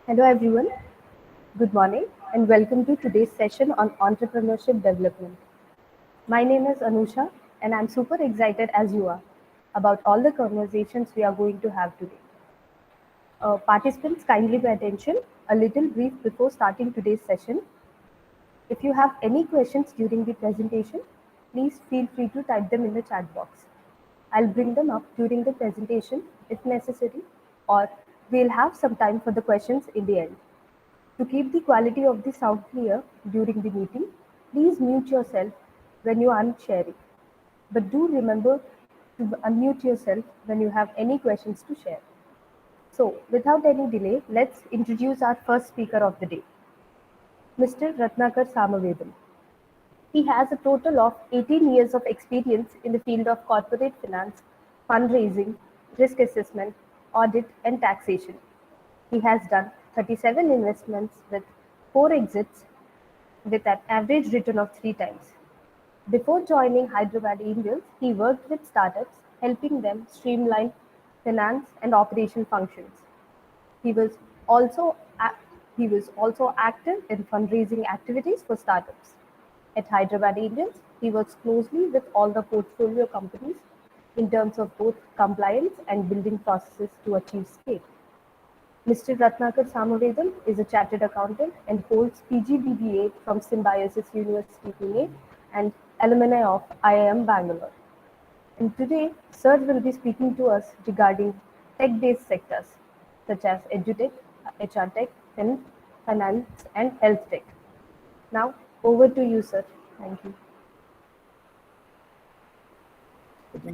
Hello everyone, good morning and welcome to today's session on entrepreneurship development. My name is Anusha and I'm super excited as you are about all the conversations we are going to have today. Participants, kindly pay attention. A little brief before starting today's session. If you have any questions during the presentation, please feel free to type them in the chat box. I'll bring them up during the presentation if necessary, or we'll have some time for the questions in the end. To keep the quality of the sound clear during the meeting, please mute yourself when you aren't sharing. But do remember to unmute yourself when you have any questions to share. So, without any delay, let's introduce our first speaker of the day, Mr. Ratnakar Samavedam. He has a total of 18 years of experience in the field of corporate finance, fundraising, risk assessment, audit, and taxation. He has done 37 investments with 4 exits with an average return of 3 times. Before joining Hyderabad Angels, he worked with startups, helping them streamline finance and operation functions. He was also he was also active in fundraising activities for startups. At Hyderabad Angels, he works closely with all the portfolio companies in terms of both compliance and building processes to achieve scale. Mr. Ratnakar Samavedam is a chartered accountant and holds PG BBA from Symbiosis University, Pune, and alumni of IIM Bangalore. And today, Sir will be speaking to us regarding tech-based sectors such as edutech, HR tech, finance, and health tech. Now, over to you, sir. Thank you.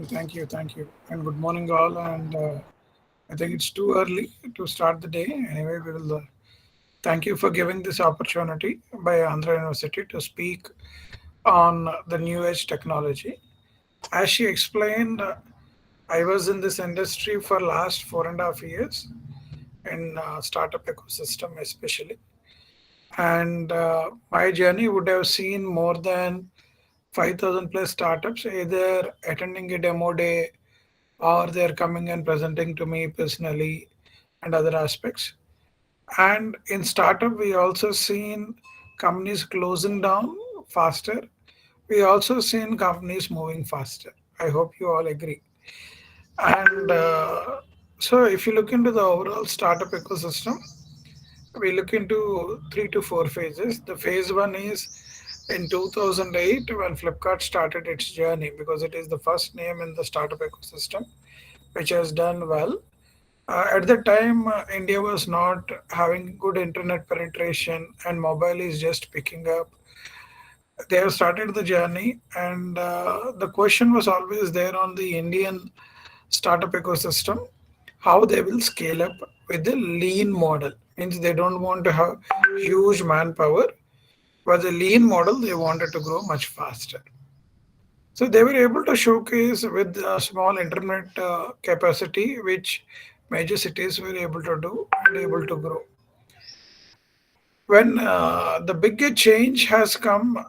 Thank you, and good morning, all. And I think it's too early to start the day. Anyway, we will thank you for giving this opportunity by Andhra University to speak on the new age technology. As she explained, I was in this industry for last 4.5 years in startup ecosystem, especially, and my journey would have seen more than 5,000 plus startups either attending a demo day or they're coming and presenting to me personally and other aspects. And in startup, we also seen companies closing down faster. We also seen companies moving faster. I hope you all agree. And so, if you look into the overall startup ecosystem, we look into 3 to 4 phases. The phase one is in 2008 when Flipkart started its journey because it is the first name in the startup ecosystem which has done well. At the time, India was not having good internet penetration and mobile is just picking up. They have started the journey, and the question was always there on the Indian startup ecosystem how they will scale up with the lean model. Means they don't want to have huge manpower, but the lean model they wanted to grow much faster. So they were able to showcase with a small internet capacity, which major cities were able to do and able to grow. When the bigger change has come,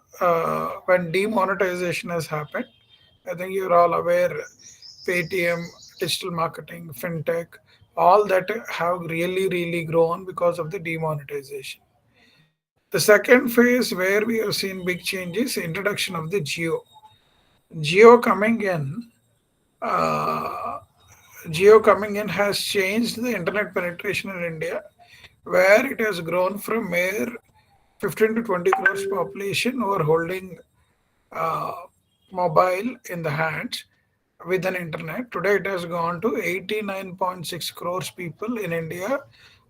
when demonetization has happened, I think you're all aware, Paytm, digital marketing, fintech, all that have really, really grown because of the demonetization. The second phase where we have seen big changes, introduction of the Geo coming in, uh, Geo coming in has changed the internet penetration in India, where it has grown from mere 15 to 20 crores population who are holding uh, mobile in the hands with an internet. Today it has gone to 89.6 crores people in India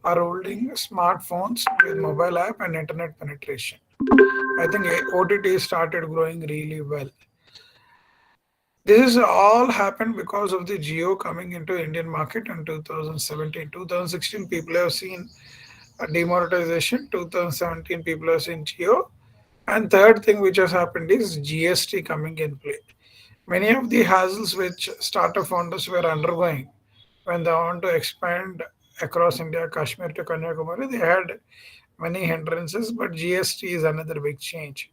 are holding smartphones with mobile app and internet penetration. I think OTT started growing really well. This is all happened because of the Geo coming into Indian market in 2017. 2016 people have seen a demonetization. 2017 people have seen Geo. And third thing which has happened is GST coming in play. Many of the hassles which startup founders were undergoing when they want to expand across India, Kashmir to Kanyakumari, they had many hindrances, but GST is another big change.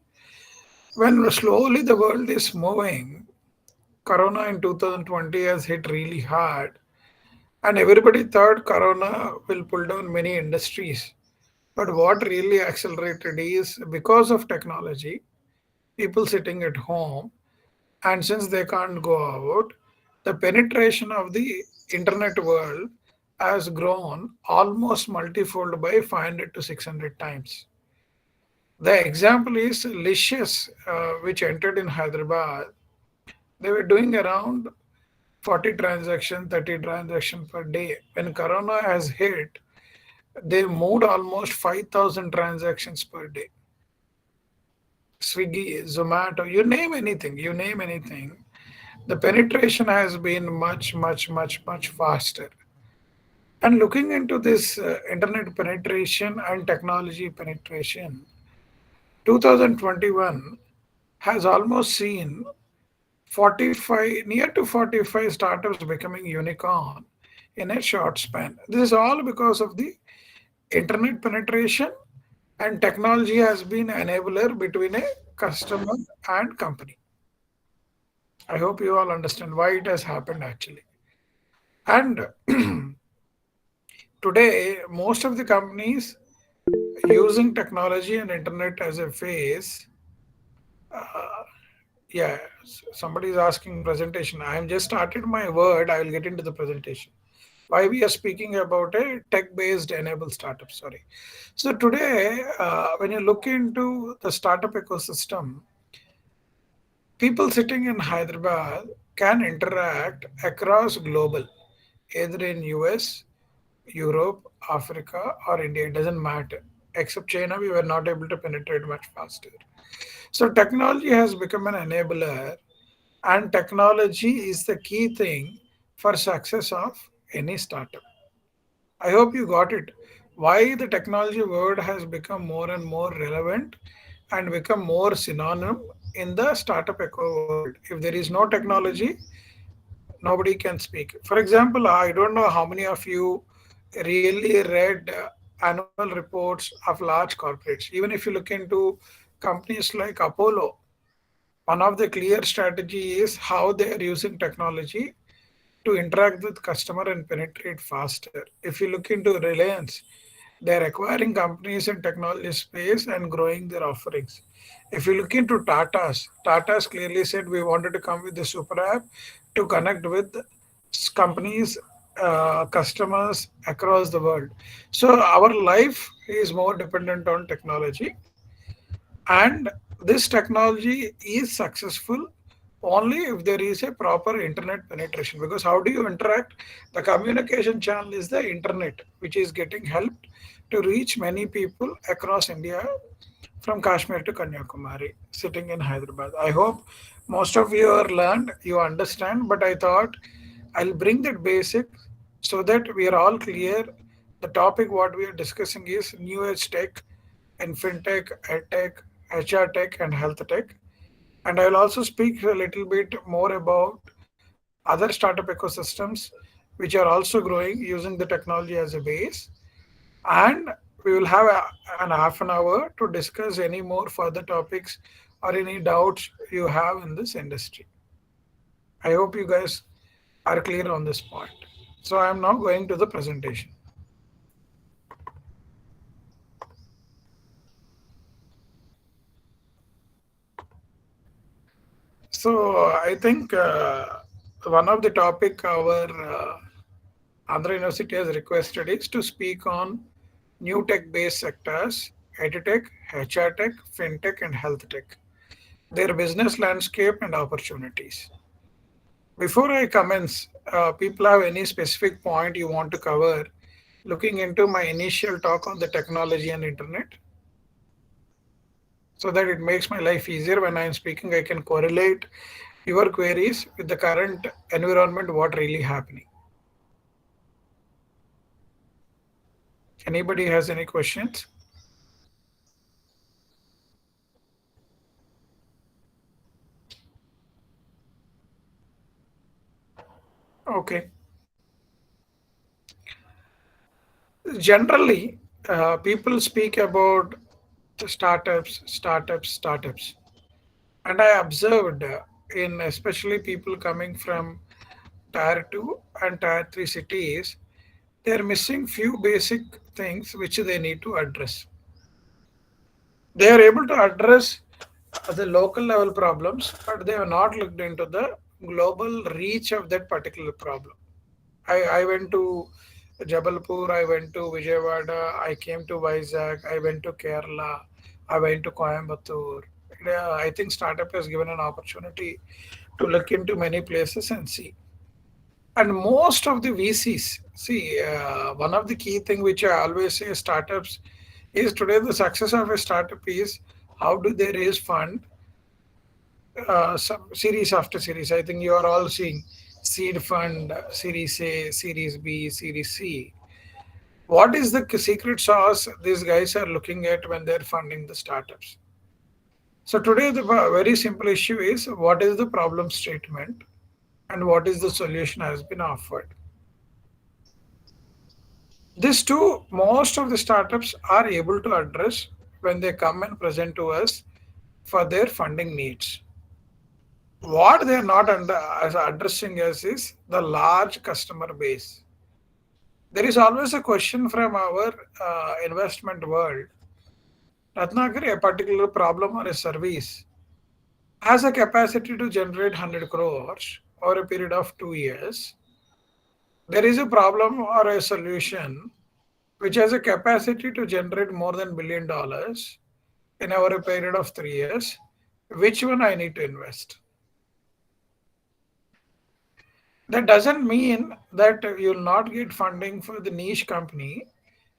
When slowly the world is moving, Corona in 2020 has hit really hard. And everybody thought Corona will pull down many industries. But what really accelerated is because of technology, people sitting at home, and since they can't go out, the penetration of the internet world has grown almost multifold by 500 to 600 times. The example is Licious, which entered in Hyderabad. They were doing around 40 transactions, 30 transactions per day. When Corona has hit, they moved almost 5,000 transactions per day. Swiggy, Zomato, you name anything. The penetration has been much, much, much, much faster. And looking into this internet penetration and technology penetration, 2021 has almost seen 45, near to 45 startups becoming unicorn in a short span. This is all because of the internet penetration, and technology has been enabler between a customer and company. I hope you all understand why it has happened actually. And today, most of the companies using technology and internet as a phase. Yeah, somebody is asking presentation. I am just started my word. I will get into the presentation. Why we are speaking about a tech-based enable startup. Sorry. So today, when you look into the startup ecosystem, people sitting in Hyderabad can interact across global, either in US, Europe, Africa, or India. It doesn't matter. Except China, we were not able to penetrate much faster. So technology has become an enabler, and technology is the key thing for success of any startup. I hope you got it. Why the technology word has become more and more relevant and become more synonym in the startup eco world. If there is no technology, nobody can speak. For example, I don't know how many of you really read annual reports of large corporates. Even if you look into companies like Apollo, one of the clear strategy is how they are using technology to interact with customer and penetrate faster. If you look into Reliance, they're acquiring companies in technology space and growing their offerings. If you look into Tata's clearly said we wanted to come with the super app to connect with companies, customers across the world. So our life is more dependent on technology, and this technology is successful only if there is a proper internet penetration. Because how do you interact? The communication channel is the internet, which is getting helped to reach many people across India from Kashmir to Kanyakumari, sitting in Hyderabad. I hope most of you are learned, you understand, but I thought I'll bring that basic so that we are all clear. The topic what we are discussing is new age tech and fintech, edtech, HR tech, and health tech. And I'll also speak a little bit more about other startup ecosystems which are also growing using the technology as a base. And we will have an half an hour to discuss any more further topics or any doubts you have in this industry. I hope you guys are clear on this point. So I am now going to the presentation. So I think one of the topic our Andhra University has requested is to speak on new tech-based sectors, edtech, HR tech, fintech, and health tech, their business landscape and opportunities. Before I commence, people have any specific point you want to cover looking into my initial talk on the technology and internet, so that it makes my life easier when I am speaking. I can correlate your queries with the current environment, what really happening. Anybody has any questions? Okay. Generally, people speak about startups. And I observed in especially people coming from tier 2 and tier 3 cities, they're missing few basic things which they need to address. They are able to address the local level problems, but they have not looked into the global reach of that particular problem. I went to Jabalpur, I went to Vijayawada, I came to Vizag, I went to Kerala, I went to Coimbatore. Yeah, I think startup has given an opportunity to look into many places and see. And most of the VCs, see, one of the key thing which I always say startups is today the success of a startup is how do they raise fund series after series. I think you are all seeing seed fund, series A, series B, series C. What is the secret sauce these guys are looking at when they're funding the startups? So today the very simple issue is what is the problem statement and what is the solution has been offered. These two, most of the startups are able to address when they come and present to us for their funding needs. What they are not as addressing us is the large customer base. There is always a question from our investment world. Ratnakari, a particular problem or a service has a capacity to generate 100 crores over a period of 2 years. There is a problem or a solution which has a capacity to generate more than $1 billion in over a period of 3 years. Which one I need to invest? That doesn't mean that you'll not get funding for the niche company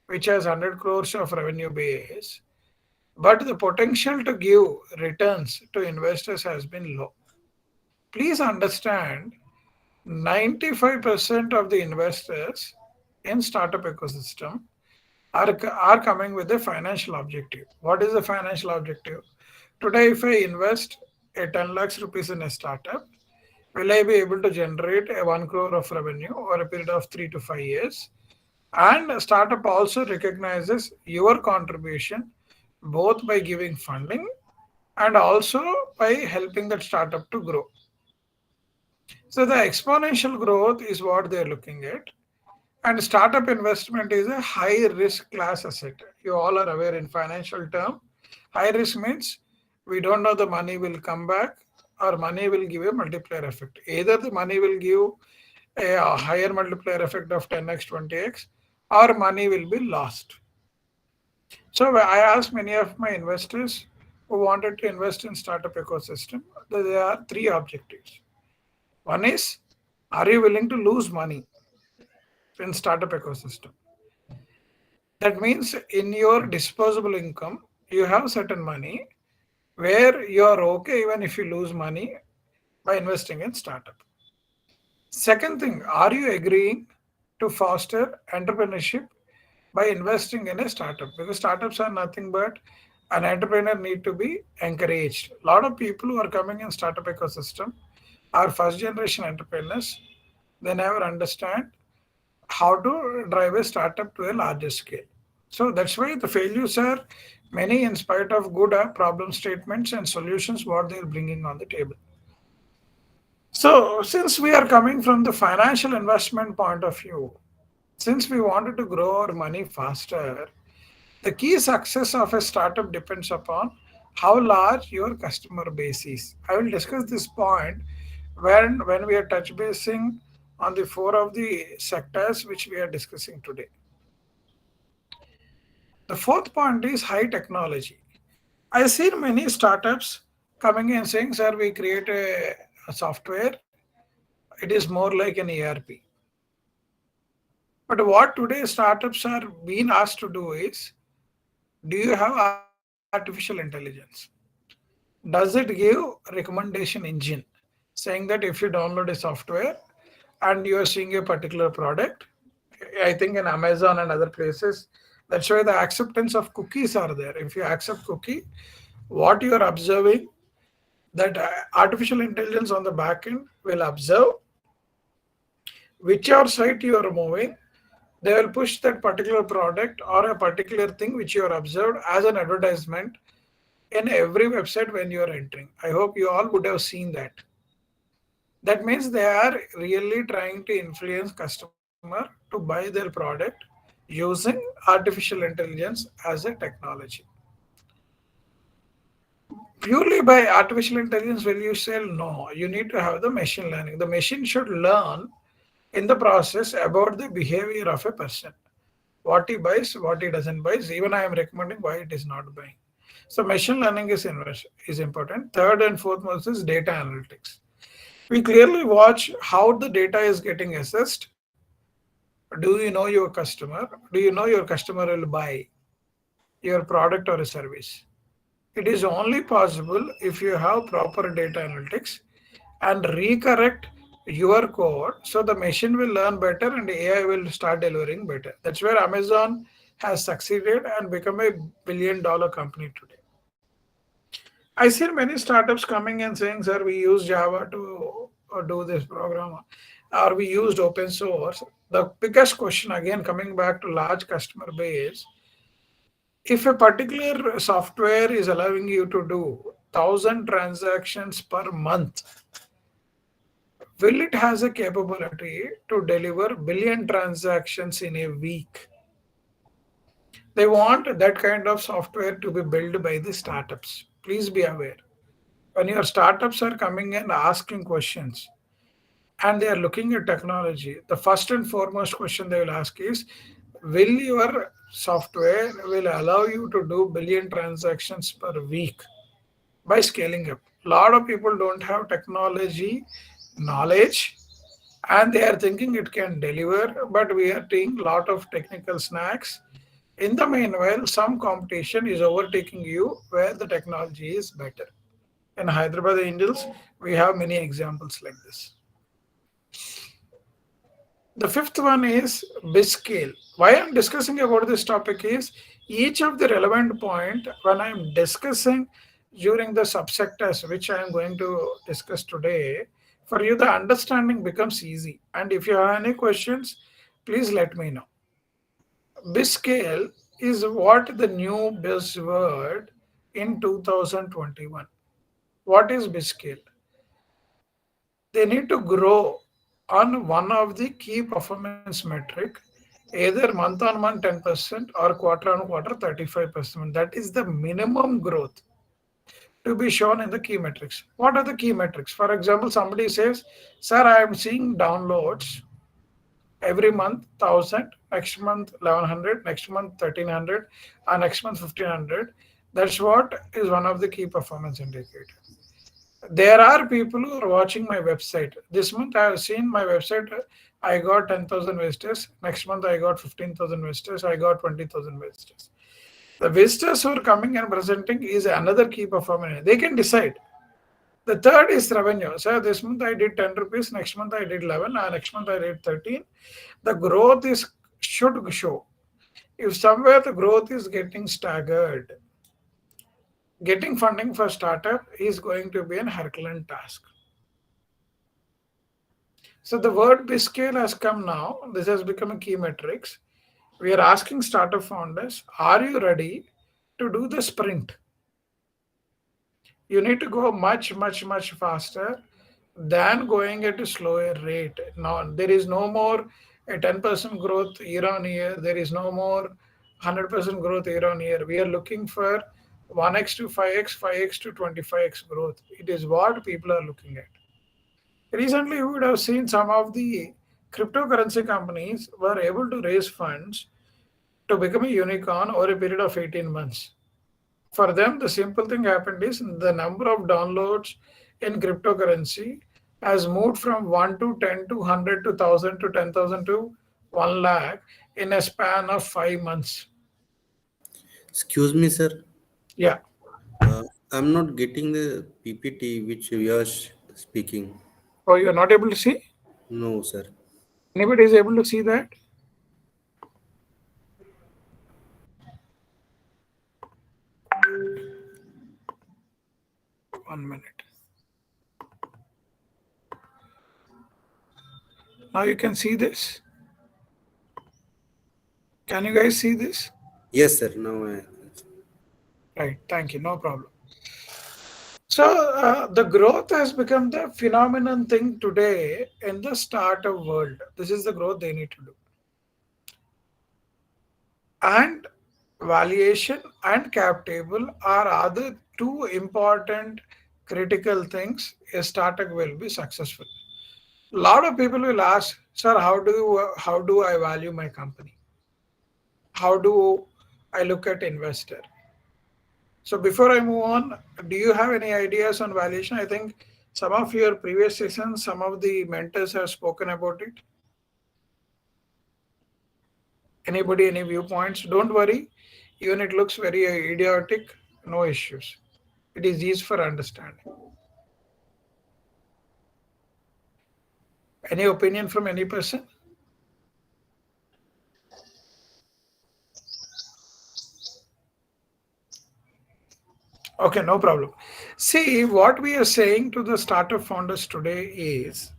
which has 100 crores of revenue base, but the potential to give returns to investors has been low. Please understand 95% of the investors in startup ecosystem are coming with a financial objective. What is the financial objective? Today, if I invest a 10 lakhs rupees in a startup, will I be able to generate a 1 crore of revenue over a period of 3 to 5 years? And a startup also recognizes your contribution both by giving funding and also by helping that startup to grow. So the exponential growth is what they're looking at. And startup investment is a high risk class asset. You all are aware in financial term. High risk means we don't know the money will come back or money will give a multiplier effect. Either the money will give a higher multiplier effect of 10x, 20x, or money will be lost. So I asked many of my investors who wanted to invest in startup ecosystem. There are three objectives. One is, are you willing to lose money in startup ecosystem? That means in your disposable income, you have certain money where you are okay even if you lose money by investing in startup. Second thing, are you agreeing to foster entrepreneurship by investing in a startup? Because startups are nothing but an entrepreneur need to be encouraged. A lot of people who are coming in startup ecosystem are first generation entrepreneurs. They never understand how to drive a startup to a larger scale. So that's why the failures are many in spite of good problem statements and solutions what they're bringing on the table. So since we are coming from the financial investment point of view, since we wanted to grow our money faster, the key success of a startup depends upon how large your customer base is. I will discuss this point when we are touch basing on the four of the sectors which we are discussing today. The fourth point is high technology. I have seen many startups coming in saying, sir, we create a software. It is more like an ERP. But what today startups are being asked to do is, do you have artificial intelligence? Does it give recommendation engine saying that if you download a software and you are seeing a particular product, I think in Amazon and other places, that's why the acceptance of cookies are there. If you accept cookie, what you are observing, that artificial intelligence on the back end will observe whichever site you are moving, they will push that particular product or a particular thing which you are observed as an advertisement in every website when you are entering. I hope you all would have seen that. That means they are really trying to influence customer to buy their product using artificial intelligence as a technology. Purely by artificial intelligence will you sell? No, you need to have the machine learning. The machine should learn in the process about the behavior of a person, what he buys, what he doesn't buy. Even I am recommending why it is not buying. So machine learning is important. Third and foremost is data analytics. We clearly watch how the data is getting assessed. Do you know your customer? Do you know your customer will buy your product or a service? It is only possible if you have proper data analytics and recorrect your code so the machine will learn better and AI will start delivering better. That's where Amazon has succeeded and become a billion-dollar company today. I see many startups coming and saying, sir, we use Java to do this program, or we used open source. The biggest question, again, coming back to large customer base, if a particular software is allowing you to do 1,000 transactions per month, will it has a capability to deliver billion transactions in a week? They want that kind of software to be built by the startups. Please be aware. When your startups are coming and asking questions and they are looking at technology, the first and foremost question they will ask is, will your software will allow you to do billion transactions per week by scaling up? A lot of people don't have technology knowledge and they are thinking it can deliver, but we are seeing a lot of technical snacks. In the meanwhile, some competition is overtaking you where the technology is better. In Hyderabad Angels, we have many examples like this. The fifth one is BizScale. Why I'm discussing about this topic is each of the relevant point when I'm discussing during the subsectors which I am going to discuss today, for you the understanding becomes easy. And if you have any questions, please let me know. BizScale is what the new buzzword in 2021. What is BizScale? They need to grow on one of the key performance metric, either month on month 10% or quarter on quarter 35%. That is the minimum growth to be shown in the key metrics. What are the key metrics? For example, somebody says, sir, I am seeing downloads every month 1,000, next month 1,100, next month 1,300, and next month 1,500. That's what is one of the key performance indicators. There are people who are watching my website. This month I have seen my website. I got 10,000 visitors. Next month I got 15,000 visitors. I got 20,000 visitors. The visitors who are coming and presenting is another key performance. They can decide. The third is revenue. So this month I did 10 rupees. Next month I did 11. Next month I did 13. The growth is should show. If somewhere the growth is getting staggered, getting funding for startup is going to be an Herculean task. So the word BizScale has come now. This has become a key metrics. We are asking startup founders, are you ready to do the sprint? You need to go much, much, much faster than going at a slower rate. Now, there is no more a 10% growth year on year. There is no more 100% growth year on year. We are looking for 1x to 5x, 5x to 25x growth. It is what people are looking at. Recently, we would have seen some of the cryptocurrency companies were able to raise funds to become a unicorn over a period of 18 months. For them, the simple thing happened is the number of downloads in cryptocurrency has moved from 1 to 10 to 100 to 1,000 to 10,000 to 1 lakh in a span of 5 months. Excuse me, sir. Yeah. I'm not getting the PPT which you are speaking. Oh, you're not able to see? No, sir. Anybody is able to see that? One minute. Now you can see this. Can you guys see this? Yes, sir. Now I. Right. Thank you. No problem. So the growth has become the phenomenon thing today in the startup world. This is the growth they need to do. And valuation and cap table are other two important critical things a startup will be successful. A lot of people will ask, sir, how do I value my company? How do I look at investor? So before I move on, do you have any ideas on valuation? I think some of your previous sessions, some of the mentors have spoken about it. Anybody, any viewpoints? Don't worry. Even it looks very idiotic, no issues. It is easy for understanding. Any opinion from any person? Okay, no problem. See, what we are saying to the startup founders today is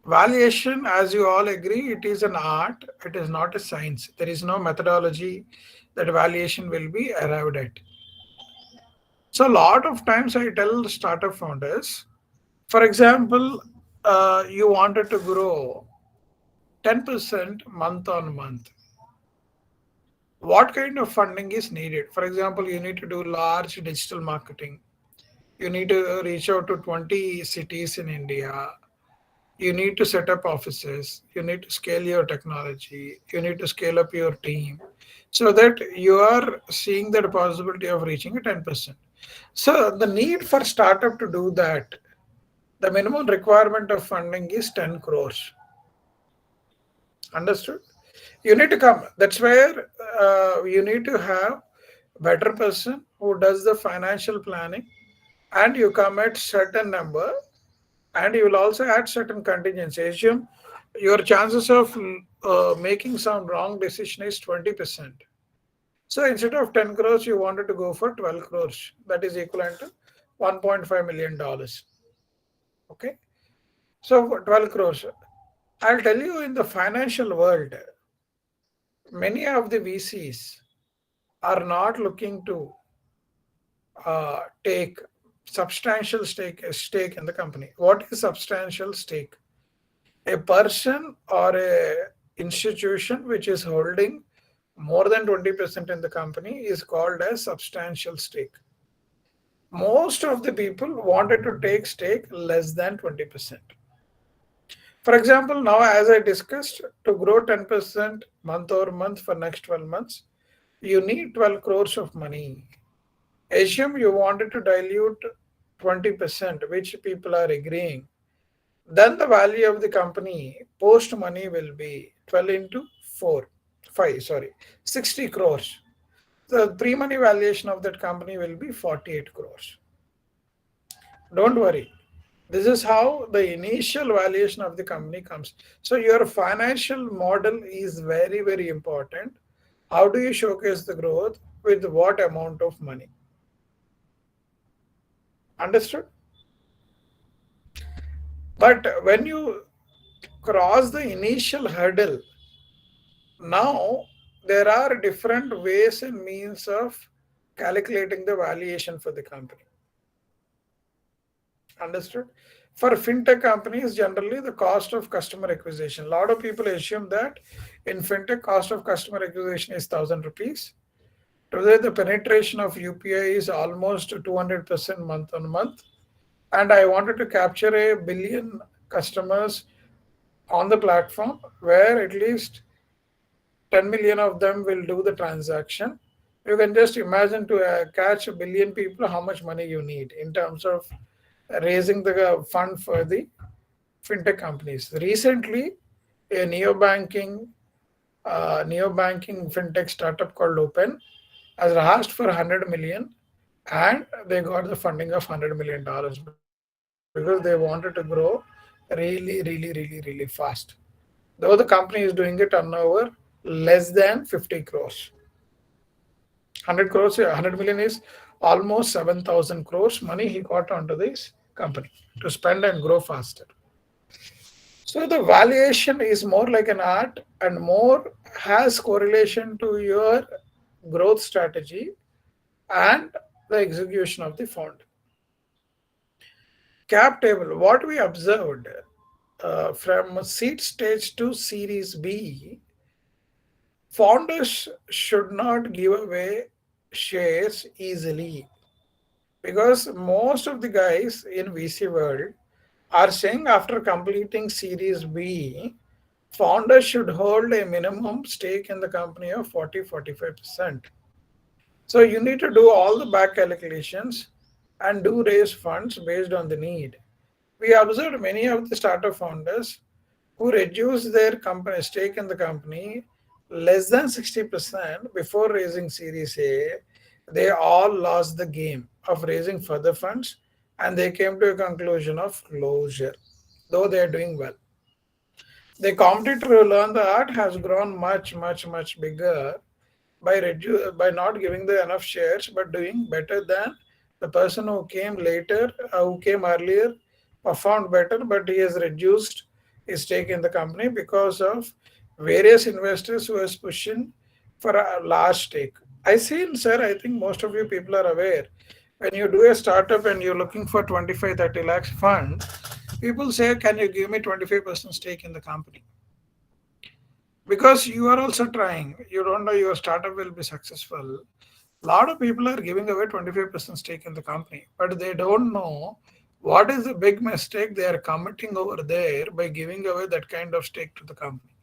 valuation, as you all agree, it is an art, it is not a science. There is no methodology that valuation will be arrived at. So, a lot of times I tell startup founders, for example, you wanted to grow 10% month on month. What kind of funding is needed? For example, you need to do large digital marketing. You need to reach out to 20 cities in India. You need to set up offices. You need to scale your technology. You need to scale up your team so that you are seeing the possibility of reaching a 10%. So the need for startup to do that, the minimum requirement of funding is 10 crores. Understood? You need to come. That's where you need to have better person who does the financial planning, and you come at certain number, and you will also add certain contingency. Assume your chances of making some wrong decision is 20%. So instead of 10 crores, you wanted to go for 12 crores. That is equivalent to $1.5 million. Okay. So for 12 crores. I'll tell you, in the financial world, many of the VCs are not looking to take substantial stake in the company. What is substantial stake? A person or a institution which is holding more than 20% in the company is called as substantial stake. Most of the people wanted to take stake less than 20%. For example, now as I discussed, to grow 10% month over month for next 12 months, you need 12 crores of money. Assume you wanted to dilute 20%, which people are agreeing. Then the value of the company post money will be 12 into 4, 5, sorry, 60 crores. The pre-money valuation of that company will be 48 crores. Don't worry. This is how the initial valuation of the company comes. So your financial model is very, very important. How do you showcase the growth with what amount of money? Understood? But when you cross the initial hurdle, now there are different ways and means of calculating the valuation for the company. Understood? For fintech companies, generally the cost of customer acquisition. A lot of people assume that in fintech, cost of customer acquisition is 1,000 rupees. Today, the penetration of UPI is almost 200% month on month. And I wanted to capture a billion customers on the platform where at least 10 million of them will do the transaction. You can just imagine to catch a billion people how much money you need in terms of raising the fund for the fintech companies. Recently, a neobanking fintech startup called Open has asked for 100 million, and they got the funding of $100 million because they wanted to grow really fast. Though the company is doing a turnover less than 50 crores. 100 crores, 100 million is almost 7,000 crores money he got onto this company to spend and grow faster. So the valuation is more like an art and more has correlation to your growth strategy and the execution of the fund. Cap table, what we observed from seed stage to series B, founders should not give away shares easily because most of the guys in VC world are saying after completing series B, founders should hold a minimum stake in the company of 40-45%. So you need to do all the back calculations and do raise funds based on the need. We observed many of the startup founders who reduced their company stake in the company less than 60% before raising Series A. They all lost the game of raising further funds and they came to a conclusion of closure, though they are doing well. The competitor who learned the art has grown much, much, much bigger by not giving the enough shares but doing better than the person who came later, who came earlier, performed better, but he has reduced his stake in the company because of various investors who was pushing for a large stake. I seen, sir, I think most of you people are aware, when you do a startup and you're looking for 25-30 lakhs fund, people say, can you give me 25% stake in the company? Because you are also trying, you don't know your startup will be successful. A lot of people are giving away 25% stake in the company, but they don't know what is the big mistake they are committing over there by giving away that kind of stake to the company.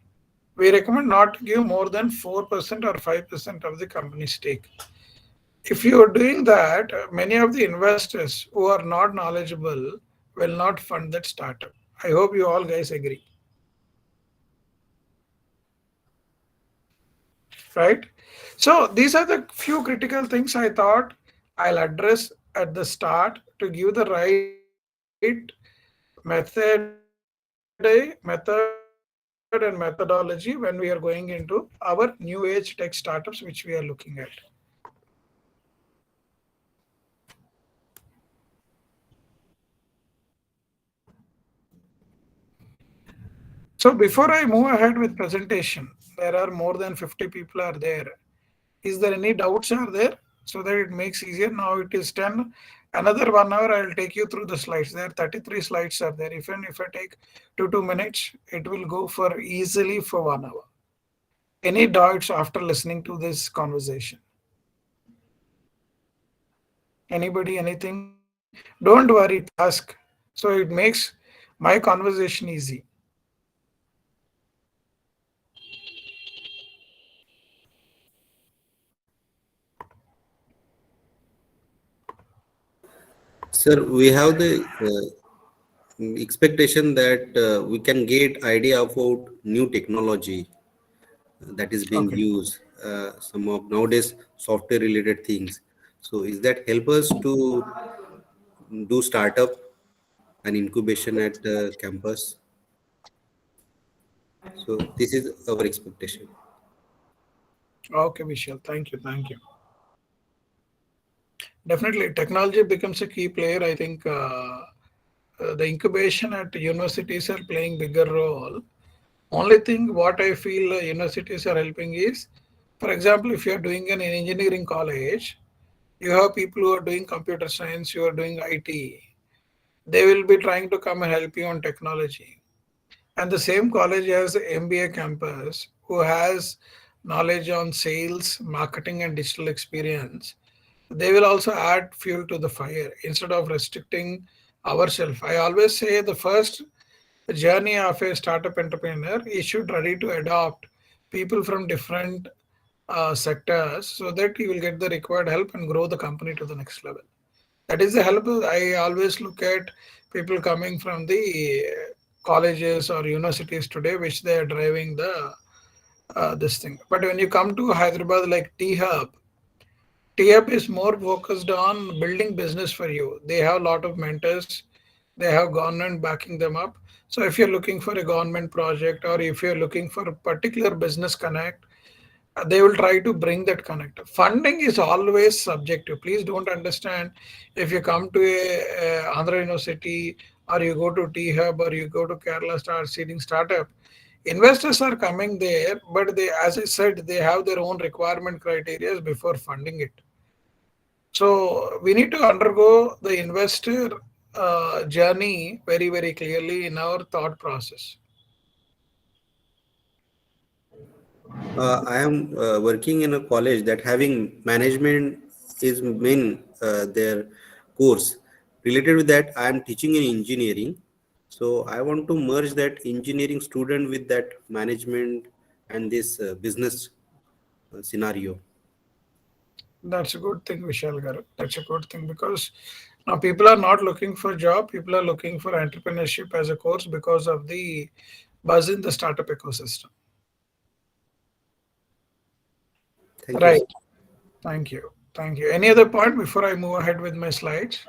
We recommend not to give more than 4% or 5% of the company stake. If you are doing that, many of the investors who are not knowledgeable will not fund that startup. I hope you all guys agree, right? So these are the few critical things I thought I'll address at the start to give the right method and methodology when we are going into our new age tech startups which we are looking at. So before I move ahead with presentation, there are more than 50 people are there. Is there any doubts are there? So that it makes easier. Now it is 10. Another 1 hour, I will take you through the slides. There are 33 slides are there. Even if I take 2 minutes, it will go for easily for 1 hour. Any doubts after listening to this conversation? Anybody, anything? Don't worry, please ask. So it makes my conversation easy. Sir, we have the expectation that we can get idea about new technology that is being Okay. used, some of nowadays software related things. So is that help us to do startup and incubation at campus? So this is our expectation. Okay, Vishal. Thank you. Thank you. Definitely, technology becomes a key player. I think the incubation at universities are playing bigger role. Only thing what I feel universities are helping is, for example, if you are doing an engineering college, you have people who are doing computer science, you are doing IT. They will be trying to come and help you on technology. And the same college has a MBA campus who has knowledge on sales, marketing, and digital experience. They will also add fuel to the fire instead of restricting ourselves. I always say the first journey of a startup entrepreneur is should ready to adopt people from different sectors so that you will get the required help and grow the company to the next level. That is the help I always look at people coming from the colleges or universities today, which they are driving the this thing. But when you come to Hyderabad like T Hub, TF is more focused on building business for you. They have a lot of mentors. They have government backing them up. So if you're looking for a government project or if you're looking for a particular business connect, they will try to bring that connect. Funding is always subjective. Please don't understand if you come to a Andhra University or you go to T Hub or you go to Kerala Star Seeding Startup. Investors are coming there, but they, as I said, they have their own requirement criteria before funding it. So we need to undergo the investor journey very, very clearly in our thought process. I am working in a college that having management is main their course. Related with that, I am teaching in engineering. So I want to merge that engineering student with that management and this business scenario. That's a good thing, Vishal Garu. That's a good thing because now people are not looking for job. People are looking for entrepreneurship as a course because of the buzz in the startup ecosystem. Thank you, Right. sir. Thank you. Thank you. Any other point before I move ahead with my slides?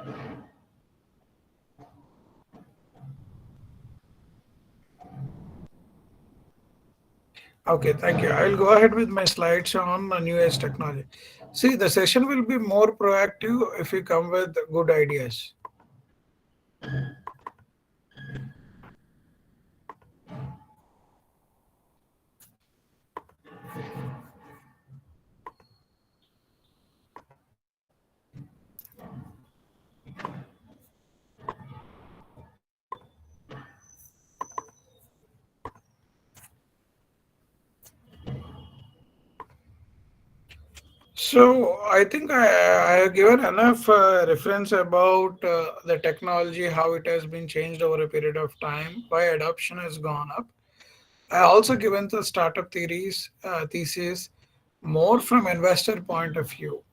Okay, thank you. I'll go ahead with my slides on new age technology. See, the session will be more proactive if you come with good ideas. So I think I have given enough reference about the technology, how it has been changed over a period of time, why adoption has gone up. I also given the startup thesis more from investor point of view.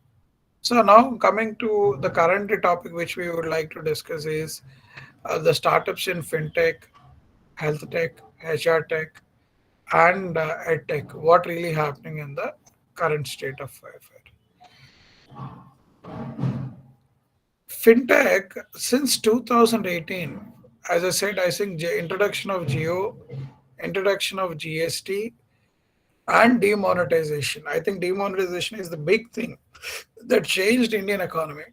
So now coming to the current topic which we would like to discuss is the startups in fintech, health tech, HR tech, and ed tech. What really happening in the current state of affair? Fintech since 2018, as I said, I think introduction of Geo, introduction of GST, and demonetization. I think demonetization is the big thing that changed Indian economy.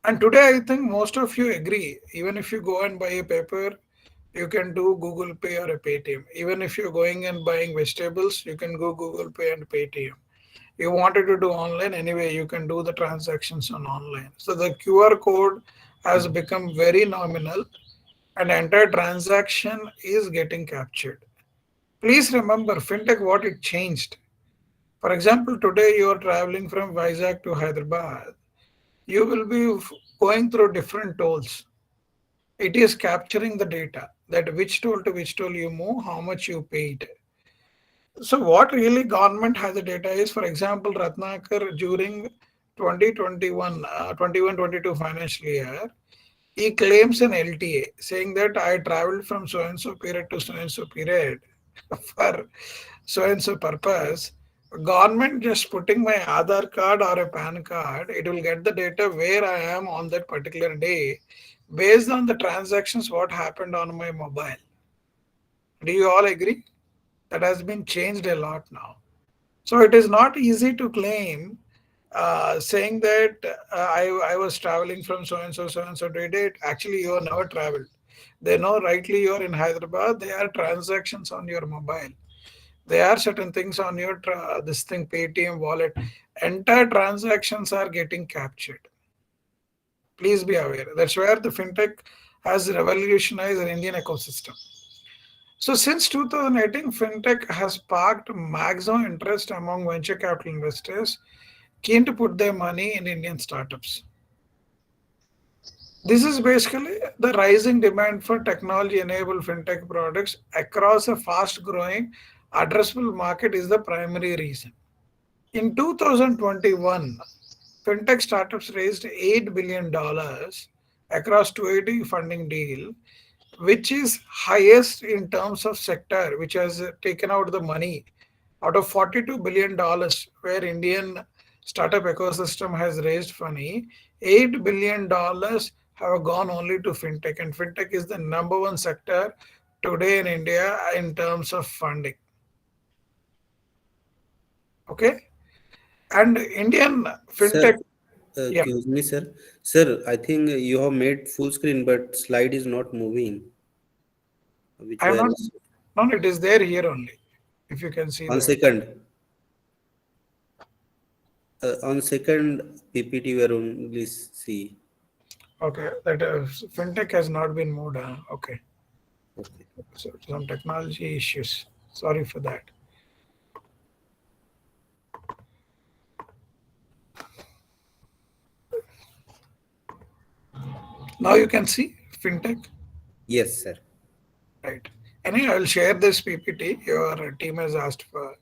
And today, I think most of you agree. Even if you go and buy a paper, you can do Google Pay or a Paytm. Even if you're going and buying vegetables, you can go Google Pay and Paytm. You wanted to do online anyway, you can do the transactions on online. So the QR code has become very nominal and entire transaction is getting captured. Please remember fintech what it changed. For example, today you are traveling from Vizag to Hyderabad. You will be going through different tolls. It is capturing the data that which toll to which toll you move, how much you paid. So what really government has the data is, for example, Ratnakar during 2021, 21-22 financial year, he claims an LTA saying that I traveled from so and so period to so and so period for so and so purpose. Government just putting my Aadhaar card or a PAN card, it will get the data where I am on that particular day based on the transactions what happened on my mobile. Do you all agree? That has been changed a lot now. So it is not easy to claim saying that I was traveling from so and so date. Actually, you have never traveled. They know rightly you're in Hyderabad. There are transactions on your mobile. There are certain things on your this thing Paytm wallet. Entire transactions are getting captured. Please be aware. That's where the fintech has revolutionized the Indian ecosystem. So since 2018, fintech has sparked maximum interest among venture capital investors keen to put their money in Indian startups. This is basically the rising demand for technology-enabled fintech products across a fast-growing addressable market is the primary reason. In 2021, fintech startups raised $8 billion across 280 funding deal, which is highest in terms of sector, which has taken out the money out of $42 billion, where Indian startup ecosystem has raised money. $8 billion have gone only to fintech, and fintech is the number one sector today in India in terms of funding. Okay, and Indian Sir, fintech, yeah, excuse me, sir. Sir, I think you have made full screen, but slide is not moving, which I'm were not. No, it is there here only. If you can see on that. second. On second PPT, were only see. Okay, that fintech has not been moved. Okay, Okay. so some technology issues. Sorry for that. Now you can see fintech, Yes, sir. right? Anyway, I will share this PPT. Your team has asked for.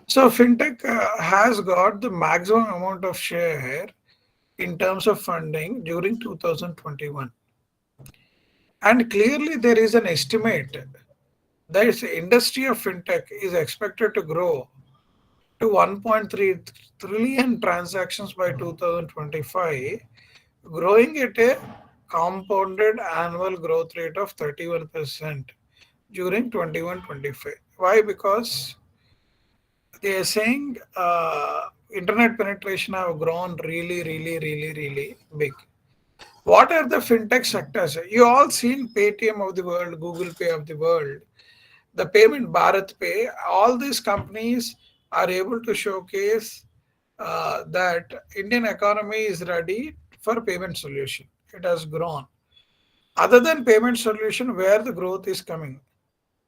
So fintech has got the maximum amount of share in terms of funding during 2021, and clearly there is an estimate that the industry of fintech is expected to grow to 1.3 trillion transactions by 2025, growing at a compounded annual growth rate of 31% during 21-25. Why? Because they are saying internet penetration have grown really, really, really, really big. What are the fintech sectors? You all seen Paytm of the world, Google Pay of the world, the payment Bharat Pay. All these companies are able to showcase that Indian economy is ready for payment solution. It has grown. Other than payment solution, where the growth is coming?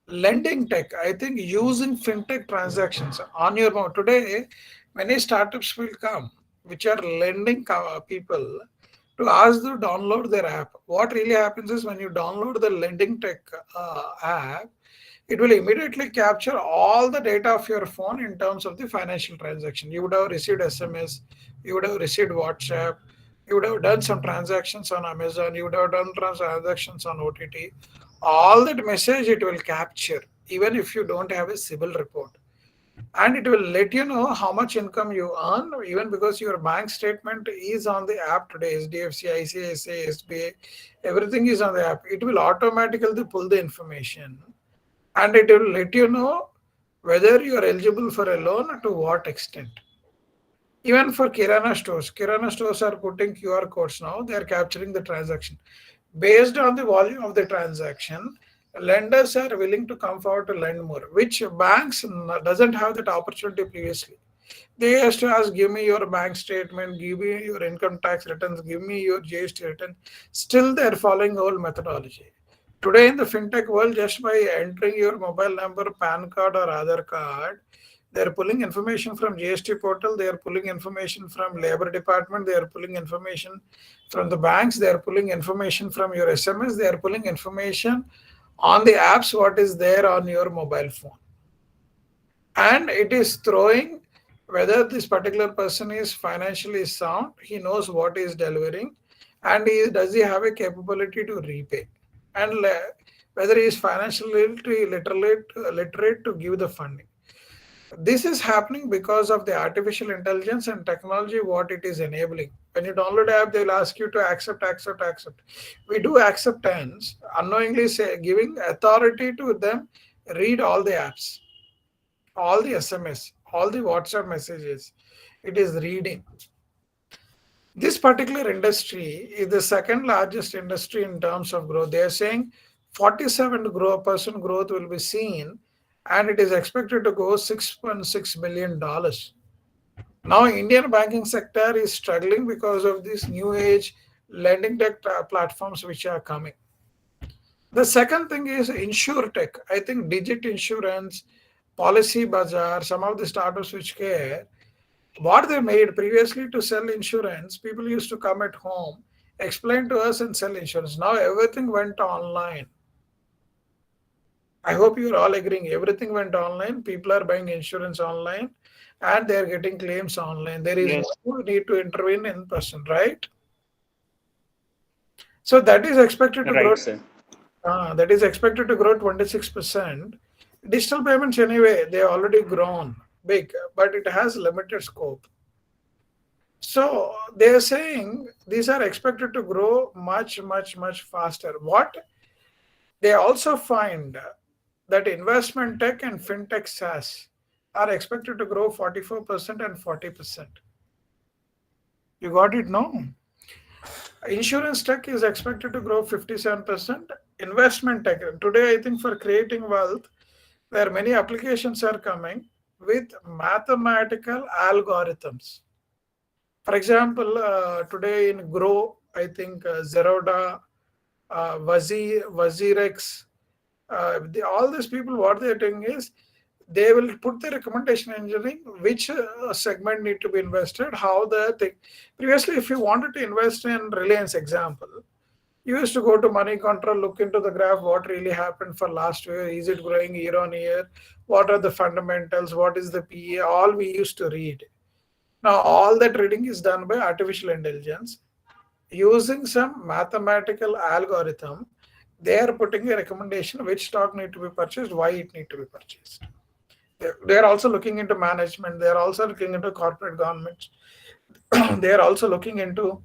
Lending tech. I think using fintech transactions on your mobile. Today, many startups will come which are lending people to ask them to download their app. What really happens is when you download the lending tech app, it will immediately capture all the data of your phone in terms of the financial transaction. You would have received SMS, you would have received WhatsApp, you would have done some transactions on Amazon, you would have done transactions on OTT. All that message it will capture, even if you don't have a civil report. And it will let you know how much income you earn, even because your bank statement is on the app today. SDFC, ICICI, SBA, everything is on the app. It will automatically pull the information and it will let you know whether you are eligible for a loan to what extent. Even for Kirana stores are putting QR codes now. They are capturing the transaction. Based on the volume of the transaction, lenders are willing to come forward to lend more, which banks doesn't have that opportunity previously. They used to ask, give me your bank statement, give me your income tax returns, give me your GST return. Still, they're following old methodology. Today, in the fintech world, just by entering your mobile number, PAN card, or Aadhaar card, they're pulling information from GST portal, they are pulling information from Labor Department, they are pulling information from the banks, they are pulling information from your SMS, they are pulling information on the apps, what is there on your mobile phone, and it is throwing whether this particular person is financially sound, he knows what he is delivering, and does he have a capability to repay, and whether he is financially literate to give the funding. This is happening because of the artificial intelligence and technology, what it is enabling. When you download app, they will ask you to accept. We do acceptance, unknowingly say, giving authority to them, read all the apps, all the SMS, all the WhatsApp messages. It is reading. This particular industry is the second largest industry in terms of growth. They are saying 47% growth will be seen, and it is expected to go $6.6 billion. Now, Indian banking sector is struggling because of these new age lending tech platforms which are coming. The second thing is InsurTech. I think Digit Insurance, Policy Bazaar, some of the startups which care, what they made previously to sell insurance, people used to come at home, explain to us and sell insurance. Now everything went online. I hope you're all agreeing. Everything went online. People are buying insurance online and they're getting claims online. There is Yes, no need to intervene in person, right? So that is expected to grow. right, sir. That is expected to grow 26%. Digital payments, anyway, they already grown big, but it has limited scope. So they are saying these are expected to grow much, much, much faster. What they also find that investment tech and fintech SaaS are expected to grow 44% and 40%. You got it, no? Insurance tech is expected to grow 57%. Investment tech, today, I think for creating wealth, where many applications are coming with mathematical algorithms. For example, today in Grow, I think Zerodha, Wazirex, all these people, what they're doing is they will put the recommendation engineering, which segment need to be invested, how the thing. Previously, if you wanted to invest in Reliance, example, you used to go to money control, look into the graph, what really happened for last year, is it growing year on year, what are the fundamentals, what is the PE, all we used to read. Now, all that reading is done by artificial intelligence using some mathematical algorithm. They are putting a recommendation which stock need to be purchased, why it need to be purchased. They are also looking into management. They are also looking into corporate governments. They are also looking into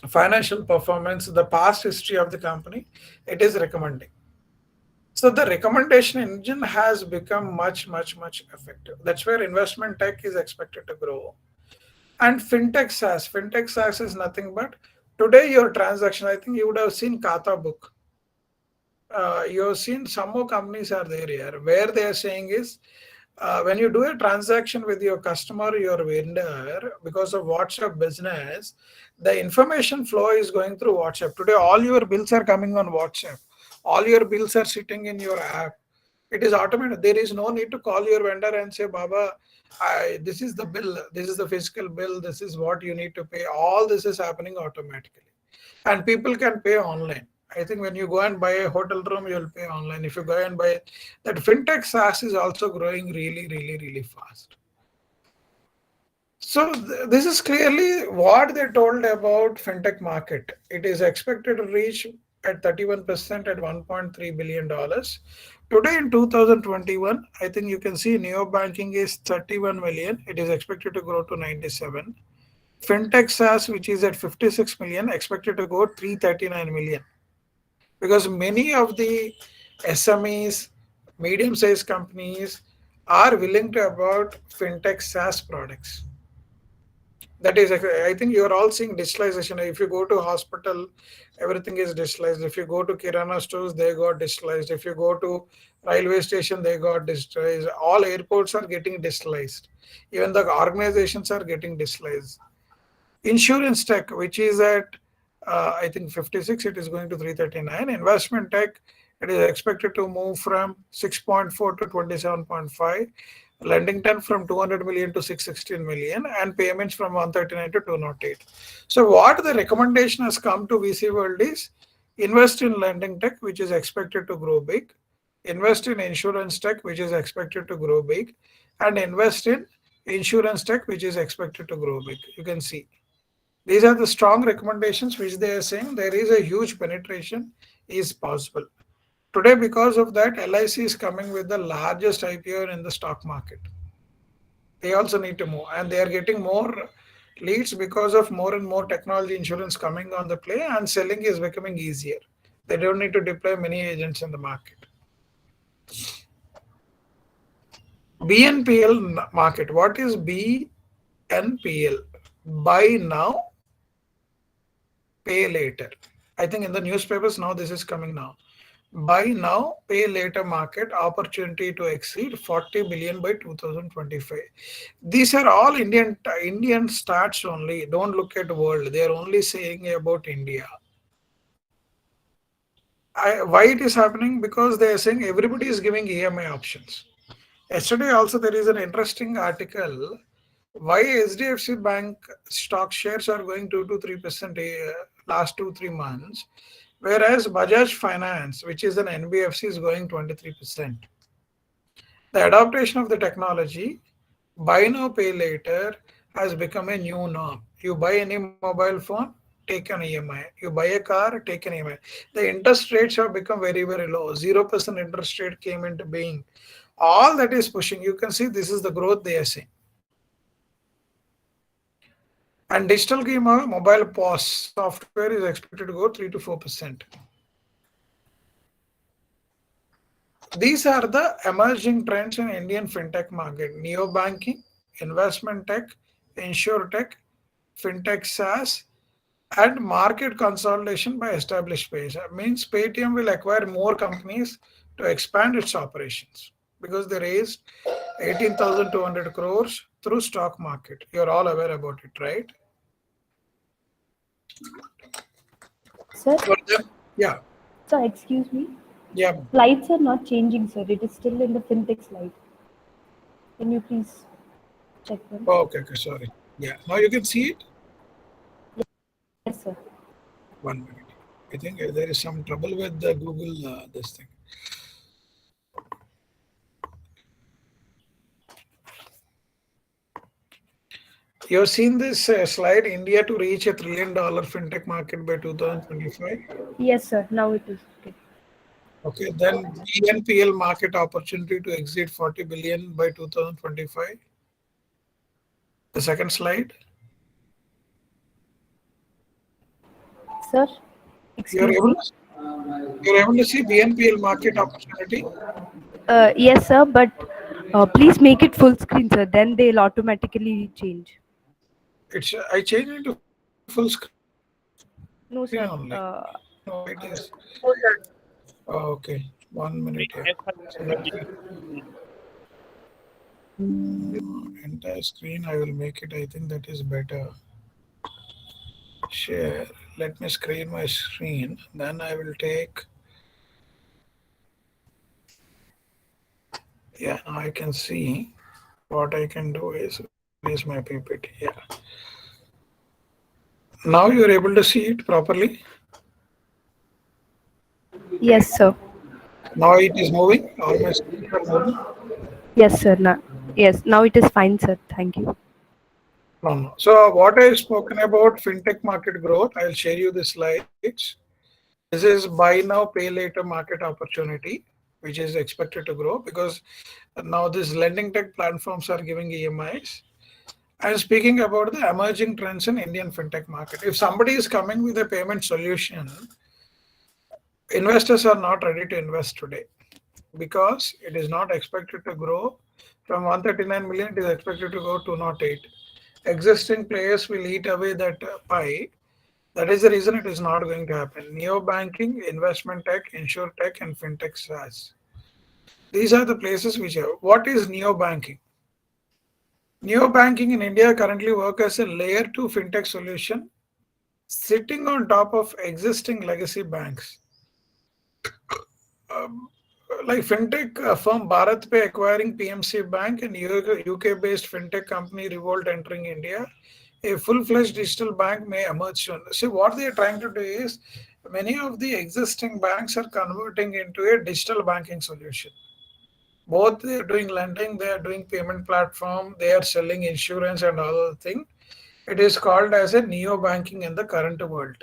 financial performance, the past history of the company. It is recommending. So the recommendation engine has become much, much, much effective. That's where investment tech is expected to grow. And fintech SaaS is nothing but today your transaction. I think you would have seen Kata book. You've seen some more companies are there here where they are saying is when you do a transaction with your customer, your vendor, because of WhatsApp business, the information flow is going through WhatsApp. Today, all your bills are coming on WhatsApp. All your bills are sitting in your app. It is automated. There is no need to call your vendor and say, Baba, this is the bill, this is the physical bill, this is what you need to pay. All this is happening automatically. And people can pay online. I think when you go and buy a hotel room, you'll pay online. If you go and buy that, fintech SaaS is also growing really, really, really fast. So this is clearly what they told about fintech market. It is expected to reach at 31% at $1.3 billion. Today in 2021, I think you can see neo banking is 31 million. It is expected to grow to 97. Fintech SaaS, which is at 56 million, expected to go 339 million. Because many of the SMEs, medium-sized companies are willing to adopt fintech SaaS products. That is, I think you are all seeing digitalization. If you go to hospital, everything is digitalized. If you go to Kirana stores, they got digitalized. If you go to railway station, they got digitalized. All airports are getting digitalized. Even the organizations are getting digitalized. Insurance tech, which is at I think 56, it is going to 339. Investment tech, it is expected to move from 6.4 to 27.5. Lending 10 from 200 million to 616 million, and payments from 139 to 208. So what the recommendation has come to VC world is invest in lending tech, which is expected to grow big, invest in insurance tech, which is expected to grow big, and invest in insurance tech, which is expected to grow big. You can see these are the strong recommendations which they are saying there is a huge penetration is possible. Today, because of that, LIC is coming with the largest IPO in the stock market. They also need to move, and they are getting more leads because of more and more technology insurance coming on the play, and selling is becoming easier. They don't need to deploy many agents in the market. BNPL market. What is BNPL? Buy now, pay later. I think in the newspapers now this is coming now. Buy now, pay later market opportunity to exceed 40 billion by 2025. These are all Indian stats only. Don't look at world. They are only saying about India. Why it is happening? Because they are saying everybody is giving EMI options. Yesterday also there is an interesting article why HDFC Bank stock shares are going 2 to 3% last 2-3 months, whereas Bajaj Finance, which is an NBFC, is going 23%. The adaptation of the technology, buy now, pay later, has become a new norm. You buy any mobile phone, take an EMI. You buy a car, take an EMI. The interest rates have become very, very low. 0% interest rate came into being. All that is pushing. You can see this is the growth they are seeing. And digital game mobile POS software is expected to go 3 to 4%. These are the emerging trends in Indian fintech market: neo banking, investment tech, insure tech, fintech SaaS, and market consolidation by established players. That means Paytm will acquire more companies to expand its operations because they raised 18,200 crores through stock market. You're all aware about it, right? Sir, For them, yeah, sir, excuse me. yeah. Slides are not changing, sir. It is still in the fintech slide. Can you please check them? Oh, okay, okay, sorry. Yeah, now you can see it. Yes, sir. 1 minute. I think there is some trouble with the Google this thing. You've seen this slide, India to reach $1 trillion fintech market by 2025. Yes, sir. Now it is okay. Okay, then BNPL market opportunity to exceed 40 billion by 2025. The second slide, Sir, you're excuse able me. to, you're able to see BNPL market opportunity. Yes, sir, but please make it full screen, sir. Then they'll automatically change. It's I changed it to full screen only. I don't No, know sir. why it is. Okay, 1 minute here. So let me entire screen. I will make it. I think that is better. Share. Let me screen my screen. Then I will take. Yeah, now I can see. What I can do is where is my PPT? Yeah. Now you are able to see it properly. Yes, sir. Now it is moving. All my screens are moving. Yes, sir. Now, yes, now it is fine, sir. Thank you. No, no. So what I have spoken about fintech market growth, I'll share you the slides. This is buy now, pay later market opportunity, which is expected to grow because now these lending tech platforms are giving EMIs. I'm speaking about the emerging trends in Indian fintech market. If somebody is coming with a payment solution, investors are not ready to invest today because it is not expected to grow from 139 million. It is expected to go to 208. Existing players will eat away that pie. That is the reason it is not going to happen. Neo banking, investment tech, insure tech, and fintech SaaS. These are the places which are. What is neo banking? Neo banking in India currently work as a layer 2 fintech solution sitting on top of existing legacy banks. Um, like fintech firm BharatPay acquiring PMC Bank and UK-based fintech company Revolt entering India, a full-fledged digital bank may emerge soon. See, what they are trying to do is many of the existing banks are converting into a digital banking solution. Both they are doing lending, they are doing payment platform, they are selling insurance and all other thing. It is called as a neo banking in the current world.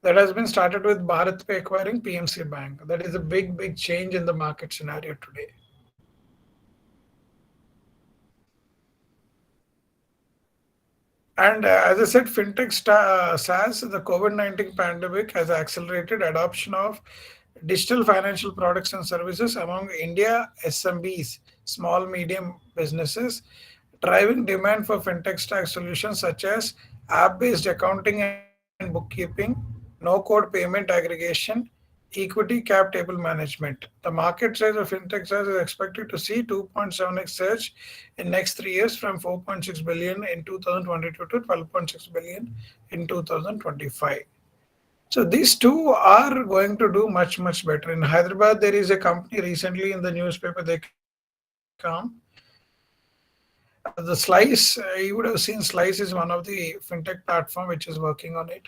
That has been started with BharatPay acquiring PMC Bank. That is a big, big change in the market scenario today. And as I said, fintech SaaS, the COVID-19 pandemic has accelerated adoption of digital financial products and services among India SMBs, small medium businesses, driving demand for fintech stack solutions such as app-based accounting and bookkeeping, no-code payment aggregation, equity cap table management. The market size of fintech SaaS is expected to see 2.7x surge in next 3 years from 4.6 billion in 2022 to 12.6 billion in 2025. So these two are going to do much, much better. In Hyderabad, there is a company recently in the newspaper, they come. The Slice, you would have seen Slice is one of the fintech platform which is working on it.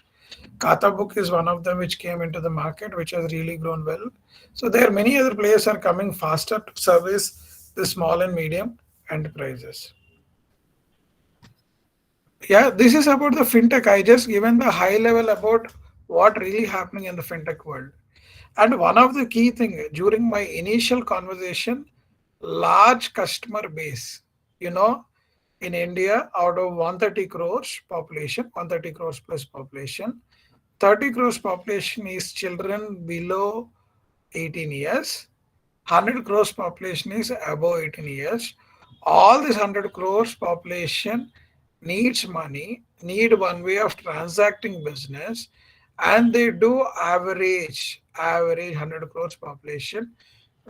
Kata Book is one of them which came into the market, which has really grown well. So there are many other players are coming faster to service the small and medium enterprises. Yeah, this is about the fintech. I just given the high level about what really happening in the fintech world. And one of the key thing during my initial conversation, large customer base. You know, in India, out of 130 crores population, 130 crores plus population, 30 crores population is children below 18 years. 100 crores population is above 18 years. All this 100 crores population needs money, need one way of transacting business, and they do average 100 crores population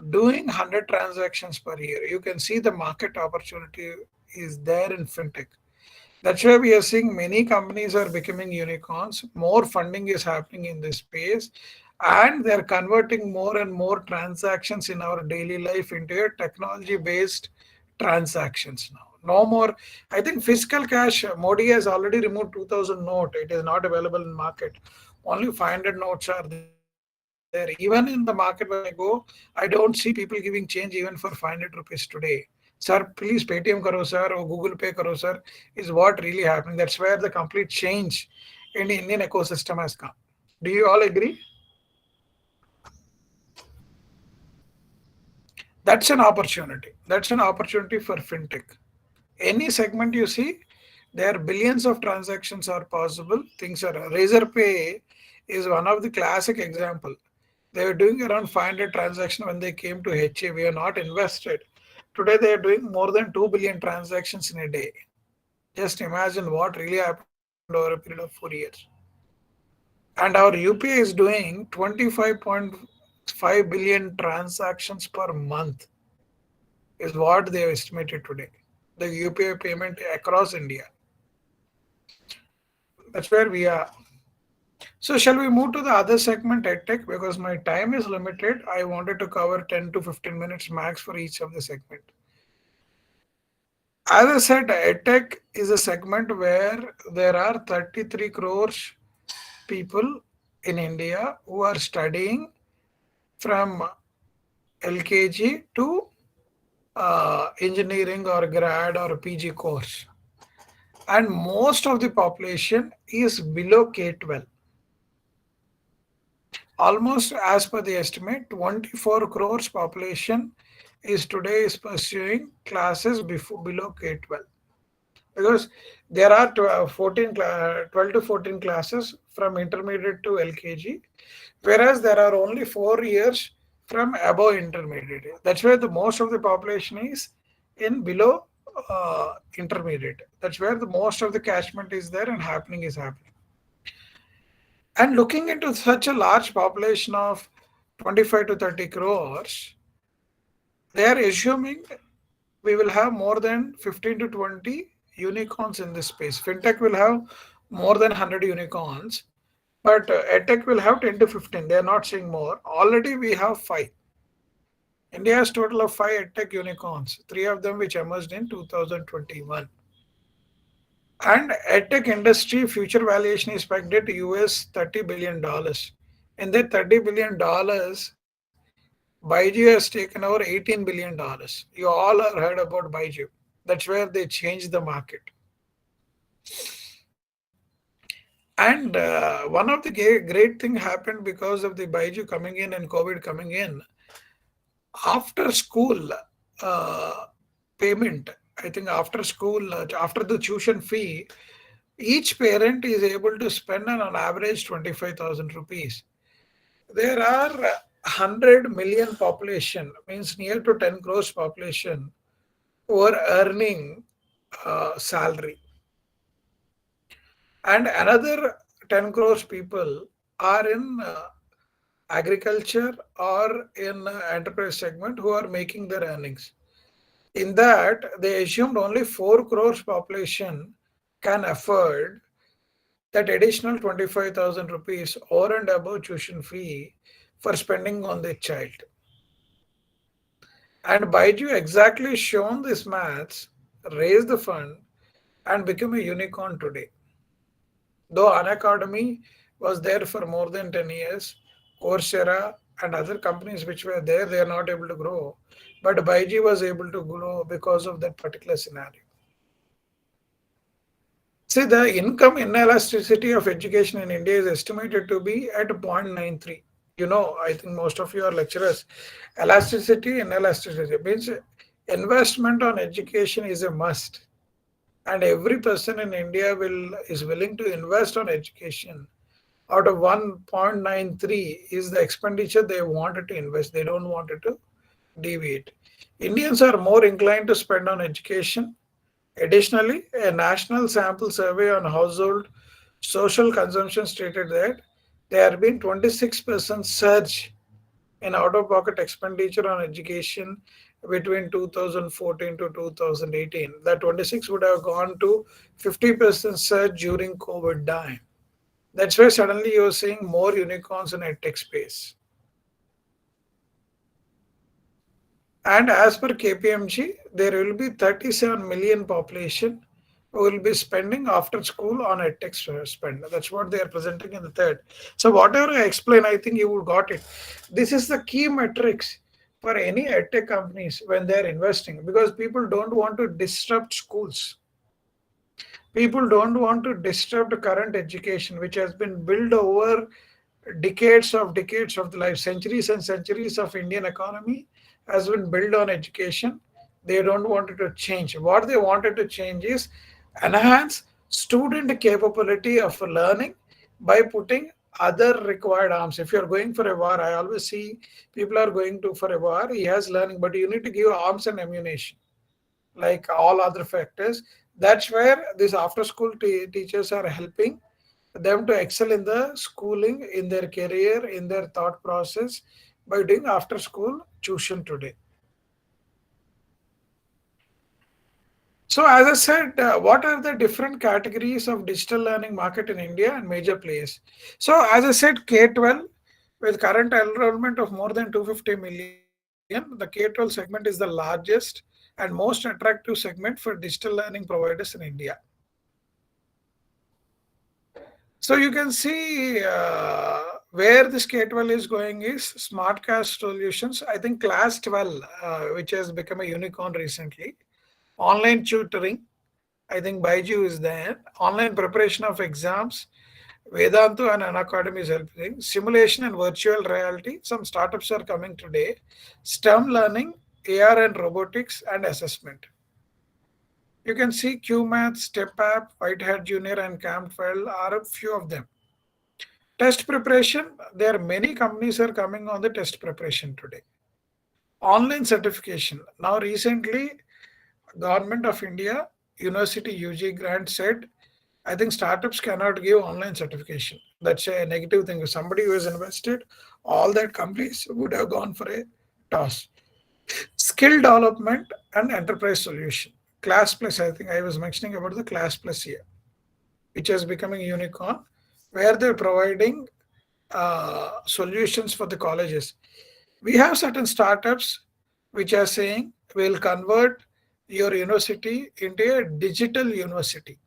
doing 100 transactions per year. You can see the market opportunity is there in fintech. That's why we are seeing many companies are becoming unicorns. More funding is happening in this space, and they're converting more and more transactions in our daily life into a technology-based transactions now. No more. I think physical cash. Modi has already removed 2,000 note. It is not available in market. Only 500 notes are there. Even in the market when I go, I don't see people giving change even for 500 rupees today. Sir, please Paytm karo sir or Google Pay karo sir is what really happening. That's where the complete change in the Indian ecosystem has come. Do you all agree? That's an opportunity. That's an opportunity for fintech. Any segment you see, there billions of transactions are possible. Things are Razor Pay is one of the classic example. They were doing around 500 transactions when they came to HA. We are not invested. Today they are doing more than 2 billion transactions in a day. Just imagine what really happened over a period of 4 years. And our UPI is doing 25.5 billion transactions per month, is what they have estimated today. The UPI payment across India. That's where we are. So, shall we move to the other segment, EdTech? Because my time is limited. I wanted to cover 10 to 15 minutes max for each of the segment. As I said, EdTech is a segment where there are 33 crores people in India who are studying from LKG to engineering or grad or PG course. And most of the population is below K-12. Almost as per the estimate, 24 crores population is today is pursuing classes before below K-12 because there are 12 to 14 classes from intermediate to LKG, whereas there are only 4 years from above intermediate. That's where the most of the population is in below intermediate. That's where the most of the catchment is there and happening is happening. And looking into such a large population of 25 to 30 crores, they are assuming we will have more than 15 to 20 unicorns in this space. Fintech will have more than 100 unicorns, but edtech will have 10 to 15. They are not saying more. Already we have five. India has total of five edtech unicorns, three of them which emerged in 2021. And edtech industry future valuation is pegged at US $30 billion. In that $30 billion, Baiju has taken over $18 billion. You all have heard about Baiju. That's where they changed the market. And one of the great thing happened because of the Baiju coming in and COVID coming in. After school payment, I think after school, after the tuition fee, each parent is able to spend on average 25,000 rupees. There are 100 million population, means near to 10 crores population, who are earning salary. And another 10 crores people are in agriculture or in enterprise segment who are making their earnings. In that, they assumed only 4 crores population can afford that additional 25,000 rupees over and above tuition fee for spending on their child. And Baiju exactly shown this maths, raised the fund, and become a unicorn today. Though Unacademy was there for more than 10 years, Coursera and other companies which were there, they are not able to grow. But Baiju was able to grow because of that particular scenario. See, the income inelasticity of education in India is estimated to be at 0.93. You know, I think most of you are lecturers. Elasticity, inelasticity means investment on education is a must. And every person in India is willing to invest on education. Out of 1.93 is the expenditure they wanted to invest. They don't want it to deviate. Indians are more inclined to spend on education. Additionally, a national sample survey on household social consumption stated that there have been 26% surge in out-of-pocket expenditure on education between 2014 to 2018. That 26 would have gone to 50% surge during COVID time. That's why suddenly you're seeing more unicorns in edtech space. And as per KPMG, there will be 37 million population who will be spending after school on edtech spend. That's what they are presenting in the third. So whatever I explain, I think you would got it. This is the key metrics for any edtech companies when they are investing, because people don't want to disrupt schools. People don't want to disturb the current education, which has been built over decades of the life, centuries and centuries of Indian economy has been built on education. They don't want it to change. What they wanted to change is enhance student capability of learning by putting other required arms. If you're going for a war, I always see people are going to for a war, he has learning, but you need to give arms and ammunition like all other factors. That's where these after school teachers are helping them to excel in the schooling, in their career, in their thought process by doing after school tuition today. So as I said, what are the different categories of digital learning market in India and major players? So as I said, K-12 with current enrollment of more than 250 million, the K-12 segment is the largest and most attractive segment for digital learning providers in India. So you can see where this K-12 is going is smart class solutions. I think class 12, which has become a unicorn recently, online tutoring. I think Baiju is there. Online preparation of exams. Vedantu and Unacademy is helping. Simulation and virtual reality. Some startups are coming today. STEM learning, AR and robotics, and assessment. You can see QMath, Step App, Whitehead Junior, and Campfile are a few of them. Test preparation, there are many companies are coming on the test preparation today. Online certification. Now recently, Government of India, University UG grant said, I think startups cannot give online certification. That's a negative thing. If somebody who has invested, all that companies would have gone for a toss. Skill development and enterprise solution. Class Plus, I think I was mentioning about the Class Plus here, which is becoming a unicorn, where they're providing solutions for the colleges. We have certain startups which are saying we'll convert your university into a digital university.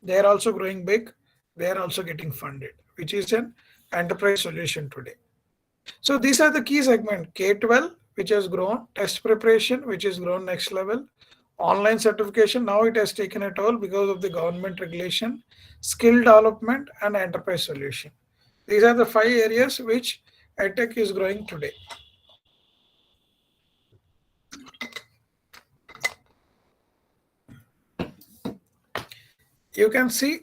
They are also growing big. They are also getting funded, which is an enterprise solution today. So these are the key segment. K-12, which has grown, test preparation, which has grown next level, online certification, now it has taken a toll because of the government regulation, skill development, and enterprise solution. These are the 5 areas which EdTech is growing today. You can see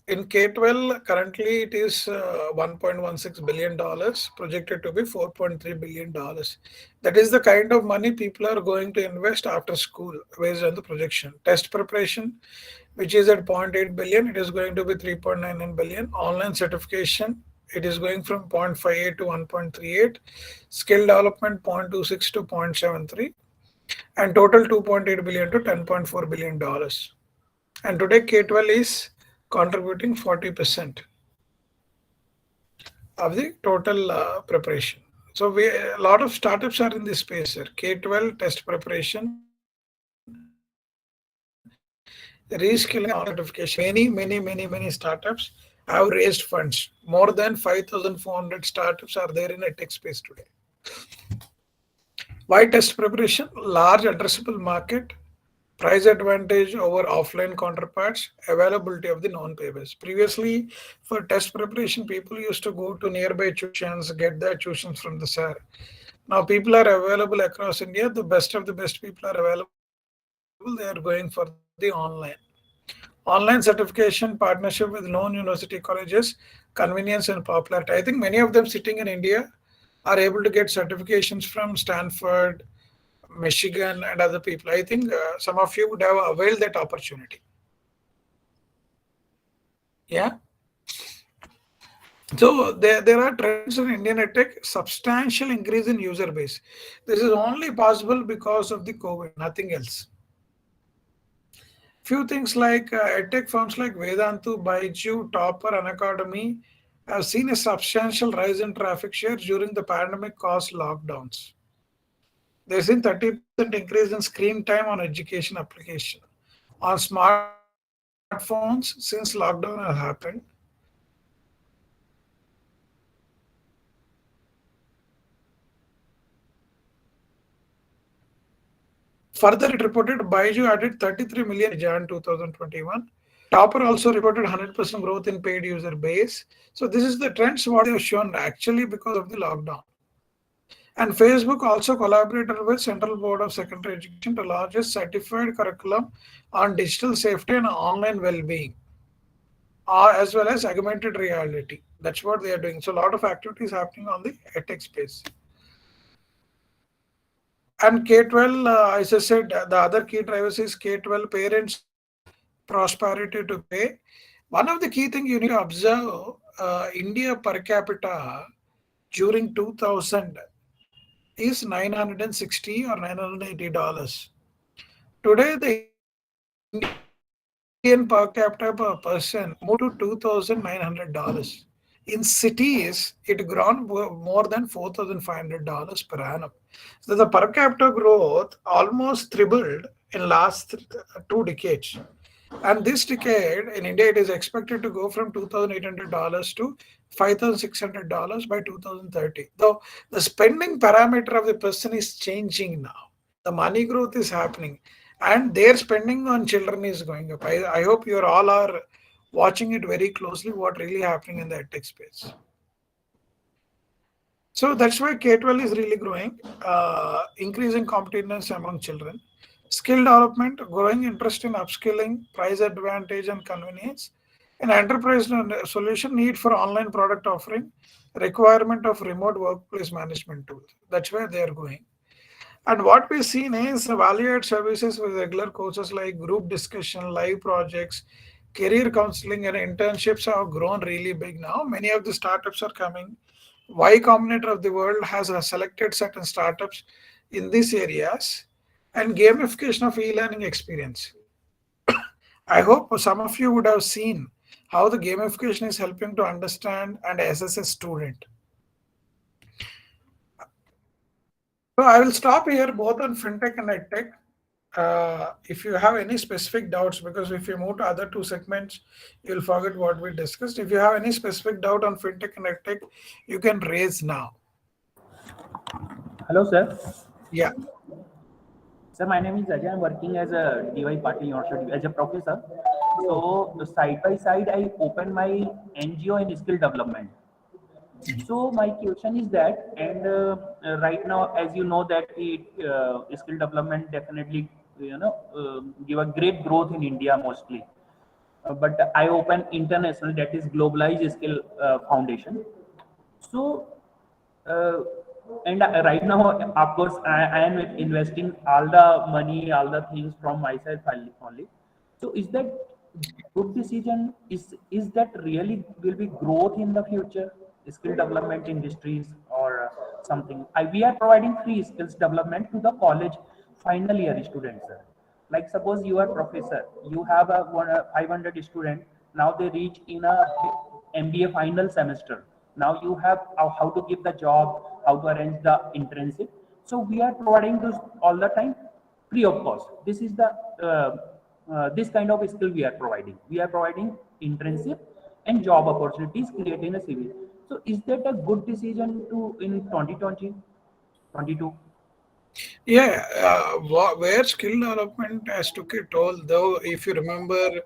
in K-12, currently it is $1.16 billion, projected to be $4.3 billion. That is the kind of money people are going to invest after school based on the projection. Test preparation, which is at 0.8 billion, it is going to be 3.99 billion. Online certification, it is going from 0.58 to 1.38. Skill development, 0.26 to 0.73. And total 2.8 billion to $10.4 billion. And today K-12 is contributing 40% of the total preparation. So a lot of startups are in this space here. K-12 test preparation, reskilling, online certification. Many startups have raised funds. More than 5,400 startups are there in a tech space today. Why test preparation? Large addressable market, price advantage over offline counterparts, availability of the non-payables. Previously, for test preparation, people used to go to nearby tuitions, get their tuitions from the sir. Now people are available across India. The best of the best people are available. They are going for the online. Online certification, partnership with known university colleges, convenience and popularity. I think many of them sitting in India are able to get certifications from Stanford, Michigan, and other people. I think some of you would have availed that opportunity. Yeah. So there are trends in Indian tech, substantial increase in user base. This is only possible because of the COVID, nothing else. Few things like edtech firms like Vedantu, Baiju, Topper, Unacademy have seen a substantial rise in traffic share during the pandemic caused lockdowns. There's been 30% increase in screen time on education application. On smartphones, since lockdown has happened, further, it reported Baiju added 33 million Jan 2021. Topper also reported 100% growth in paid user base. So this is the trends what they have shown actually because of the lockdown. And Facebook also collaborated with Central Board of Secondary Education to launch a certified curriculum on digital safety and online well-being, as well as augmented reality. That's what they are doing. So a lot of activities happening on the edtech space. And K-12, as I said, the other key drivers is K-12 parents prosperity to pay. One of the key things you need to observe, India per capita during 2000 is 960 or $980. Today, the Indian per capita per person moved to $2,900. In cities, it grown more than $4,500 per annum. So the per capita growth almost tripled in last 2 decades. And this decade in India, it is expected to go from $2,800 to $5,600 by 2030. Though the spending parameter of the person is changing now, the money growth is happening, and their spending on children is going up. I hope you all are watching it very closely. What really happening in the tech space? So that's why K-12 is really growing, increasing competitiveness among children. Skill development, growing interest in upskilling, price advantage and convenience, and enterprise solution need for online product offering, requirement of remote workplace management tools. That's where they are going. And what we've seen is value-add services with regular courses like group discussion, live projects, career counseling, and internships have grown really big now. Many of the startups are coming. Y Combinator of the world has selected certain startups in these areas and gamification of e-learning experience. I hope some of you would have seen how the gamification is helping to understand and assess a student. So I will stop here both on fintech and edtech. If you have any specific doubts, because if you move to other two segments, you'll forget what we discussed. If you have any specific doubt on fintech and edtech, you can raise now. Hello, sir. Yeah. Sir, my name is Ajay. I'm working as a DY Patil University as a professor. So side by side, I open my NGO in skill development. So my question is that, and right now, as you know, that skill development definitely, give a great growth in India mostly. But I open international, that is globalized skill foundation. So uh, and right now, of course, I am investing all the money, all the things from myself only. So is that good decision? Is that really will be growth in the future, skill development industries or something? We are providing free skills development to the college final year students, sir. Like suppose you are professor, you have a 500 student. Now they reach in a MBA final semester. Now you have how to give the job, how to arrange the internship. So we are providing this all the time free of cost. This is the this kind of skill we are providing. We are providing internship and job opportunities creating a civil. So is that a good decision to in 2020, 22? Yeah, where skill development has took a toll, though, if you remember,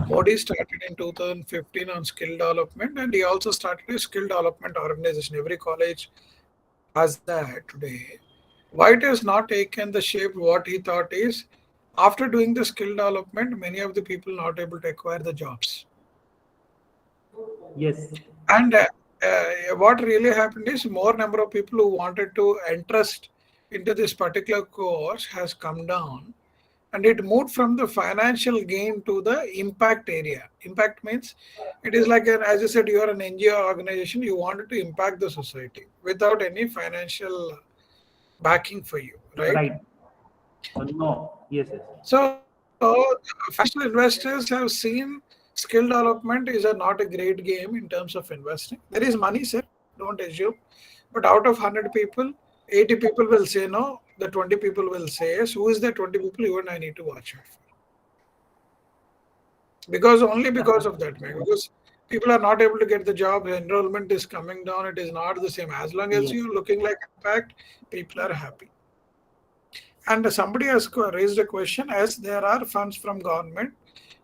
Modi started in 2015 on skill development, and he also started a skill development organization. Every college has that today. Why it has not taken the shape what he thought is, after doing the skill development, many of the people not able to acquire the jobs. Yes. And what really happened is more number of people who wanted to interest into this particular course has come down, and it moved from the financial gain to the impact area. Impact means it is like as you said, you are an NGO organization, you wanted to impact the society without any financial backing for you, right? Right. No. Yes. Yes. So financial investors have seen skill development is not a great game in terms of investing. There is money, sir, don't assume. But out of 100 people, 80 people will say no, the 20 people will say yes. Who is the 20 people even I need to watch out for? Because only because of that, man. Because people are not able to get the job, the enrollment is coming down, it is not the same. As long as Yes. you're looking like impact, people are happy. And somebody has raised a question as there are funds from government,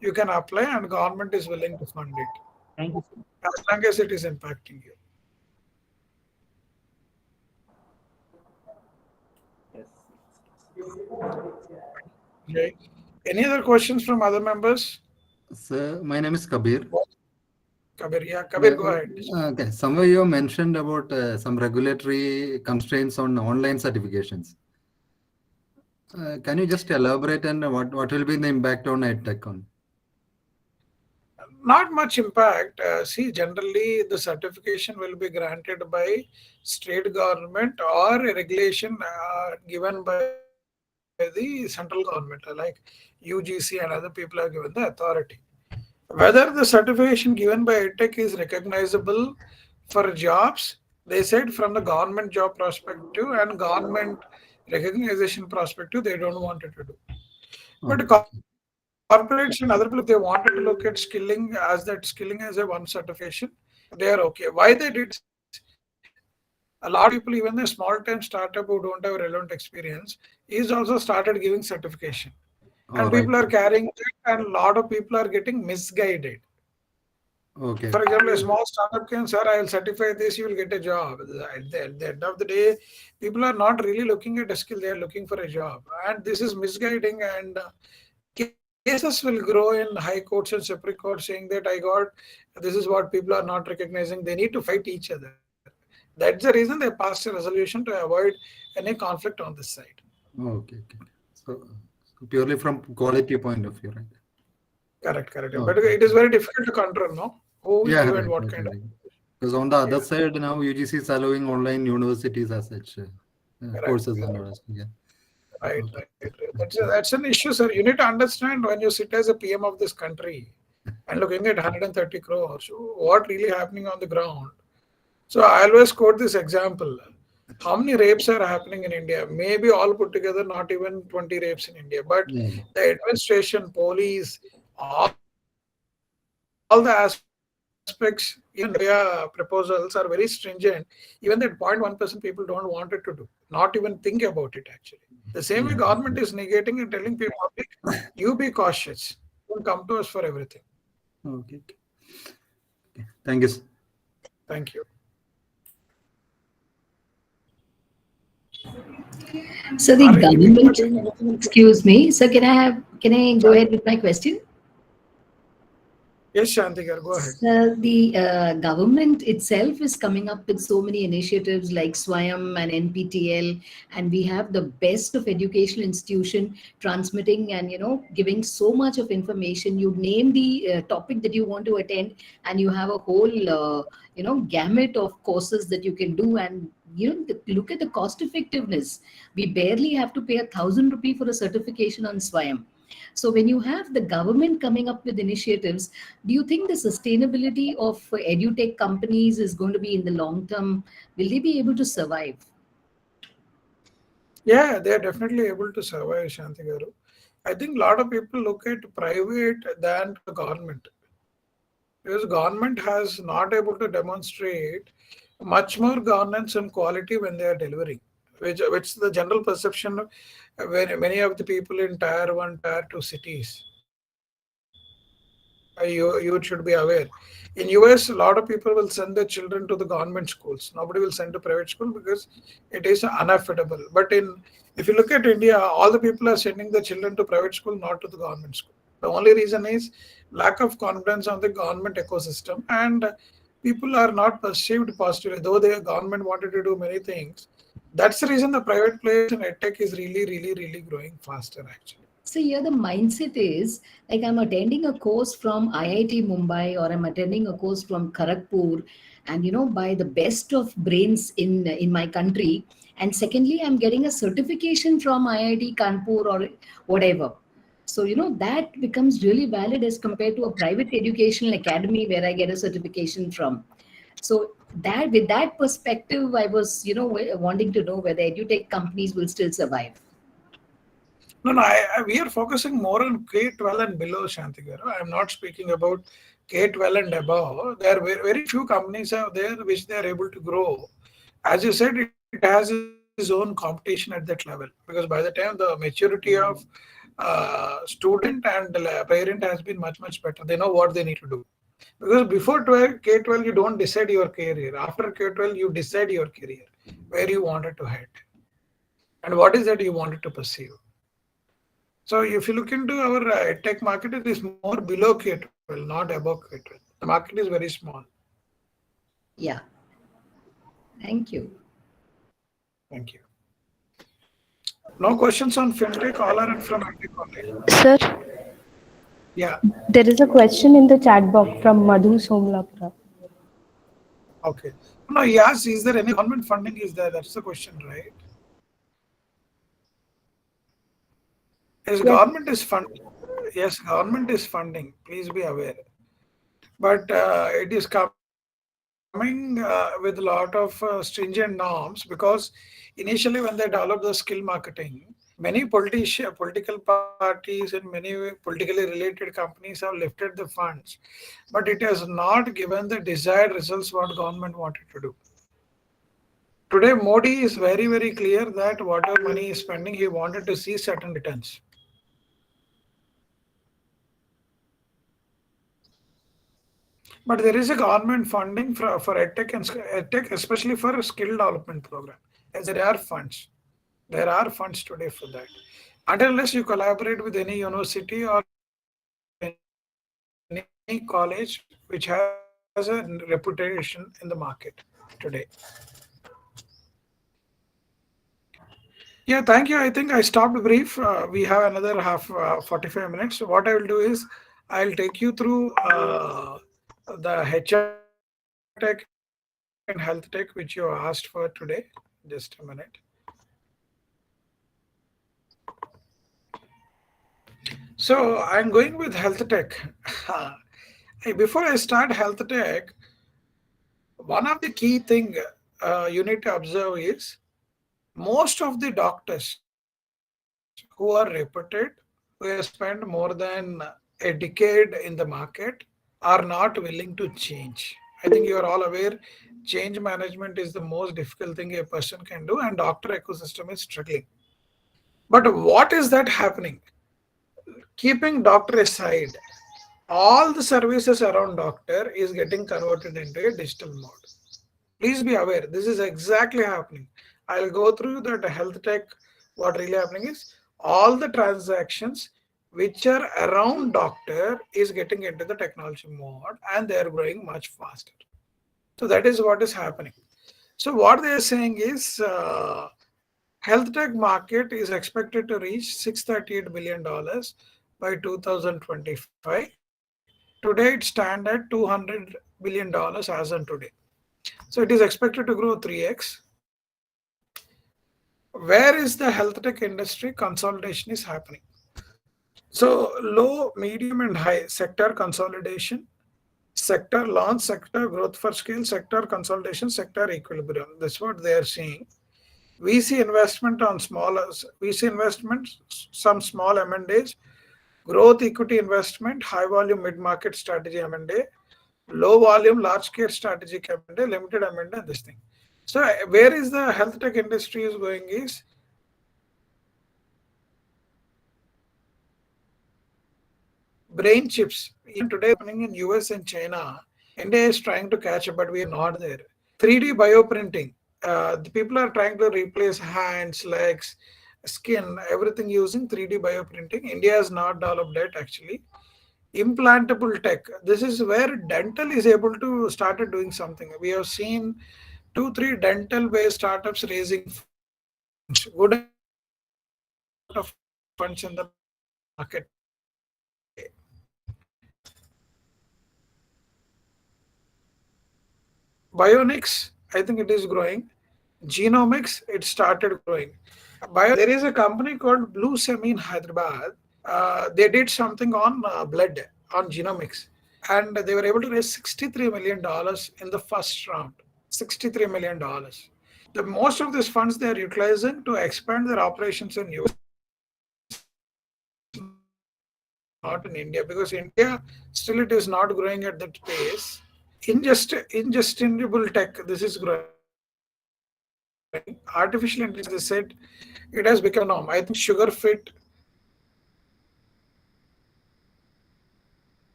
you can apply and government is willing to fund it Thank you. as long as it is impacting you. Yes. Okay. Any other questions from other members? Sir, my name is Kabir. Kabir, yeah, Kabir, go ahead. Okay, somewhere you mentioned about some regulatory constraints on online certifications. Can you just elaborate and what will be the impact on EdTech on? Not much impact. See, generally the certification will be granted by state government or a regulation given by the central government, like UGC and other people are given the authority. Whether the certification given by EdTech is recognizable for jobs, they said from the government job perspective and government recognition perspective, they don't want it to do. But corporates and other people, if they wanted to look at skilling as a one certification, they are okay. Why they did is a lot of people, even the small time startup who don't have relevant experience, is also started giving certification. And All people right. are carrying it, and a lot of people are getting misguided. Okay. For example, a small startup can, sir, I will certify this, you will get a job. At the end of the day, people are not really looking at a skill, they are looking for a job. And this is misguiding, and cases will grow in high courts and Supreme Court saying that this is what people are not recognizing. They need to fight each other. That's the reason they passed a resolution to avoid any conflict on this side. Okay. So purely from quality point of view, right? Correct. But Okay. it is very difficult to control, no? Who will Yeah, give right. and what kind of. Because on the other side now, UGC is allowing online universities as such courses and all. Yeah. Right. Okay. That's an issue, sir. You need to understand when you sit as a PM of this country and looking at 130 crores, what really happening on the ground. So I always quote this example. How many rapes are happening in India? Maybe all put together, not even 20 rapes in India. But Yeah. the administration, police, all the aspects, even proposals are very stringent. Even that 0.1% people don't want it to do, not even think about it actually. The same way government is negating and telling people, you be cautious. Don't come to us for everything. Okay. Thank you, sir. Thank you. So the Are any people government, doing anything? excuse me. So can I go ahead with my question? Yes, Shantikar, go ahead. So the government itself is coming up with so many initiatives like Swayam and NPTL, and we have the best of educational institution transmitting and giving so much of information. You name the topic that you want to attend, and you have a whole gamut of courses that you can do. And look at the cost effectiveness. We barely have to pay 1,000 rupee for a certification on Swayam. So when you have the government coming up with initiatives, do you think the sustainability of edutech companies is going to be in the long term? Will they be able to survive? Yeah, they are definitely able to survive, Shantigaru. I think a lot of people look at private than the government, because government has not able to demonstrate much more governance and quality when they are delivering, which the general perception where many of the people in tier 1, tier 2 cities. You should be aware. In US, a lot of people will send their children to the government schools. Nobody will send to private school because it is unaffordable. But if you look at India, all the people are sending their children to private school, not to the government school. The only reason is lack of confidence on the government ecosystem, and people are not perceived positively. Though the government wanted to do many things, that's the reason the private players in edtech is really growing faster actually. So here the mindset is like I'm attending a course from IIT Mumbai or I'm attending a course from Kharagpur, and by the best of brains in my country. And secondly, I'm getting a certification from IIT Kanpur or whatever. So that becomes really valid as compared to a private educational academy where I get a certification from. So that with that perspective, I was wanting to know whether edutech companies will still survive. No, no, we are focusing more on K-12 and below, Shantigaru. I am not speaking about K-12 and above. There are very few companies out there which they are able to grow. As you said, it has its own competition at that level, because by the time the maturity of student and parent has been much, much better. They know what they need to do. Because before 12, K-12, you don't decide your career. After K-12, you decide your career, where you wanted to head, and what is that you wanted to pursue. So if you look into our tech market, it is more below K-12, not above K-12. The market is very small. Yeah. Thank you. Thank you. No questions on fintech. All are from IT college. Sir, Yeah. there is a question in the chat box from Madhu Somlapura. Okay. No, yes. Is there any government funding? Is there? That's the question, right? Yes, Yes, government is funding. Yes, government is funding. Please be aware. But it is coming with a lot of stringent norms, because initially when they developed the skill marketing, many political parties and many politically related companies have lifted the funds, but it has not given the desired results what government wanted to do. Today, Modi is very, very clear that whatever money he is spending, he wanted to see certain returns. But there is a government funding for EdTech and EdTech, especially for a skill development program. As there are funds. There are funds today for that. Unless you collaborate with any university or any college which has a reputation in the market today. Yeah, thank you. I think I stopped brief. We have another 45 minutes. So what I will do is I'll take you through the HR tech and health tech which you asked for today. Just a minute. So I'm going with health tech. Hey, before I start health tech, one of the key thing you need to observe is most of the doctors who are reputed, who have spent more than a decade in the market, are not willing to change. I think you are all aware change management is the most difficult thing a person can do, and doctor ecosystem is struggling. But what is that happening? Keeping doctor aside, all the services around doctor is getting converted into a digital mode. Please be aware, this is exactly happening. I'll go through that health tech. What really happening is all the transactions which are around doctor is getting into the technology mode, and they are growing much faster. So that is what is happening. So what they are saying is health tech market is expected to reach $638 billion by 2025. Today it stands at $200 billion as on today. So it is expected to grow 3x. Where is the health tech industry consolidation is happening? So low, medium, and high sector consolidation, sector launch, sector growth for scale, sector consolidation, sector equilibrium. That's what they are seeing. VC investment on smaller VC investments, some small M&As, growth equity investment, high volume mid market strategy M&A, low volume large scale strategic M&A, limited M&A, this thing. So where is the health tech industry is going is brain chips. Even today happening in US and China, India is trying to catch up, but we are not there. 3D bioprinting. The people are trying to replace hands, legs, skin, everything using 3D bioprinting. India has not developed that actually. Implantable tech. This is where dental is able to start doing something. We have seen 2, 3 dental based startups raising funds, good amount of funds in the market. today. Bionics, I think it is growing. Genomics, it started growing. There is a company called Blue Semi in Hyderabad. They did something on blood, on genomics, and they were able to raise $63 million in the first round. $63 million. The most of these funds they are utilizing to expand their operations in US, not in India, because India still it is not growing at that pace. Ingestible tech, this is growing. Artificial intelligence, as I said, it has become a norm. I think sugar fit,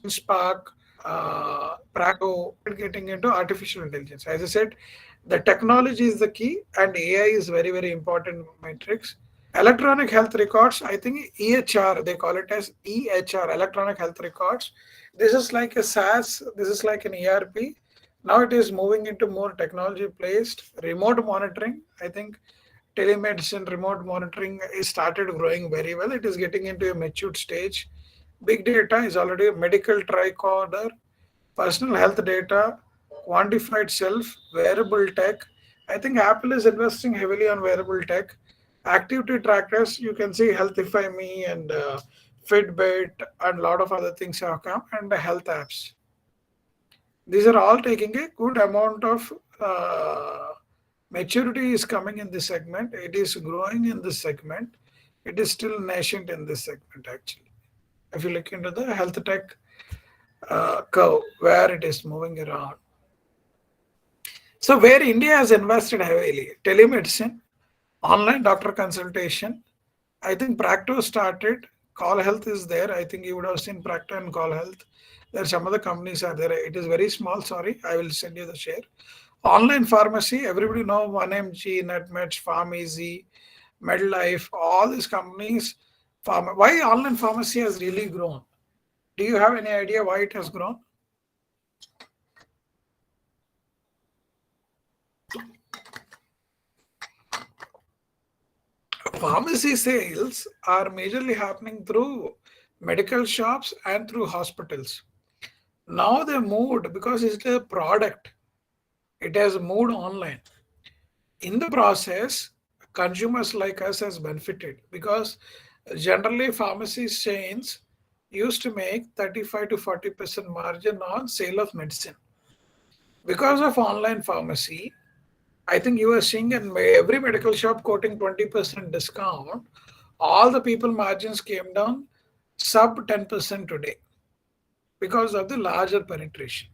Spark, Practo, started getting into artificial intelligence. As I said, the technology is the key, and AI is very, very important metrics. Electronic health records, I think EHR, they call it as EHR, electronic health records. This is like a SaaS, this is like an ERP. Now it is moving into more technology placed. Remote monitoring, I think telemedicine, remote monitoring is started growing very well. It is getting into a matured stage. Big data is already a medical tricorder, personal health data, quantified self, wearable tech. I think Apple is investing heavily on wearable tech. Activity trackers, you can see Healthify Me and Fitbit and a lot of other things have come, and the health apps. These are all taking a good amount of maturity is coming in this segment. It is growing in this segment. It is still nascent in this segment actually. If you look into the health tech curve, where it is moving around. So where India has invested heavily, telemedicine, online doctor consultation. I think Practo started. Call Health is there. I think you would have seen Practo and Call Health. There are some other companies are there. It is very small. Sorry, I will send you the share. Online pharmacy. Everybody know 1mg, NetMeds, PharmEasy, MedLife. All these companies. Why online pharmacy has really grown? Do you have any idea why it has grown? Pharmacy sales are majorly happening through medical shops and through hospitals. Now they moved because it's a product. It has moved online. In the process, consumers like us has benefited because generally pharmacy chains used to make 35 to 40% margin on sale of medicine. Because of online pharmacy, I think you are seeing in every medical shop quoting 20% discount. All the people margins came down sub 10% today because of the larger penetration.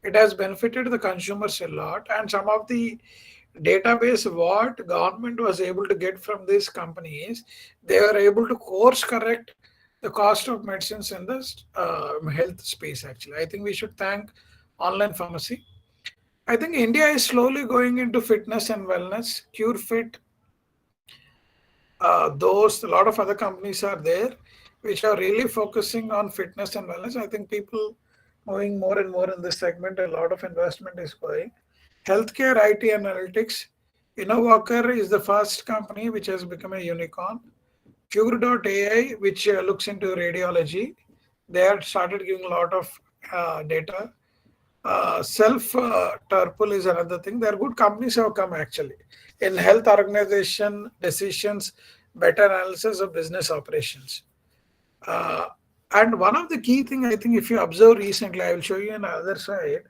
It has benefited the consumers a lot, and some of the database what government was able to get from these companies, they were able to course correct the cost of medicines in the health space. Actually, I think we should thank online pharmacy. I think India is slowly going into fitness and wellness. CureFit, those a lot of other companies are there, which are really focusing on fitness and wellness. I think people moving more and more in this segment. A lot of investment is going. Healthcare IT analytics. InnoWalker is the first company which has become a unicorn. Cure.ai, which looks into radiology. They have started giving a lot of data. Self Turple is another thing. There are good companies have come actually in health organization decisions, better analysis of business operations. Uh, and one of the key thing I think if you observe recently, I will show you on the other side.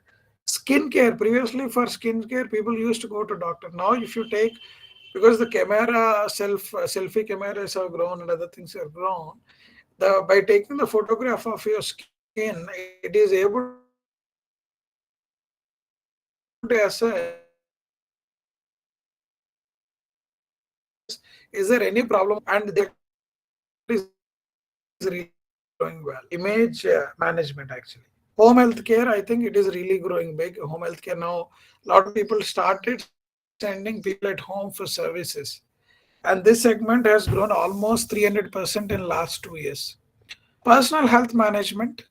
Skincare. Previously for skincare, people used to go to doctor. Now if you take, because the camera selfie cameras have grown and other things have grown, by taking the photograph of your skin, it is able to assess is there any problem in your skin, and they can suggest that is really growing well. Image management actually. Home healthcare, I think it is really growing big. Home healthcare now, a lot of people started sending people at home for services. And this segment has grown almost 300% in last 2 years. Personal health management,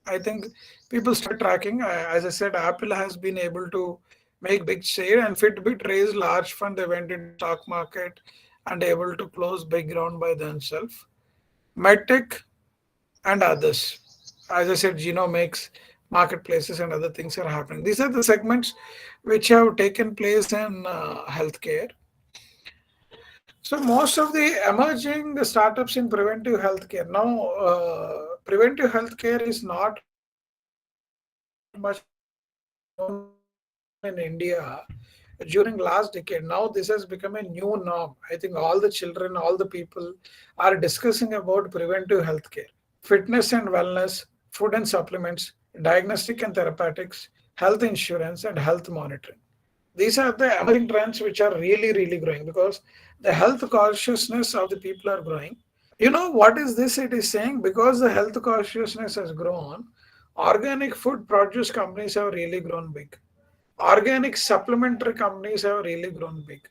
I think people start tracking. As I said, Apple has been able to make big share, and Fitbit raised large fund. They went into stock market, and able to close big ground by themselves. MedTech and others. As I said, genomics, marketplaces, and other things are happening. These are the segments which have taken place in healthcare. So most of the emerging startups in preventive healthcare now, preventive healthcare is not much known in India during last decade. Now this has become a new norm. I think all the children, all the people are discussing about preventive healthcare, fitness and wellness, food and supplements, diagnostic and therapeutics, health insurance, and health monitoring. These are the emerging trends which are really, really growing because the health consciousness of the people are growing. What is this? It is saying because the health consciousness has grown, organic food produce companies have really grown big. Organic supplementary companies have really grown big.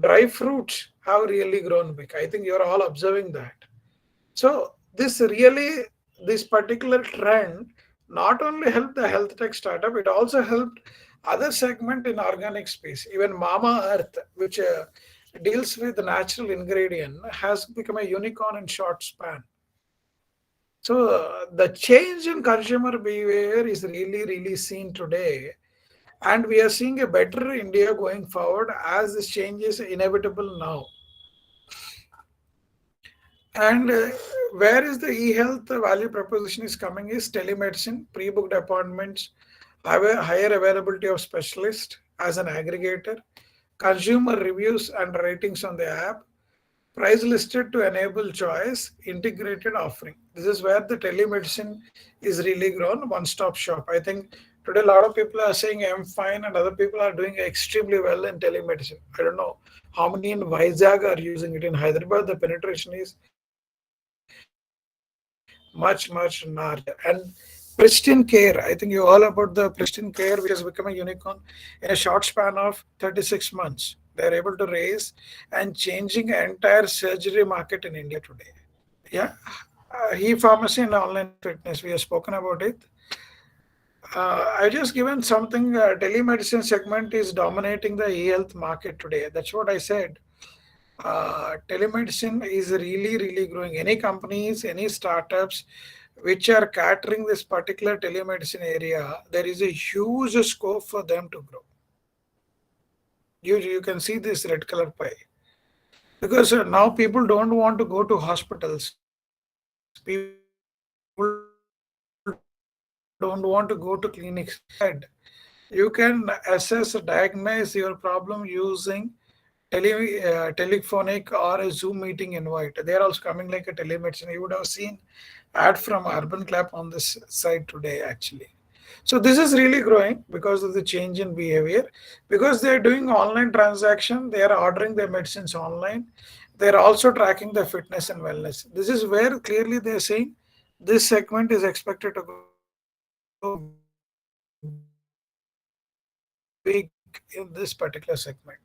Dry fruits have really grown big. I think you're all observing that. So this particular trend not only helped the health tech startup, it also helped other segment in organic space. Even Mama Earth, which deals with the natural ingredient, has become a unicorn in short span. So the change in consumer behavior is really, really seen today, and we are seeing a better India going forward as this change is inevitable now. And where is the e-health value proposition is coming is telemedicine, pre-booked appointments, higher availability of specialists as an aggregator, consumer reviews and ratings on the app, price listed to enable choice, integrated offering. This is where the telemedicine is really grown, one-stop shop. I think today a lot of people are saying I'm fine and other people are doing extremely well in telemedicine. I don't know how many in Vizag are using it. In Hyderabad, the penetration is much, much larger. And Pristine Care, I think you all about the Pristine Care, which has become a unicorn in a short span of 36 months. They're able to raise and changing entire surgery market in India today. Yeah, e-pharmacy and online fitness, we have spoken about it. I just given something. Telemedicine segment is dominating the e-health market today. That's what I said. Telemedicine is really, really growing. Any companies, any startups which are catering this particular telemedicine area, there is a huge scope for them to grow. You can see this red color pie because now people don't want to go to hospitals. People don't want to go to clinics. Instead, you can assess, diagnose your problem using telephonic or a Zoom meeting invite. They are also coming like a telemedicine. You would have seen ad from Urban Clap on this side today actually. So this is really growing because of the change in behavior. Because they are doing online transaction, they are ordering their medicines online. They are also tracking the fitness and wellness. This is where clearly they are saying this segment is expected to grow big in this particular segment.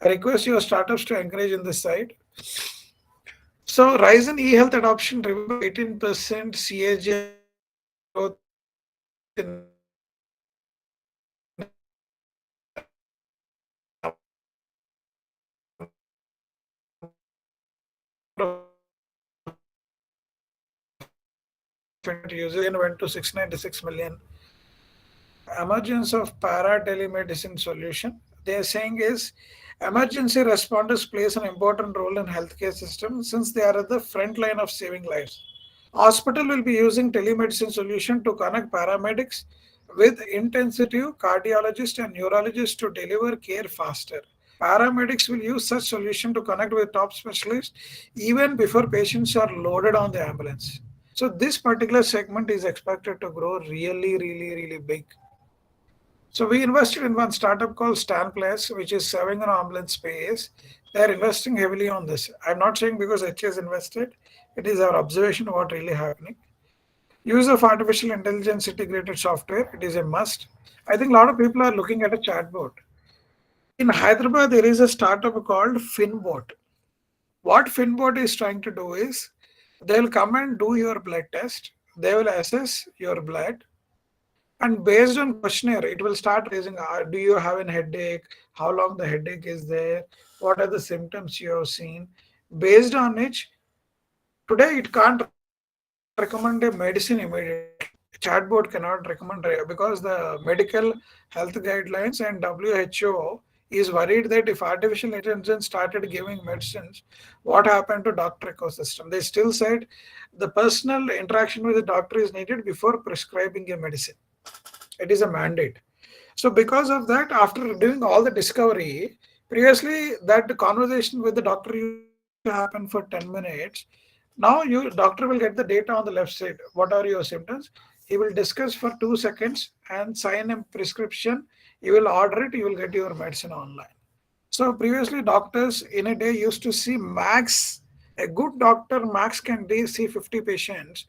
I request your startups to encourage in this side. So, rise in e-health adoption driven by 18% CAGR growth in users went to 696 million. Emergence of para telemedicine solution. They are saying is emergency responders plays an important role in healthcare system since they are at the front line of saving lives. Hospital will be using telemedicine solution to connect paramedics with intensive cardiologists and neurologists to deliver care faster. Paramedics will use such solution to connect with top specialists even before patients are loaded on the ambulance. So this particular segment is expected to grow really, really, really big. So we invested in one startup called StanPlus, which is serving an ambulance space. They're investing heavily on this. I'm not saying because H has invested. It is our observation of what really happening. Use of artificial intelligence integrated software. It is a must. I think a lot of people are looking at a chatbot. In Hyderabad, there is a startup called Finbot. What Finbot is trying to do is they will come and do your blood test. They will assess your blood, and based on questionnaire, it will start raising, do you have a headache? How long the headache is there? what are the symptoms you have seen. Based on which, today it can't recommend a medicine immediately. Chatbot cannot recommend because the medical health guidelines and WHO is worried that if artificial intelligence started giving medicines, what happened to doctor ecosystem? They still said the personal interaction with the doctor is needed before prescribing a medicine. It is a mandate. So because of that, after doing all the discovery, previously that conversation with the doctor used to happen for 10 minutes. Now you doctor will get the data on the left side. What are your symptoms? He will discuss for 2 seconds and sign a prescription. You will order it, you will get your medicine online. So previously doctors in a day used to see max, a good doctor max can see 50 patients.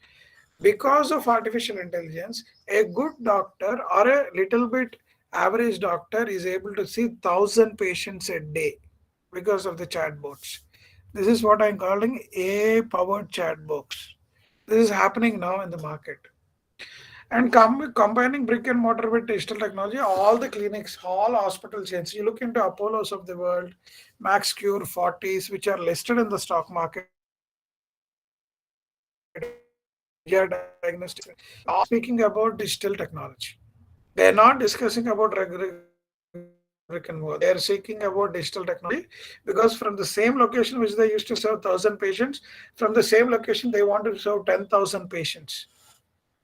Because of artificial intelligence, a good doctor or a little bit average doctor is able to see 1,000 patients a day because of the chatbots. This is what I'm calling AI powered chatbots. This is happening now in the market. And combining brick and mortar with digital technology, all the clinics, all hospital chains, you look into Apollos of the world, Max Cure, Fortis, which are listed in the stock market, Vijaya Diagnostics, all speaking about digital technology. They are not discussing about brick and mortar. They are seeking about digital technology because from the same location which they used to serve 1,000 patients, from the same location they want to serve 10,000 patients.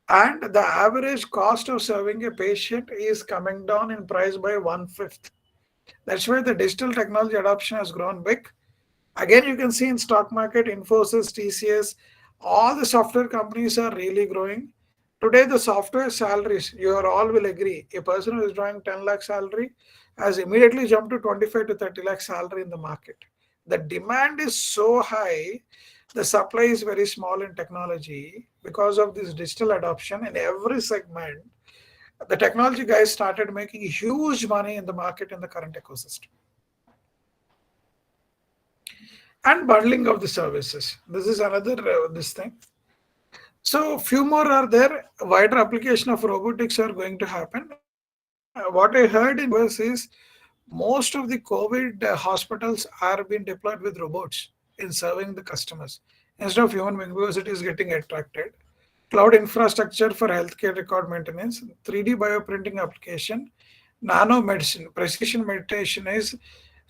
And the average cost of serving a patient is coming down in price by 1/5. That's why the digital technology adoption has grown big. Again, you can see in stock market, Infosys, TCS, all the software companies are really growing. Today, the software salaries, you are all will agree, a person who is drawing 10 lakh salary has immediately jumped to 25 to 30 lakh salary in the market. The demand is so high, the supply is very small in technology because of this digital adoption in every segment. The technology guys started making huge money in the market in the current ecosystem. And bundling of the services. This is another this thing. So few more are there. Wider application of robotics are going to happen. What I heard in US is most of the COVID hospitals are being deployed with robots in serving the customers instead of human being because it is getting attracted. Cloud infrastructure for healthcare record maintenance, 3D bioprinting application, nano medicine, precision meditation is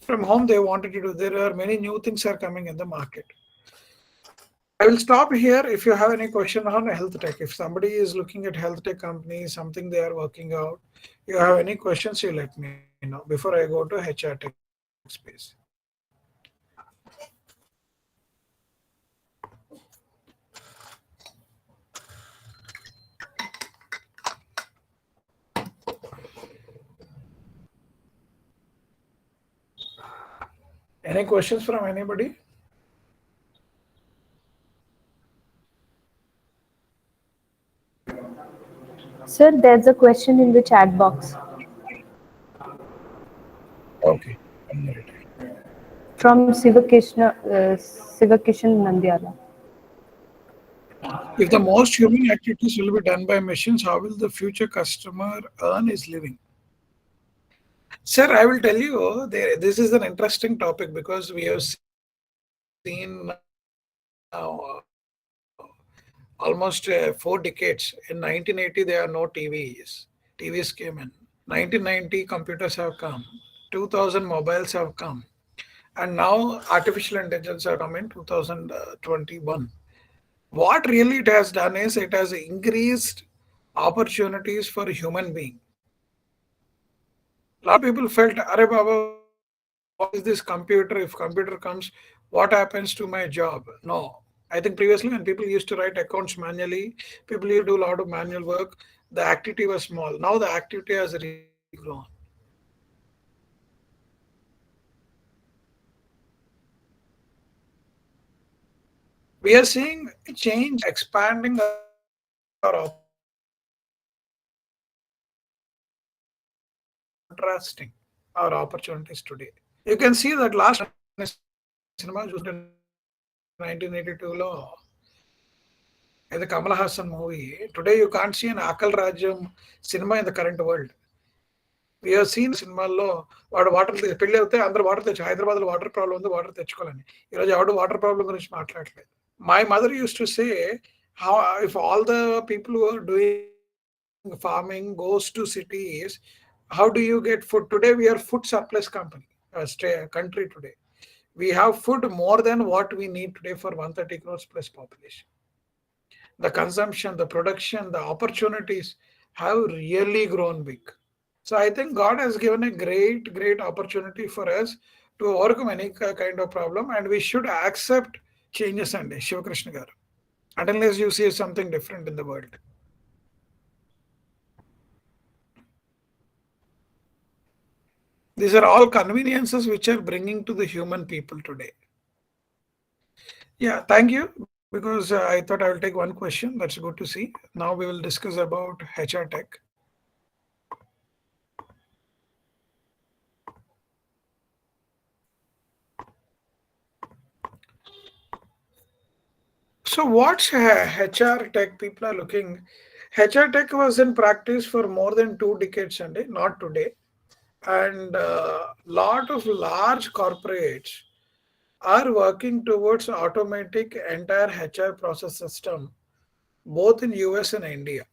from home they wanted to do. There are many new things are coming in the market. I will stop here. If you have any question on health tech, if somebody is looking at health tech companies, something they are working out, you have any questions, you let me know before I go to HR tech space. Any questions from anybody? Sir, there's a question in the chat box Okay. One minute. from Sivakishan Nandyala. If the most human activities will be done by machines, how will the future customer earn his living? Sir, I will tell you, this is an interesting topic because we have seen now almost 4 decades. In 1980, there are no TVs. TVs came in. 1990, computers have come. 2000, mobiles have come. And now artificial intelligence have come in 2021. What really it has done is it has increased opportunities for human being. A lot of people felt, Are Baba, what is this computer? If computer comes, what happens to my job? No. I think previously when people used to write accounts manually, people used to do a lot of manual work, the activity was small. Now the activity has really grown. We are seeing change expanding our opportunities today. Contrasting our opportunities today. You can see that last cinema in 1982 law, the Kamal Hassan movie. Today you can't see an Akal Rajam cinema in the current world. We have seen సినిమాల్లో వాడు water పెళ్లి అవుతే అందరూ water తెచ్చు, హైదరాబాద్లో water problem ఉంది, water తెచ్చుకోవాలని. ఈరోజు ఎవడు వాటర్ ప్రాబ్లం గురించి మాట్లాడట్లేదు. My mother used to say, how if all the people who are doing farming goes to cities, how do you get food? Today we are food surplus country today. We have food more than what we need today for 130 crores plus population. The consumption, the production, the opportunities have really grown big. So I think God has given a great opportunity for us to overcome any kind of problem, and we should accept changes. And Shivakrishna garu, unless you see something different in the world. These are all conveniences which are bringing to the human people today. Yeah, thank you. Because I thought I will take one question. That's good to see. Now we will discuss about HR tech. So what's HR tech people are looking? HR tech was in practice for more than 2 decades, Sunday, not today. And lot of large corporates are working towards automatic entire HR process system, both in US and India.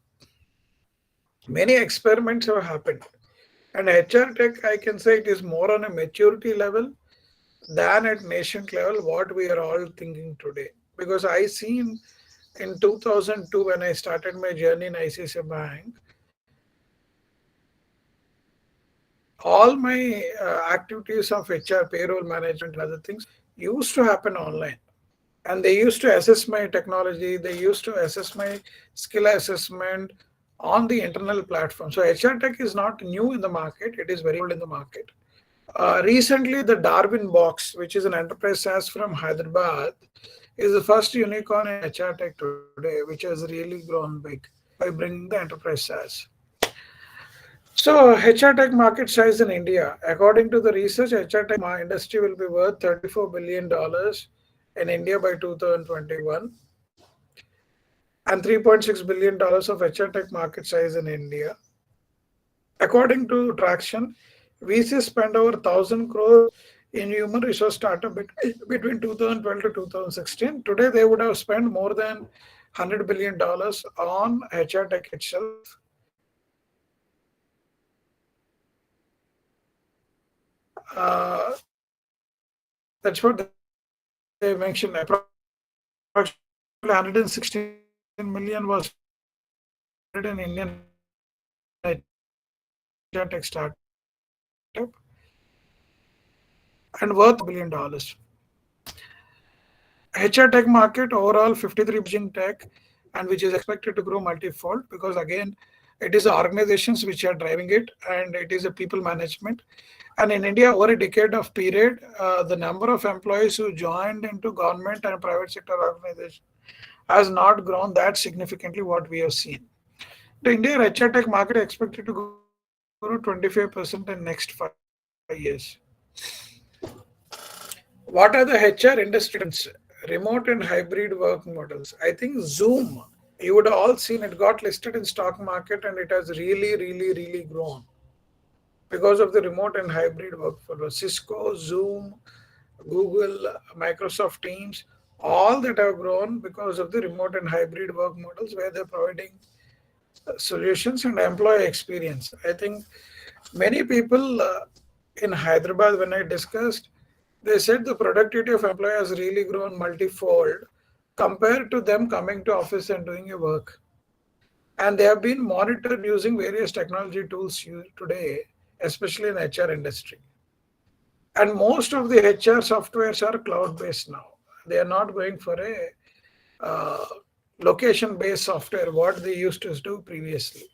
Many experiments have happened. And HR tech, I can say it is more on a maturity level than at nation level what we are all thinking today. Because I seen in 2002 when I started my journey in ICICI Bank, all my activities of HR, payroll management and other things used to happen online. And they used to assess my technology, they used to assess my skill assessment on the internal platform. So HR tech is not new in the market, it is very old in the market. Recently, the Darwin Box, which is an enterprise SaaS from Hyderabad, is the first unicorn in HR tech today, which has really grown big by bringing the enterprise SaaS. So, HR tech market size in India, according to the research, HR tech industry will be worth $34 billion in India by 2021, and $3.6 billion of HR tech market size in India. According to Traction, VC spent over 1,000 crores in human resource startup between 2012 to 2016. Today, they would have spent more than $100 billion on HR tech itself. That's what they mentioned. Approximately 116 million was in Indian HR tech startup and worth $1 billion. HR tech market overall 53 billion tech, and which is expected to grow multifold, because again it is the organizations which are driving it, and it is a people management. And in India, over a decade of period, the number of employees who joined into government and private sector organization has not grown that significantly what we have seen. The Indian HR tech market is expected to grow 25% in next 5 years. What are the HR industry trends? Remote and hybrid work models. I think Zoom, you would have all seen it got listed in stock market, and it has really grown because of the remote and hybrid work for Cisco, Zoom, Google, Microsoft Teams, all that have grown because of the remote and hybrid work models where they're providing solutions and employee experience. I think many people in Hyderabad, when I discussed, they said the productivity of employee has really grown multifold compared to them coming to office and doing a work. And they have been monitored using various technology tools today, especially in HR industry. And most of the HR softwares are cloud-based now. They are not going for a location-based software, what they used to do previously.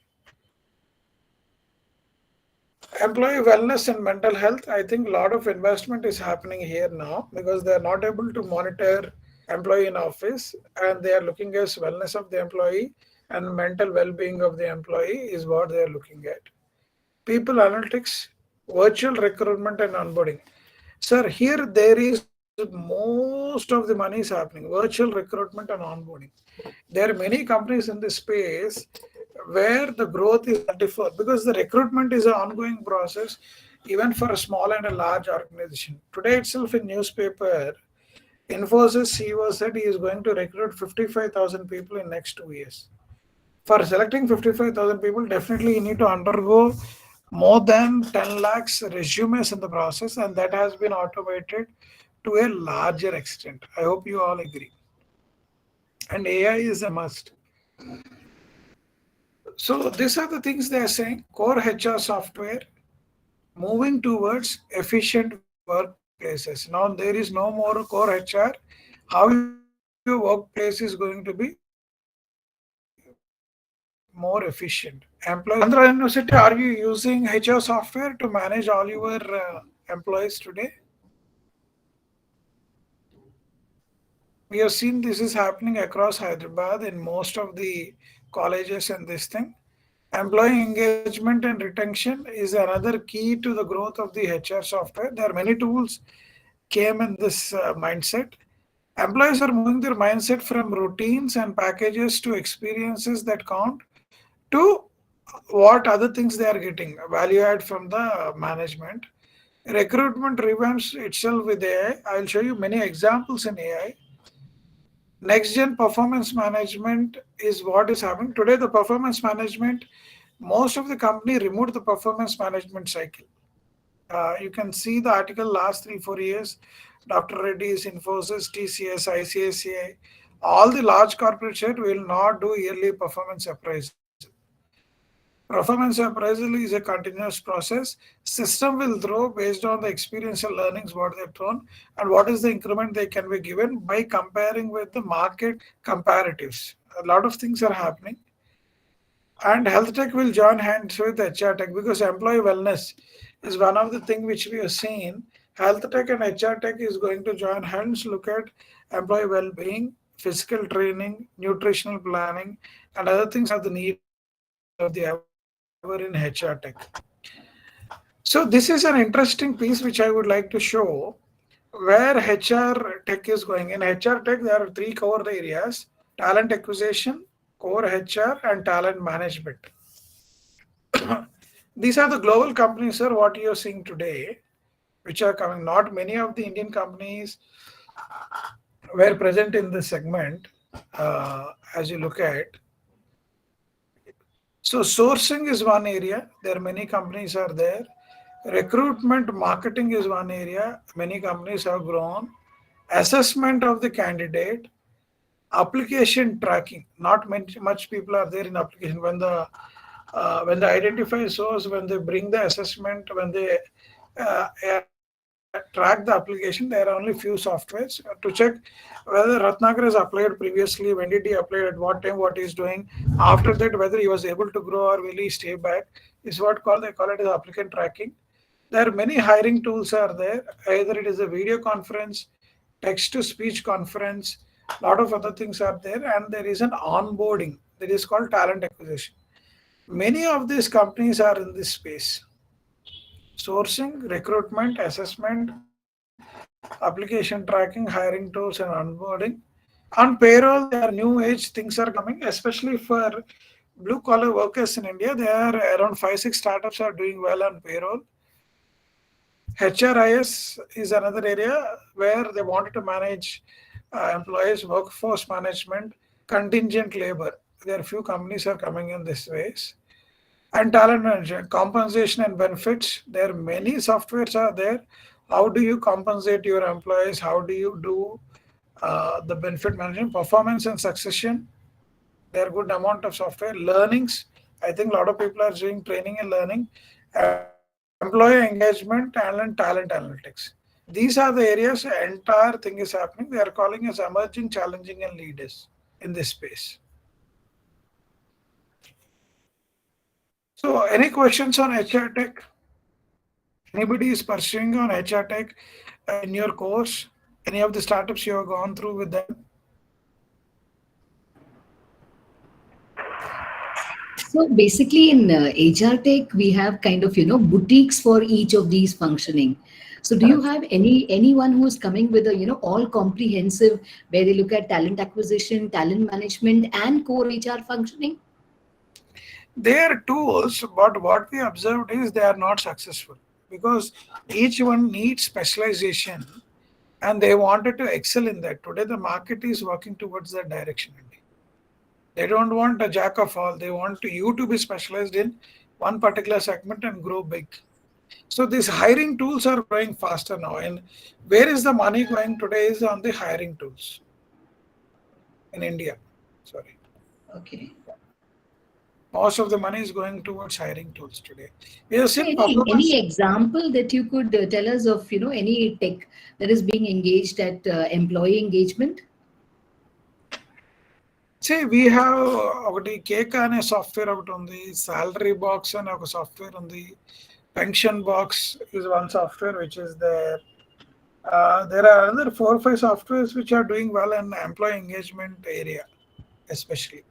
Employee wellness and mental health, I think a lot of investment is happening here now, because they are not able to monitor employee in office, and they are looking at wellness of the employee and mental well-being of the employee is what they are looking at. People analytics, virtual recruitment and onboarding. Sir, here there is most of the money is happening, virtual recruitment and onboarding. There are many companies in this space where the growth is multifold, because the recruitment is an ongoing process even for a small and a large organization. Today itself in newspaper, Infosys CEO said he is going to recruit 55,000 people in next 2 years. For selecting 55,000 people, definitely you need to undergo more than 10 lakhs resumes in the process, and that has been automated to a larger extent. I hope you all agree. And AI is a must. So these are the things they are saying. Core HR software, moving towards efficient workplaces. Now there is no more core HR. How your workplace is going to be more efficient. Andhra University, are you using HR software to manage all your employees today? We have seen this is happening across Hyderabad in most of the colleges and this thing. Employee engagement and retention is another key to the growth of the HR software. There are many tools came in this mindset. Employees are moving their mindset from routines and packages to experiences that count to what other things they are getting value add from the management. Recruitment revamps itself with AI. I'll show you many examples in AI. Next gen performance management is what is happening today. The performance management, most of the company removed the performance management cycle. You can see the article last 3 4 years. Dr. Reddy's, Infosys, TCS, ICICI, all the large corporates will not do yearly performance appraisal. Performance appraisal is a continuous process. System will throw based on the experiential learnings what they've thrown and what is the increment they can be given by comparing with the market comparatives. A lot of things are happening. And health tech will join hands with HR tech because employee wellness is one of the things which we have seen. Health tech and HR tech is going to join hands, look at employee well-being, physical training, nutritional planning, and other things are the needs of the hour in HR tech. So this is an interesting piece which I would like to show where HR tech is going. In HR tech, there are three core areas: talent acquisition, core HR, and talent management. These are the global companies, sir, what you are seeing today, which are coming. Not many of the Indian companies were present in this segment, as you look at. So sourcing is one area. There are many companies are there. Recruitment marketing is one area. Many companies have grown. Assessment of the candidate, application tracking. Not much people are there in application. When the identify source, when they bring the assessment, when they track the application, there are only few softwares to check whether Ratnakar has applied previously, when did he apply, at what time, what he is doing. After that, whether he was able to grow or will he stay back is what they call it as applicant tracking. There are many hiring tools are there. Either it is a video conference, text to speech conference, a lot of other things are there, and there is an onboarding that is called talent acquisition. Many of these companies are in this space: sourcing, recruitment, assessment, application tracking, hiring tools, and onboarding. On payroll, there are new age things are coming, especially for blue collar workers in India. There are around 5 6 startups are doing well on payroll. HRIS is another area where they wanted to manage employees, workforce management, contingent labor. There are few companies are coming in this ways. And talent management, compensation and benefits. There are many softwares are there. How do you compensate your employees? How do you do the benefit management, performance and succession? There are good amount of software. Learnings. I think a lot of people are doing training and learning. Employee engagement and talent analytics. These are the areas entire thing is happening. They are calling as emerging, challenging, and leaders in this space. So, any questions on HR Tech? Anybody is pursuing on HR Tech in your course? Any of the startups you have gone through with them? So basically in HR Tech, we have kind of, boutiques for each of these functioning. So do you have anyone who's coming with a, all comprehensive where they look at talent acquisition, talent management and core HR functioning? They are tools, but what we observed is they are not successful because each one needs specialization and they wanted to excel in that. Today, the market is working towards that direction. They don't want a jack of all. They want you to be specialized in one particular segment and grow big. So these hiring tools are growing faster now. And where is the money going today is on the hiring tools in India. Sorry. Okay. Most of the money is going towards hiring tools today. We have So seen any performance. example that you could tell us of, any tech that is being engaged at employee engagement? See, we have ఒకటి cake అనే software ఒకటి ఉంది, salary box అనే ఒక software ఉంది, pension box is one software which is there. There are another 4 or 5 softwares which are doing well in employee engagement area, especially.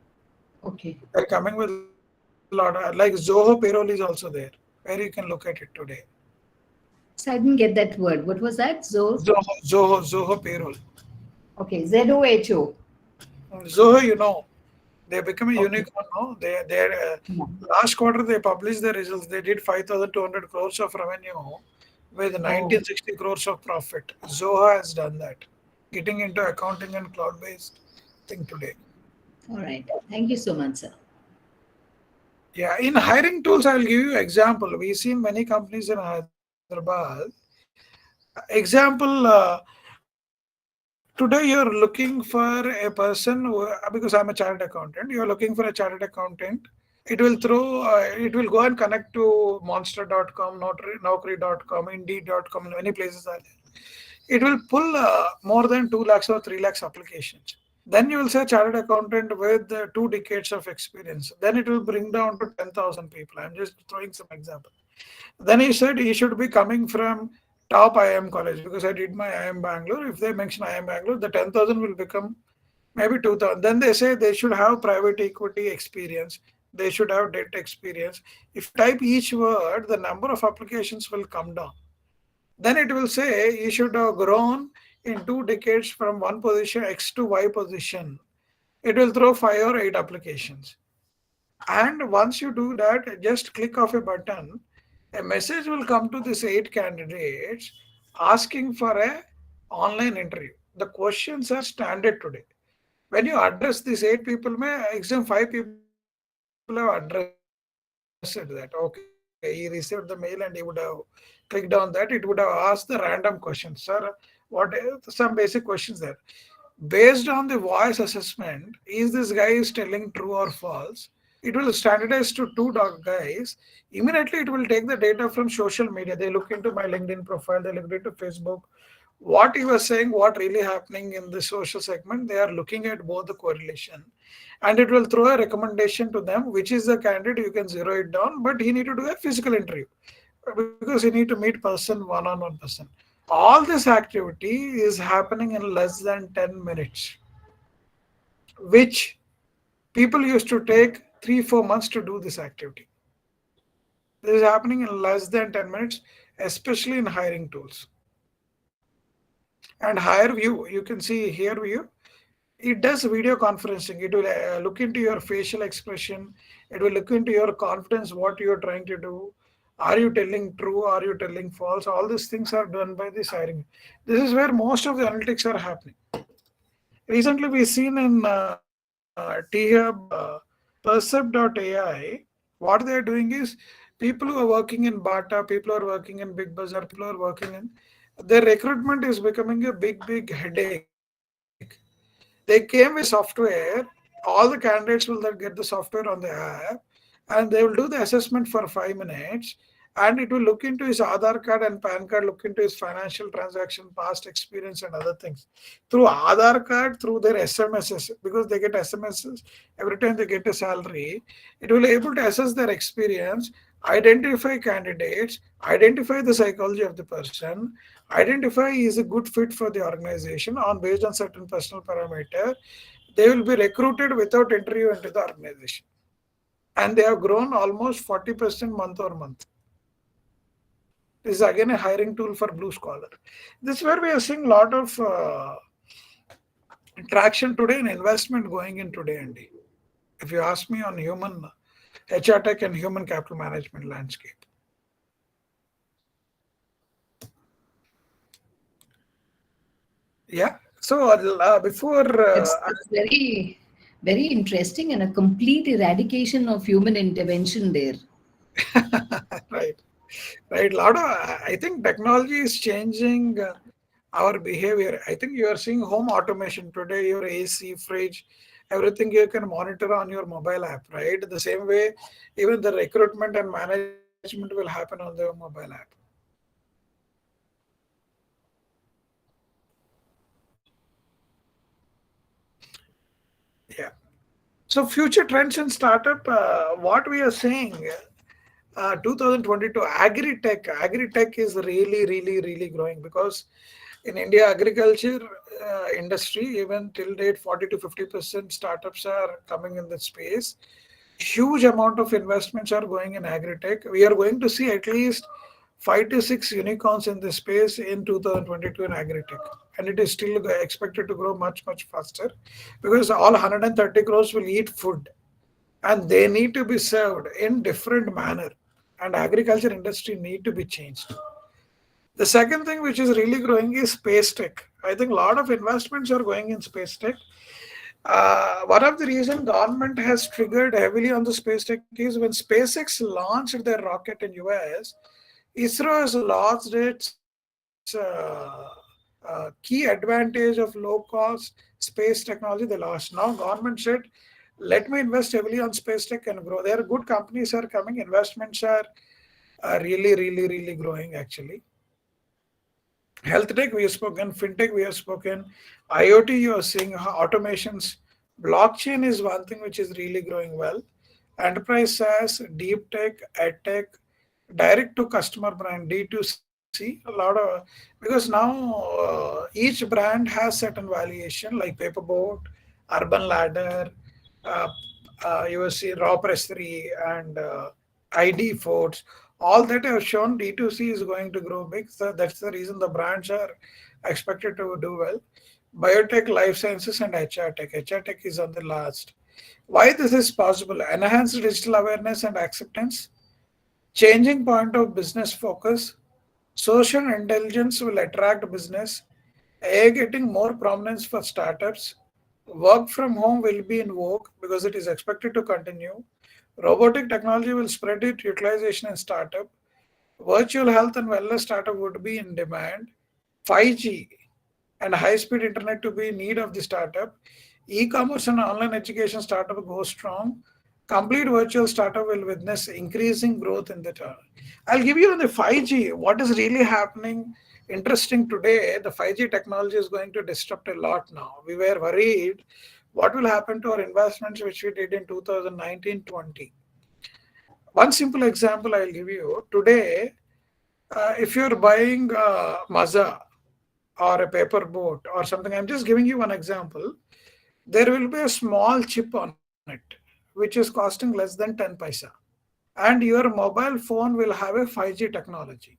Okay. They're coming with a lot of, like Zoho Payroll is also there, where you can look at it today. So I didn't get that word. What was that? Zoho Payroll. Okay. ZOHO. Zoho, they become a Okay. unicorn now. They Yeah. last quarter they published the results. They did 5,200 crores of revenue with Oh, 1960 crores of profit. Zoho has done that, getting into accounting and cloud-based thing today. all right. Thank you so much, sir. Yeah, in hiring tools, I'll give you example. We've seen many companies in Hyderabad. Example, today you're looking for a person because I'm a chartered accountant. You're looking for a chartered accountant. It will go and connect to monster.com, naukri.com, indeed.com, many places are there. It will pull more than 2 lakhs or 3 lakhs applications. Then you will say chartered accountant with 2 decades of experience. Then it will bring down to 10,000 people. I'm just throwing some example. Then he said he should be coming from top IIM college because I did my IIM Bangalore. If they mention IIM Bangalore, the 10,000 will become maybe 2,000. Then they say they should have private equity experience. They should have debt experience. If you type each word, the number of applications will come down. Then it will say you should have grown in 2 decades from one position X to Y position. It will throw 5 or 8 applications. And once you do that, just click of a button, a message will come to these 8 candidates asking for a online interview. The questions are standard today. When you address these 8 people, may exam 5 people have addressed that. Okay, he received the mail and he would have clicked on that. It would have asked the random questions, sir. Some basic questions there. Based on the voice assessment, is this guy is telling true or false? It will standardize to guys. Immediately, it will take the data from social media. They look into my LinkedIn profile, they look into Facebook. What he was saying, what really happening in the social segment, they are looking at both the correlation. And it will throw a recommendation to them, which is the candidate you can zero it down, but he need to do a physical interview because you need to meet person one-on-one person. All this activity is happening in less than 10 minutes, which people used to take 3-4 months to do this activity. This is happening in less than 10 minutes, especially in hiring tools. And hire view, you can see here view, it does video conferencing. It will look into your facial expression. It will look into your confidence, what you're trying to do. Are you telling true? Are you telling false? All these things are done by this hiring. This is where most of the analytics are happening. Recently, we've seen in T-Hub Percept.ai, what they're doing is people who are working in Bata, people who are working in Big Bazaar, people who are working in, their recruitment is becoming a big headache. They came with software. All the candidates will then get the software on the app and they will do the assessment for 5 minutes and it will look into his Aadhaar card and PAN card, look into his financial transaction, past experience and other things. Through Aadhaar card, through their SMSs, because they get SMSs every time they get a salary, it will able to assess their experience, identify candidates, identify the psychology of the person, identify is a good fit for the organization on based on certain personal parameter. They will be recruited without interview into the organization. And they have grown almost 40% month over month. This is again a hiring tool for blue collar. This is where we are seeing a lot of traction today and investment going in today. And if you ask me on human HR tech and human capital management landscape. Yeah. So before It's very, very interesting and a complete eradication of human intervention there. right, right. Lot of I think technology is changing our behavior. I think you are seeing home automation today. Your AC, fridge, everything you can monitor on your mobile app. Right. The same way, even the recruitment and management will happen on the mobile app. Yeah. So future trends in startup, what we are seeing, 2022 agri-tech is really, really, really growing because in India agriculture industry, even till date, 40 to 50% startups are coming in that space. Huge amount of investments are going in agri-tech. We are going to see at least 5 to 6 unicorns in this space in 2022 in agri-tech, and it is still expected to grow much, much faster because all 130 crores will eat food and they need to be served in different manner, and agriculture industry need to be changed. The second thing which is really growing is space tech. I think a lot of investments are going in space tech. One of the reason government has triggered heavily on the space tech is when SpaceX launched their rocket in US, ISRO has lost its key advantage of low cost space technology. They lost. Now government said, let me invest heavily on space tech and grow. There are good companies are coming. Investments are really, really, really growing actually. Health tech, we have spoken. Fintech, we have spoken. IoT, you are seeing automations. Blockchain is one thing which is really growing well. Enterprise SaaS, deep tech, ed tech, direct to customer brand, D2C, a lot of, because now each brand has certain valuation like Paperboat, Urban Ladder, uh, you will see Raw Press 3 and ID Forts. All that have shown D2C is going to grow big. So that's the reason the brands are expected to do well. Biotech, life sciences, and HR tech. HR tech is on the last. Why this is possible? Enhanced digital awareness and acceptance, changing point of business focus, social intelligence will attract business, AI getting more prominence for startups, work from home will be in vogue because it is expected to continue, robotic technology will spread its utilization in startup, virtual health and wellness startup would be in demand, 5G and high-speed internet to be in need of the startup. E-commerce and online education startup go strong. Complete virtual startup will witness increasing growth in the term. I'll give you on the 5G. What is really happening? Interesting today, the 5G technology is going to disrupt a lot now. We were worried what will happen to our investments which we did in 2019-20. One simple example I'll give you. Today, if you're buying Mazda or a paper boat or something, I'm just giving you one example. There will be a small chip on it, which is costing less than 10 paisa. And your mobile phone will have a 5G technology.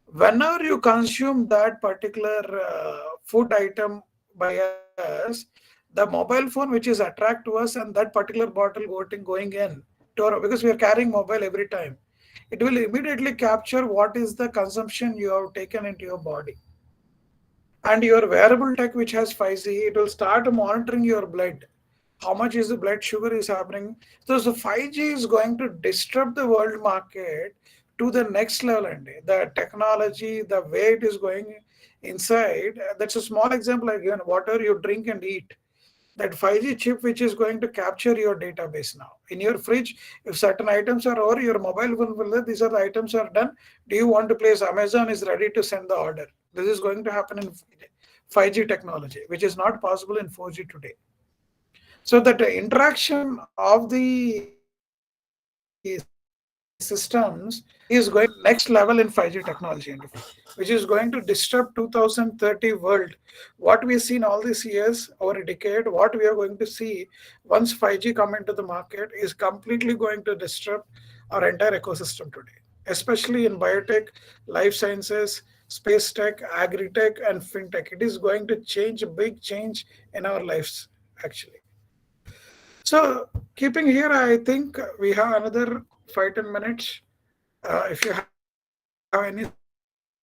Whenever you consume that particular food item by us, the mobile phone which is attract to us and that particular bottle going in to our, because we are carrying mobile every time, it will immediately capture what is the consumption you have taken into your body. And your wearable tech which has 5G, it will start monitoring your blood. How much is the blood sugar is happening? So 5G is going to disrupt the world market to the next level. And the technology, the way it is going inside, that's a small example I given. Whatever you drink and eat, that 5G chip which is going to capture your database now. In your fridge, if certain items are over, your mobile phone will say, these are the items are done. Do you want to place? Amazon is ready to send the order. This is going to happen in 5G technology, which is not possible in 4G today. So that the interaction of the systems is going next level in 5G technology, which is going to disrupt 2030 world. What we see in all these years over a decade, what we are going to see once 5G come into the market is completely going to disrupt our entire ecosystem today, especially in biotech, life sciences, space tech, agri-tech, and fintech. It is going to change a big change in our lives, actually. So Keeping here, I think we have another 5-10 minutes. If you have any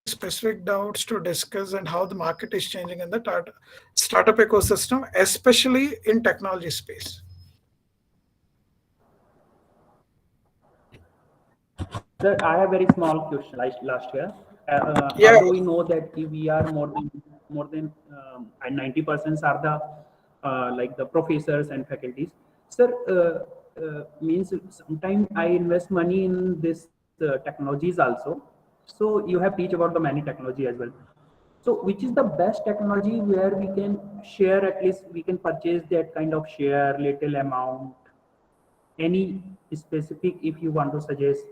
specific doubts to discuss and how the market is changing in the startup ecosystem, especially in technology space. Sir, I have very small question last year. Yeah. Although we know that we are more than 90% are the like the professors and faculties. Sir, means sometimes I invest money in this technologies also. So you have teach about the many technology as well. So which is the best technology where we can share, at least we can purchase that kind of share little amount, any specific if you want to suggest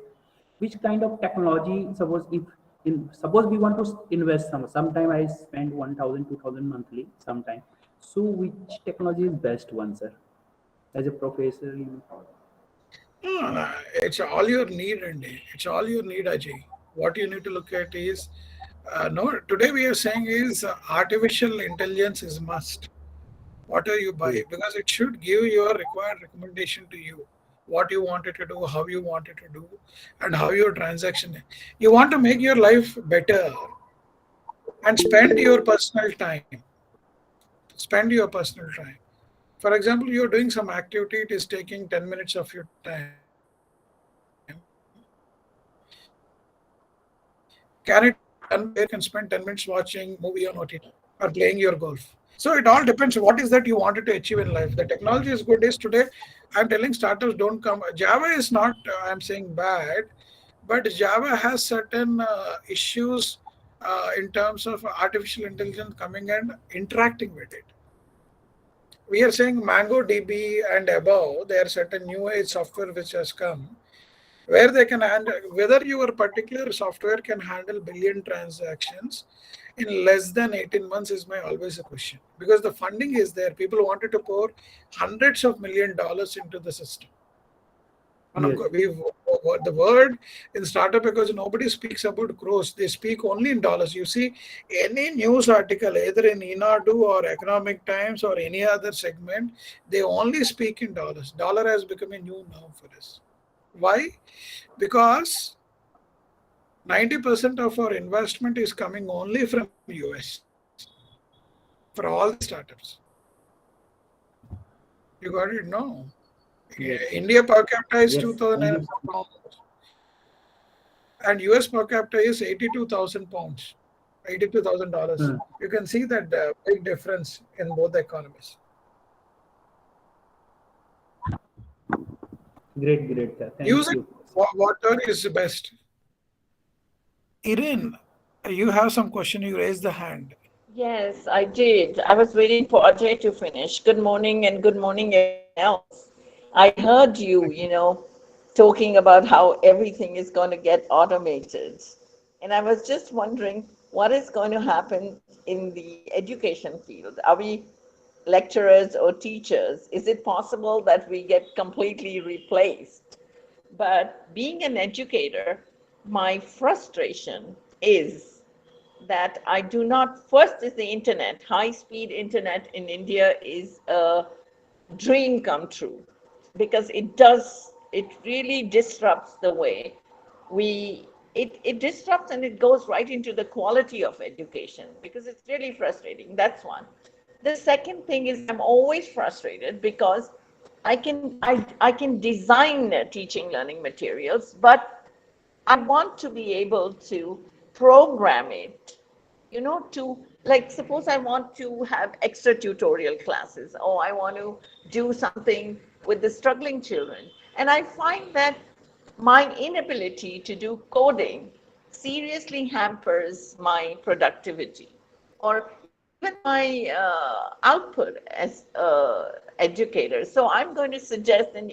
which kind of technology, suppose we want to invest sometime I spend 1000 2000 monthly sometime, so which technology is best one, sir, as a professor, you know? No, no, it's all your need, and it's all your need, Ajay. What you need to look at is, no. Today we are saying is artificial intelligence is must. Whatever you buy, because it should give your required recommendation to you, what you want it to do, how you want it to do, and how your transaction. You want to make your life better and spend your personal time. Spend your personal time. For example, you're doing some activity, it is taking 10 minutes of your time. Can it be done by AI where you can spend 10 minutes watching movie on OTT or playing your golf? So it all depends what is that you wanted to achieve in life. The technology is good is today. I'm telling startups don't come. Java is not, I'm saying bad, but Java has certain issues in terms of artificial intelligence coming and interacting with it. We are saying MongoDB and above, there are certain new age software which has come where they can handle whether your particular software can handle billion transactions in less than 18 months is my always a question, because the funding is there. People wanted to pour hundreds of $1 million into the system. Yes. The word in startup, because nobody speaks about crores, they speak only in dollars. You see any news article either in Inadu or Economic Times or any other segment, they only speak in dollars. Dollar has become a new norm for us. Why? Because 90% of our investment is coming only from US for all the startups. You got it? No. Yes. India per capita is Yes, 2,900 only. pounds and US per capita is 82,000 pounds, $82,000. Hmm. You can see that big difference in both the economies. Great, sir, Use thank it. you. Water is best. Irene, you have some question. You raise the hand. Yes, I did. I was waiting for Ajay to finish. Good morning and good morning, everyone else. I heard you, talking about how everything is going to get automated. And I was just wondering what is going to happen in the education field. Are we lecturers or teachers? Is it possible that we get completely replaced? But being an educator, my frustration is that I do not, first is the internet. High speed internet in India is a dream come true because it really disrupts the way it disrupts and it goes right into the quality of education because it's really frustrating. That's one. The second thing is I'm always frustrated because I can design teaching learning materials, but I want to be able to program it, to, like, suppose I want to have extra tutorial classes, or I want to do something with the struggling children. And I find that my inability to do coding seriously hampers my productivity or even my output as educator. So I'm going to suggest, and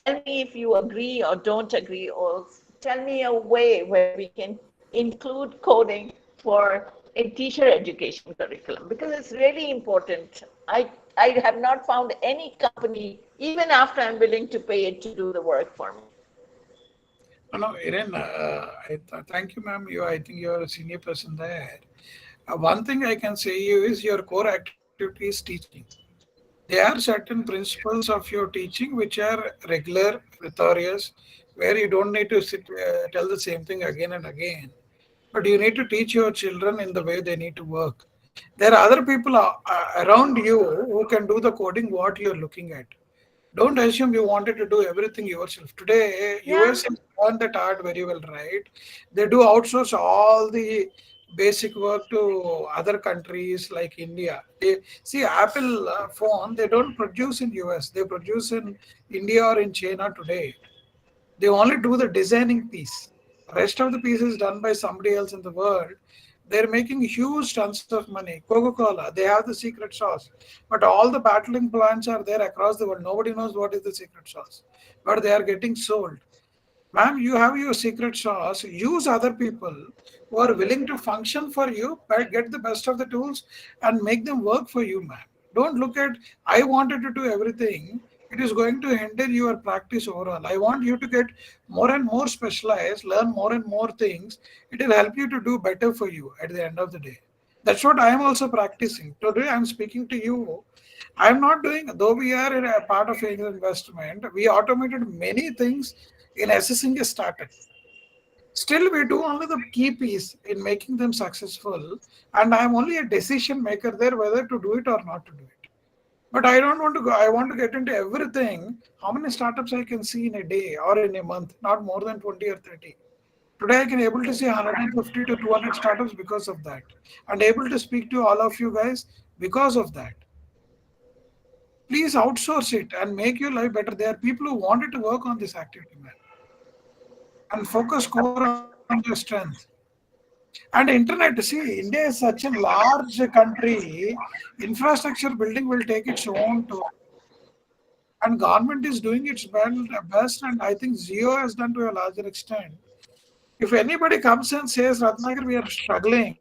tell me if you agree or don't agree, or tell me a way where we can include coding for a teacher education curriculum because it's really important. I have not found any company, even after I'm willing to pay it, to do the work for me. No, Irene, thank you, ma'am. I think you are a senior person there. One thing I can say you is your core activity is teaching. There are certain principles of your teaching which are regular, notorious, where you don't need to tell the same thing again and again. But you need to teach your children in the way they need to work. There are other people around you who can do the coding what you're looking at. Don't assume you wanted to do everything yourself. Today, Yeah. US has learned that art very well, right? They do outsource all the basic work to other countries like India. They see Apple phone. They don't produce in US. They produce in India or in China today. They only do the designing piece. Rest of the piece is done by somebody else in the world. They're making huge tons of money. Coca-Cola, they have the secret sauce. But all the battling plants are there across the world. Nobody knows what is the secret sauce. But they are getting sold. Ma'am, you have your secret sauce. Use other people who are willing to function for you, but get the best of the tools and make them work for you, ma'am. Don't look at, I wanted to do everything. It is going to hinder your practice overall. I want you to get more and more specialized, learn more and more things. It will help you to do better for you at the end of the day. That's what I am also practicing. Today I'm speaking to you. I'm not doing, though we are in a part of angel investment, we automated many things in assessing a startup. Still, we do only the key piece in making them successful, and I'm only a decision maker there whether to do it or not to do it. But I don't want to go, I want to get into everything. How many startups I can see in a day or in a month, not more than 20 or 30. Today, I can able to see 150 to 200 startups because of that, and able to speak to all of you guys because of that. Please outsource it and make your life better. There are people who wanted to work on this activity, man, and focus core on your strength. And internet, see, India is such a large country. Infrastructure building will take its own toll. And government is doing its best, and I think Zio has done to a larger extent. If anybody comes and says, Ratnagar, we are struggling,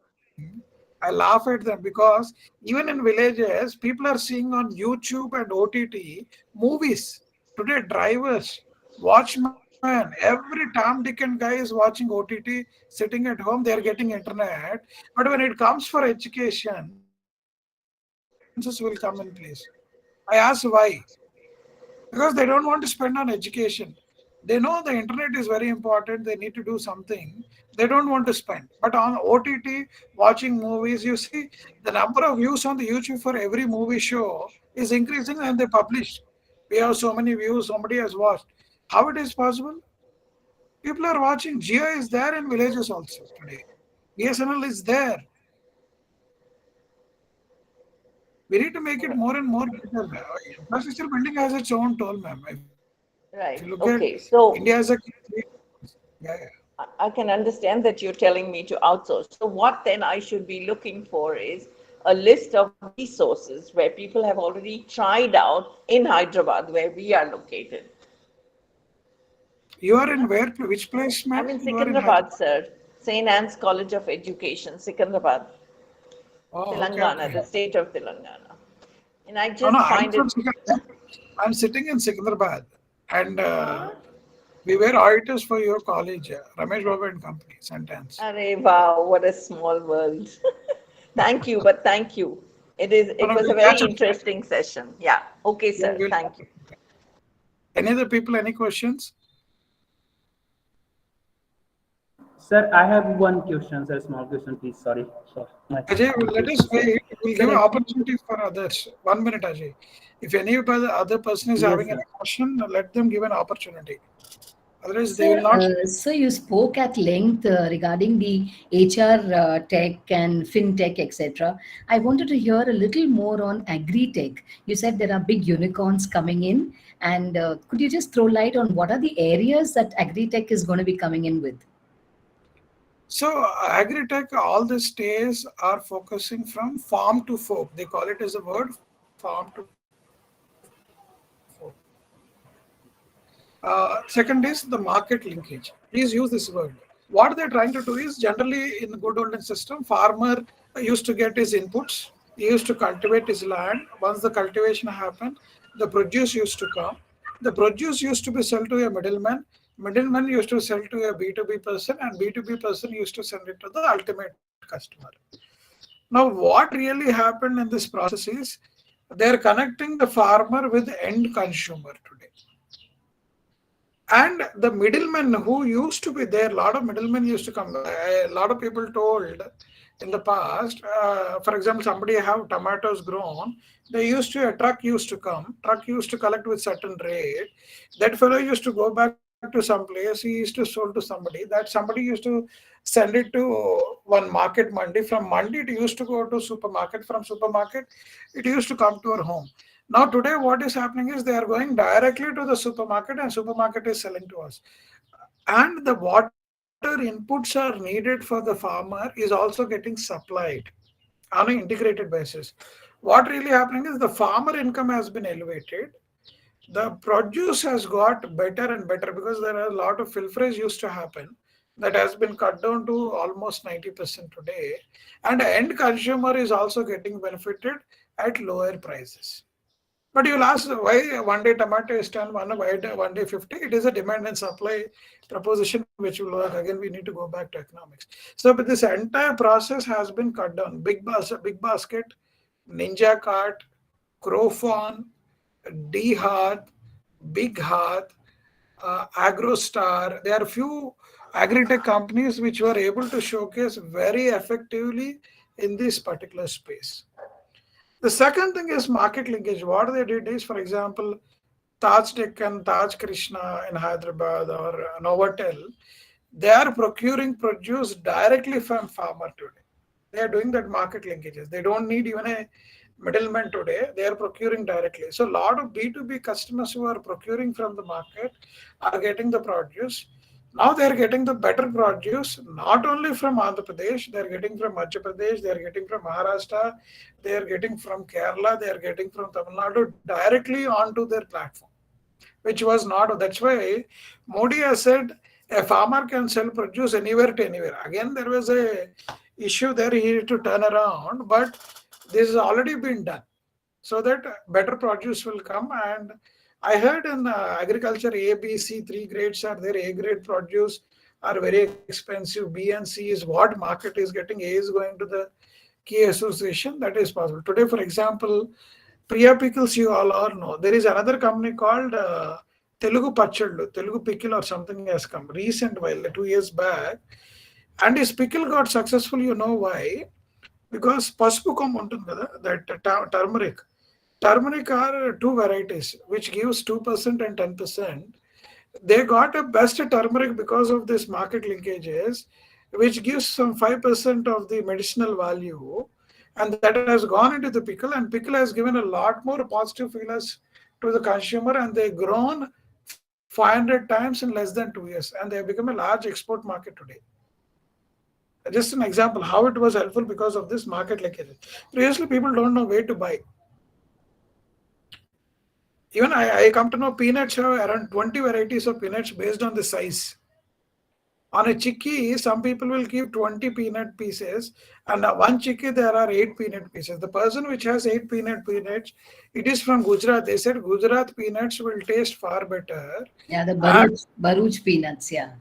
I laugh at them because even in villages, people are seeing on YouTube and OTT movies. Today, drivers, watchmen, every Tom, Dick, and guy is watching OTT, sitting at home, they are getting internet. But when it comes for education, expenses will come in place. I ask why? Because they don't want to spend on education. They know the internet is very important, they need to do something. They don't want to spend. But on OTT, watching movies, you see the number of views on the YouTube for every movie show is increasing and they publish. We have so many views, somebody has watched. How it is possible? People are watching. Jio is there in villages also today. BSNL is there. We need to make it more and more better. Infrastructure building has its own toll, ma'am. If you look at Right. India as a Okay. country, So yeah. I can understand that you're telling me to outsource. So what then I should be looking for is a list of resources where people have already tried out in Hyderabad, where we are located. You are in where? Which place, I'm ma'am? in You are in Hyderabad. Secunderabad, sir. St. Anne's College of Education, Secunderabad, Oh, okay, Telangana, okay. the state of Telangana. And I No, no, just I'm find from it. Secunderabad. I'm sitting in Secunderabad, and Uh-huh. we were auditors for your college, Ramesh Babu and Company, Sentence. Arey, wow, what a small world. Thank you, but thank you. No, It no, was we'll a very catch up. interesting session. Yeah. Okay, Yeah, sir. we'll catch Thank you. up. Any other people, any questions? Sir, I have one question, sir. Small question, please. Sorry. Sure. My Ajay, let us sir. wait. We'll Sir, give an actually, opportunity for others. 1 minute, Ajay. If any other person is yes, having sir. any question, let them give an opportunity. Otherwise, they Sir, will not. you spoke at length regarding the HR tech and fintech, etc. I wanted to hear a little more on agri-tech. You said there are big unicorns coming in, and could you just throw light on what are the areas that agri-tech is going to be coming in with? So, agri-tech, all the states are focusing from farm to fork. They call it as a word farm to fork. Second is the market linkage. Please use this word. What they're trying to do is generally in the good olden system, farmer used to get his inputs. He used to cultivate his land. Once the cultivation happened, the produce used to come. The produce used to be sold to a middleman. Middleman used to sell to a B2B person, and B2B person used to send it to the ultimate customer. Now, what really happened in this process is they're connecting the farmer with the end consumer today. And the middlemen who used to be there, a lot of middlemen used to come. A lot of people told in the past, for example, somebody have tomatoes grown, they used to, a truck used to come, truck used to collect with certain rate. That fellow used to go back to some place, he used to sold to somebody, that somebody used to send it to one market mandi. From mandi, it used to go to supermarket. From supermarket, it used to come to our home. Now today what is happening is they are going directly to the supermarket and supermarket is selling to us. And the water inputs are needed for the farmer is also getting supplied on an integrated basis. What really happening is the farmer income has been elevated. The produce has got better and better because there are a lot of filtrage used to happen that has been cut down to almost 90% today. And the end consumer is also getting benefited at lower prices. But you'll ask why one day tomato is 10, one day 50. It is a demand and supply proposition which will work. Again, we need to go back to economics. So, but this entire process has been cut down. Big basket, Ninja Cart, Crowfawn, D Hearth, Big Hearth, AgroStar. There are few agri-tech companies which were able to showcase very effectively in this particular space. The second thing is market linkage. What they did is, for example, Taj Deccan, Taj Krishna in Hyderabad or Novotel, they are procuring produce directly from farmer today. They are doing that market linkages. They don't need even a middleman today. They are procuring directly. So a lot of B2B customers who are procuring from the market are getting the produce. Now they are getting the better produce, not only from Andhra Pradesh, they are getting from Madhya Pradesh, they are getting from Maharashtra, they are getting from Kerala, they are getting from Tamil Nadu directly onto their platform, which was not. That's why Modi has said a farmer can sell produce anywhere to anywhere. Again, there was a issue there he had to turn around, but this has already been done so that better produce will come. And I heard in agriculture A, B, C, three grades are there. A grade produce are very expensive. B and C is what market is getting. A is going to the key association. That is possible. Today, for example, Priya Pickles, you all know. There is another company called Telugu Pachadlu, Telugu Pickle or something has come recent while 2 years back. And his pickle got successful. You know why? Because Pasupu Kom ఉంటుంది కదా, that turmeric. Turmeric are two varieties which gives 2% and 10%. They got a best turmeric because of this market linkages, which gives some 5% of the medicinal value, and that has gone into the pickle, and pickle has given a lot more positive feelers to the consumer, and they've grown 500 times in less than 2 years, and they have become a large export market today. Just an example how it was helpful because of this market linkages. Previously, people don't know where to buy. Even I come to know peanuts have around 20 varieties of peanuts based on the size. On a chicky, some people will give 20 peanut pieces, and one chicky there are 8 peanut pieces. The person which has 8 peanuts, it is from Gujarat. They said Gujarat peanuts will taste far better. Yeah, the Baruch peanuts, yeah.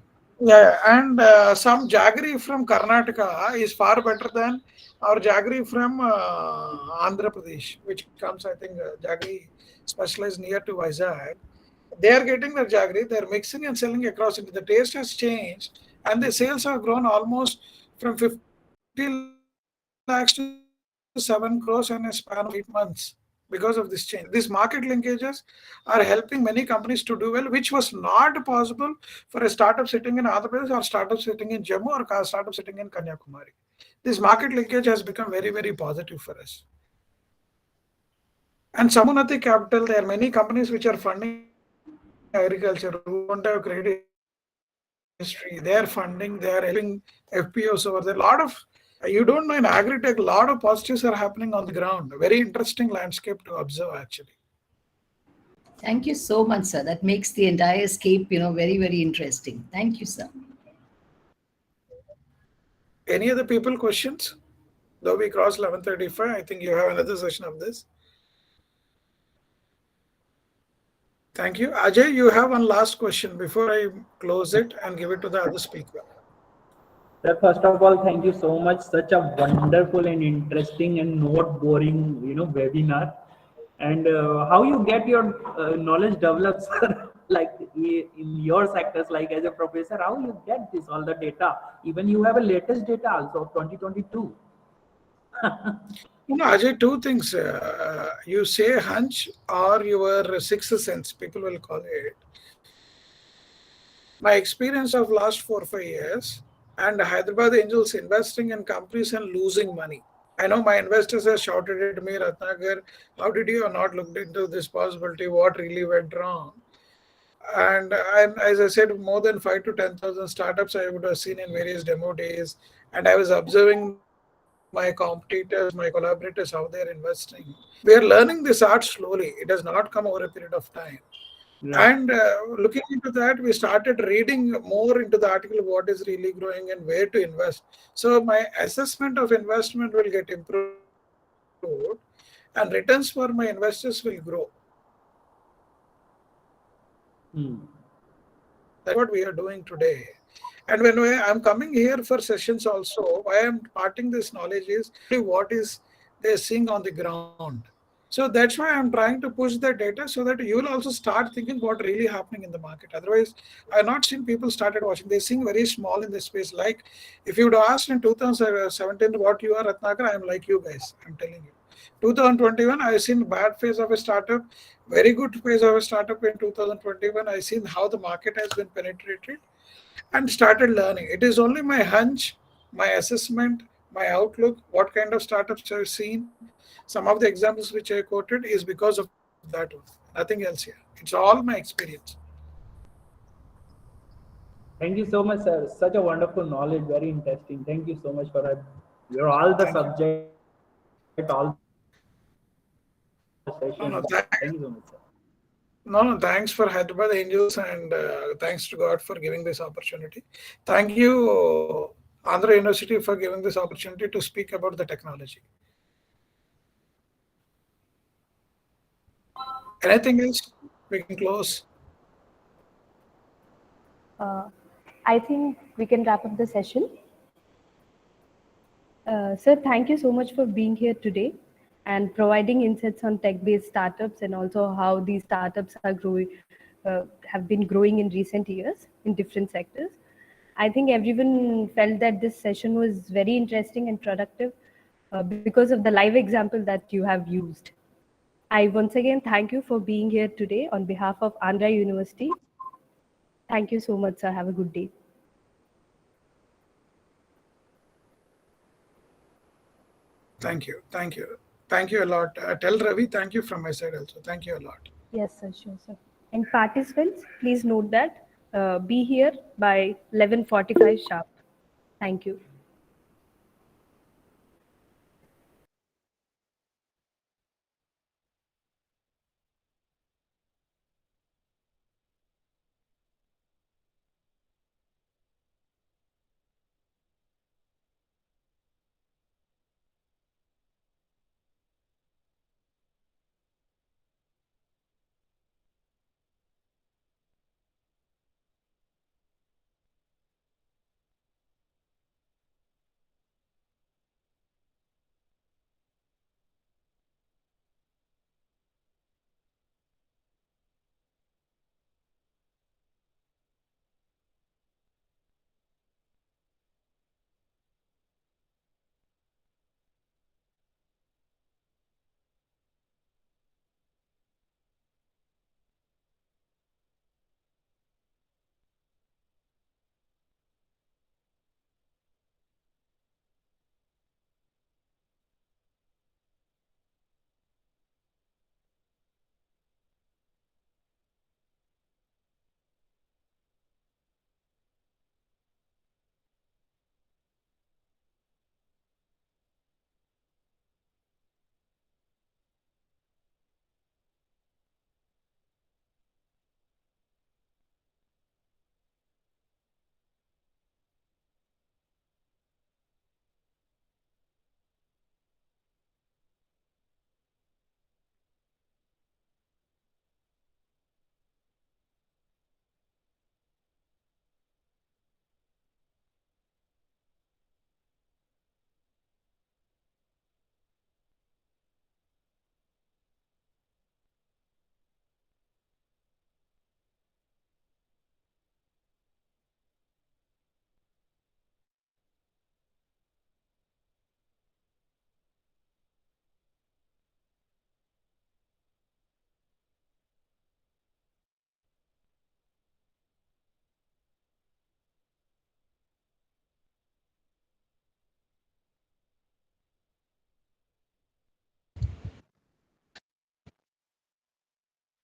Yeah, and some jaggery from Karnataka is far better than our jaggery from Andhra Pradesh, which comes, I think, jaggery specialized near to Vizag. They are getting the jaggery, they are mixing and selling across India. The taste has changed, and the sales have grown almost from 50 lakhs to 7 crores in a span of 8 months because of this change. These market linkages are helping many companies to do well, which was not possible for a startup sitting in Andhra Pradesh or startup sitting in Jammu or startup sitting in Kanyakumari. This market linkage has become very, very positive for us. And Samunati Capital, there are many companies which are funding agriculture who don't have credit history. They are funding, they are helping FPOs over there. You don't know in agri-tech, a lot of positives are happening on the ground. Very interesting landscape to observe actually. Thank you so much, sir. That makes the entire scape, very, very interesting. Thank you, sir. Any other people questions? Though we crossed 11:35, I think you have another session of this. Thank you. Ajay, you have one last question before I close it and give it to the other speaker. Sir, first of all, thank you so much. Such a wonderful and interesting and not boring, webinar. And how you get your knowledge developed, sir? Like in your sectors, like as a professor, how you get this all the data? Even you have a latest data also of 2022. Ajay, two things. You say hunch or your sixth sense, people will call it. My experience of last 4 5 years and Hyderabad Angels investing in companies and losing money. I know my investors have shouted at me, Ratnagar, how did you not looked into this possibility? What really went wrong? And as I said, more than 5 to 10,000 startups I would have seen in various demo days, and I was observing my competitors, my collaborators, how they're investing. We are learning this art slowly. It has not come over a period of time. And Right. looking into that, we started reading more into the article what is really growing and where to invest. So my assessment of investment will get improved, and returns for my investors will grow. Hmm. That is what we are doing today. And I'm coming here for sessions also, why I'm parting this knowledge is what is they're seeing on the ground. So that's why I'm trying to push the data so that you will also start thinking what really happening in the market. Otherwise, I've not seen people started watching. They seem very small in this space. Like if you would asked in 2017 what you are, Ratnakar, I'm like you guys. I'm telling you. 2021, I've seen bad phase of a startup, very good phase of a startup in 2021. I've seen how the market has been penetrated and started learning. It is only my hunch, my assessment, my outlook, what kind of startups I've seen. Some of the examples which I quoted is because of that one. Nothing else here. It's all my experience. Thank you so much, sir. Such a wonderful knowledge, very interesting. Thank you so much for that. You're all the Thank you. subject, all the sessions. Thank you so much, sir. No, no, no. Thanks for Hyderabad Angels and thanks to God for giving this opportunity. Thank you, Andhra University, for giving this opportunity to speak about the technology. Anything else? We can close. Uh, I think we can wrap up the session. Sir, thank you so much for being here today and providing insights on tech-based startups and also how these startups are growing, have been growing in recent years in different sectors. I think everyone felt that this session was very interesting and productive because of the live example that you have used. I once again thank you for being here today on behalf of Andhra University. Thank you so much, sir. Have a good day. Thank you. Thank you. Thank you a lot. Tell Ravi, thank you from my side also. Thank you a lot. Yes, sir, sure, sir. And participants, please note that be here by 11:45 sharp. Thank you.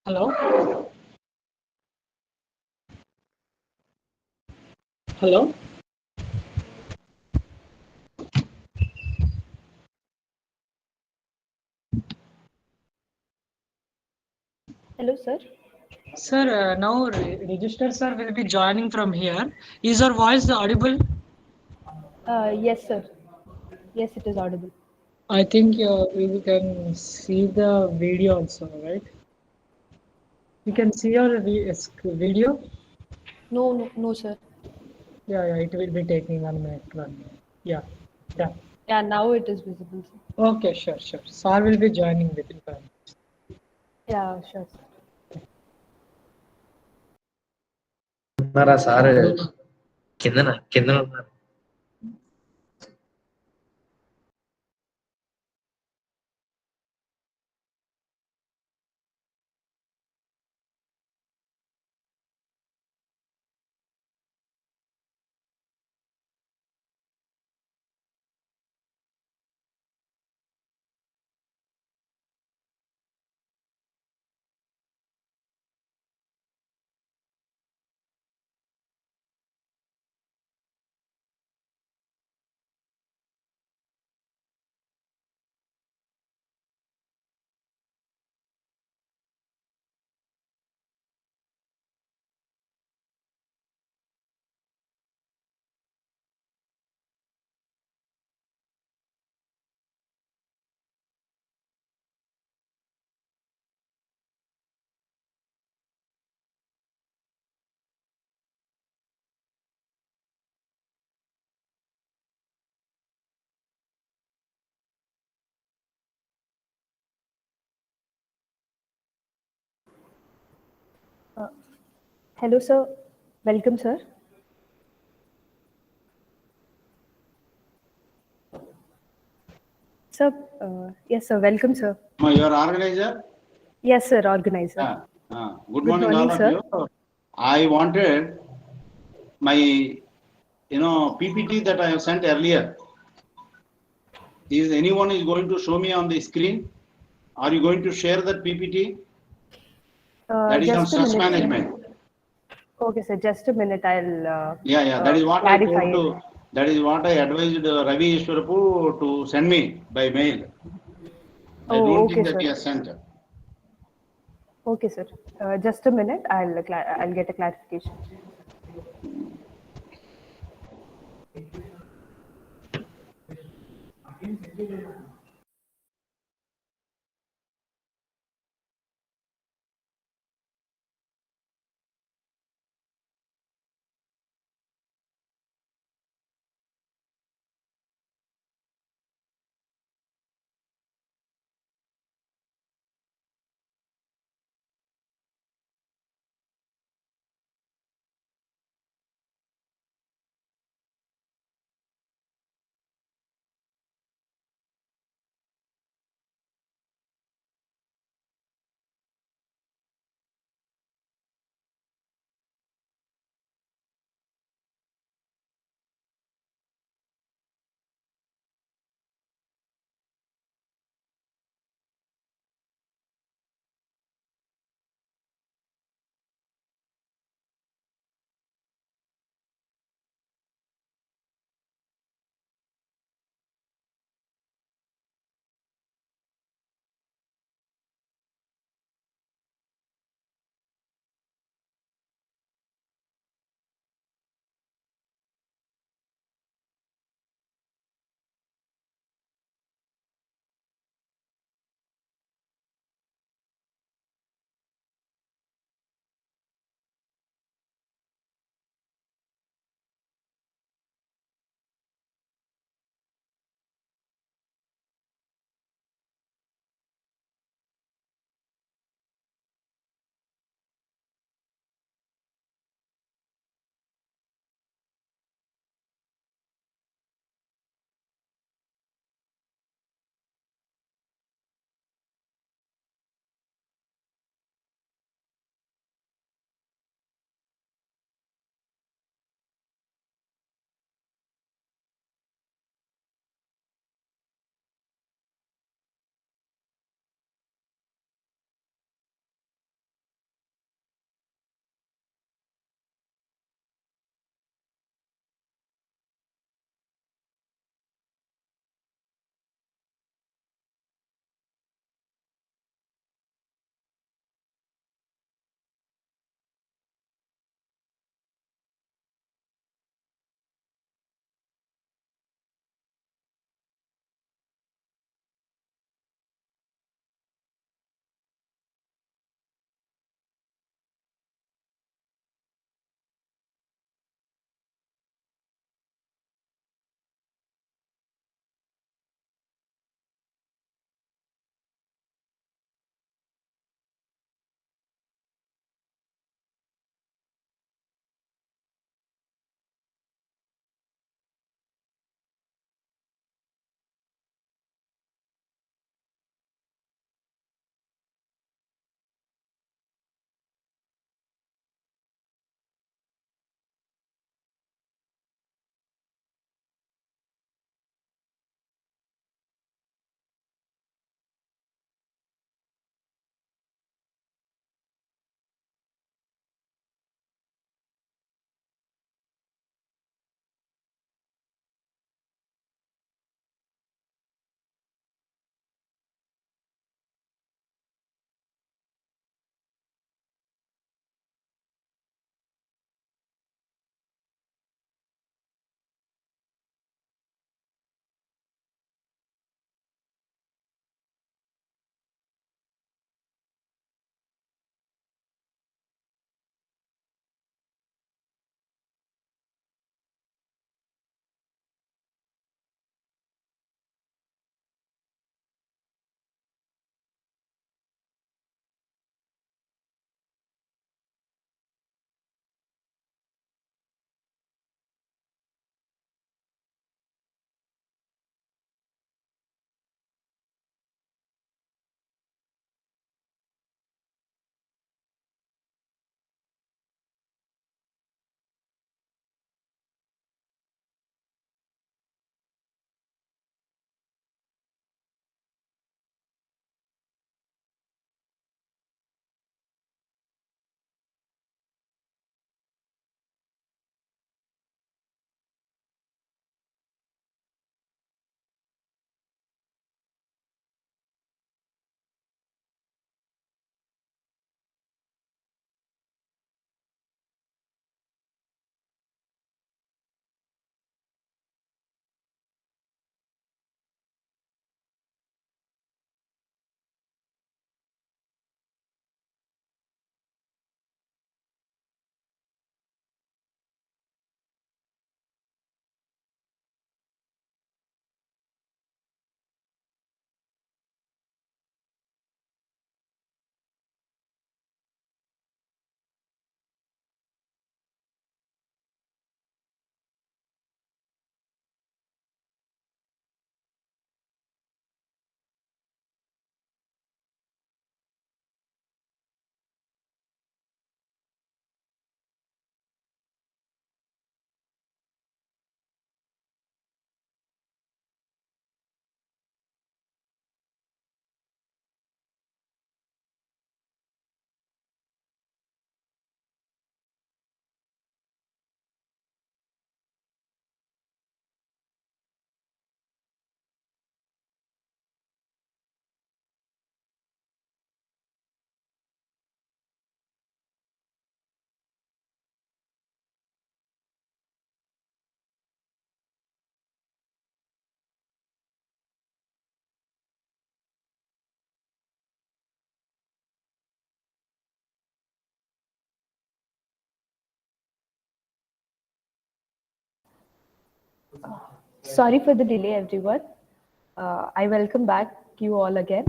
Hello? Hello? Hello, sir. Sir, now registered sir will be joining from here. Is our voice audible? Yes, sir. Yes, it is audible. I think we can see the video also, right? You can see your video? No, no, no, sir. Yeah, it will be taking 1 minute, 1 minute. Yeah, done. Yeah, now it is visible, sir. Okay, sure. Sir will be joining within 5 minutes. Yeah, sure, sir. ఉన్నారా sir కిందన ఉన్నారు. Hello, sir. Welcome, sir. Sir, yes, sir. Welcome, sir. Your organizer? Yes, sir. Organizer. Good Good morning, morning, all of sir. you. I wanted my, PPT that I have sent earlier. Is anyone is going to show me on the screen? Are you going to share that PPT? That is on Just a stress minute, sir. management. Okay, sir. Just a minute. I'll That is what I clarify told it. to. That is what I advised Ravi Ishwarapu to send me by mail. I Oh, don't okay, think that sir. he has sent. Okay, sir. Just a minute. I'll get a clarification. Sorry for the delay, everyone. I welcome back you all again.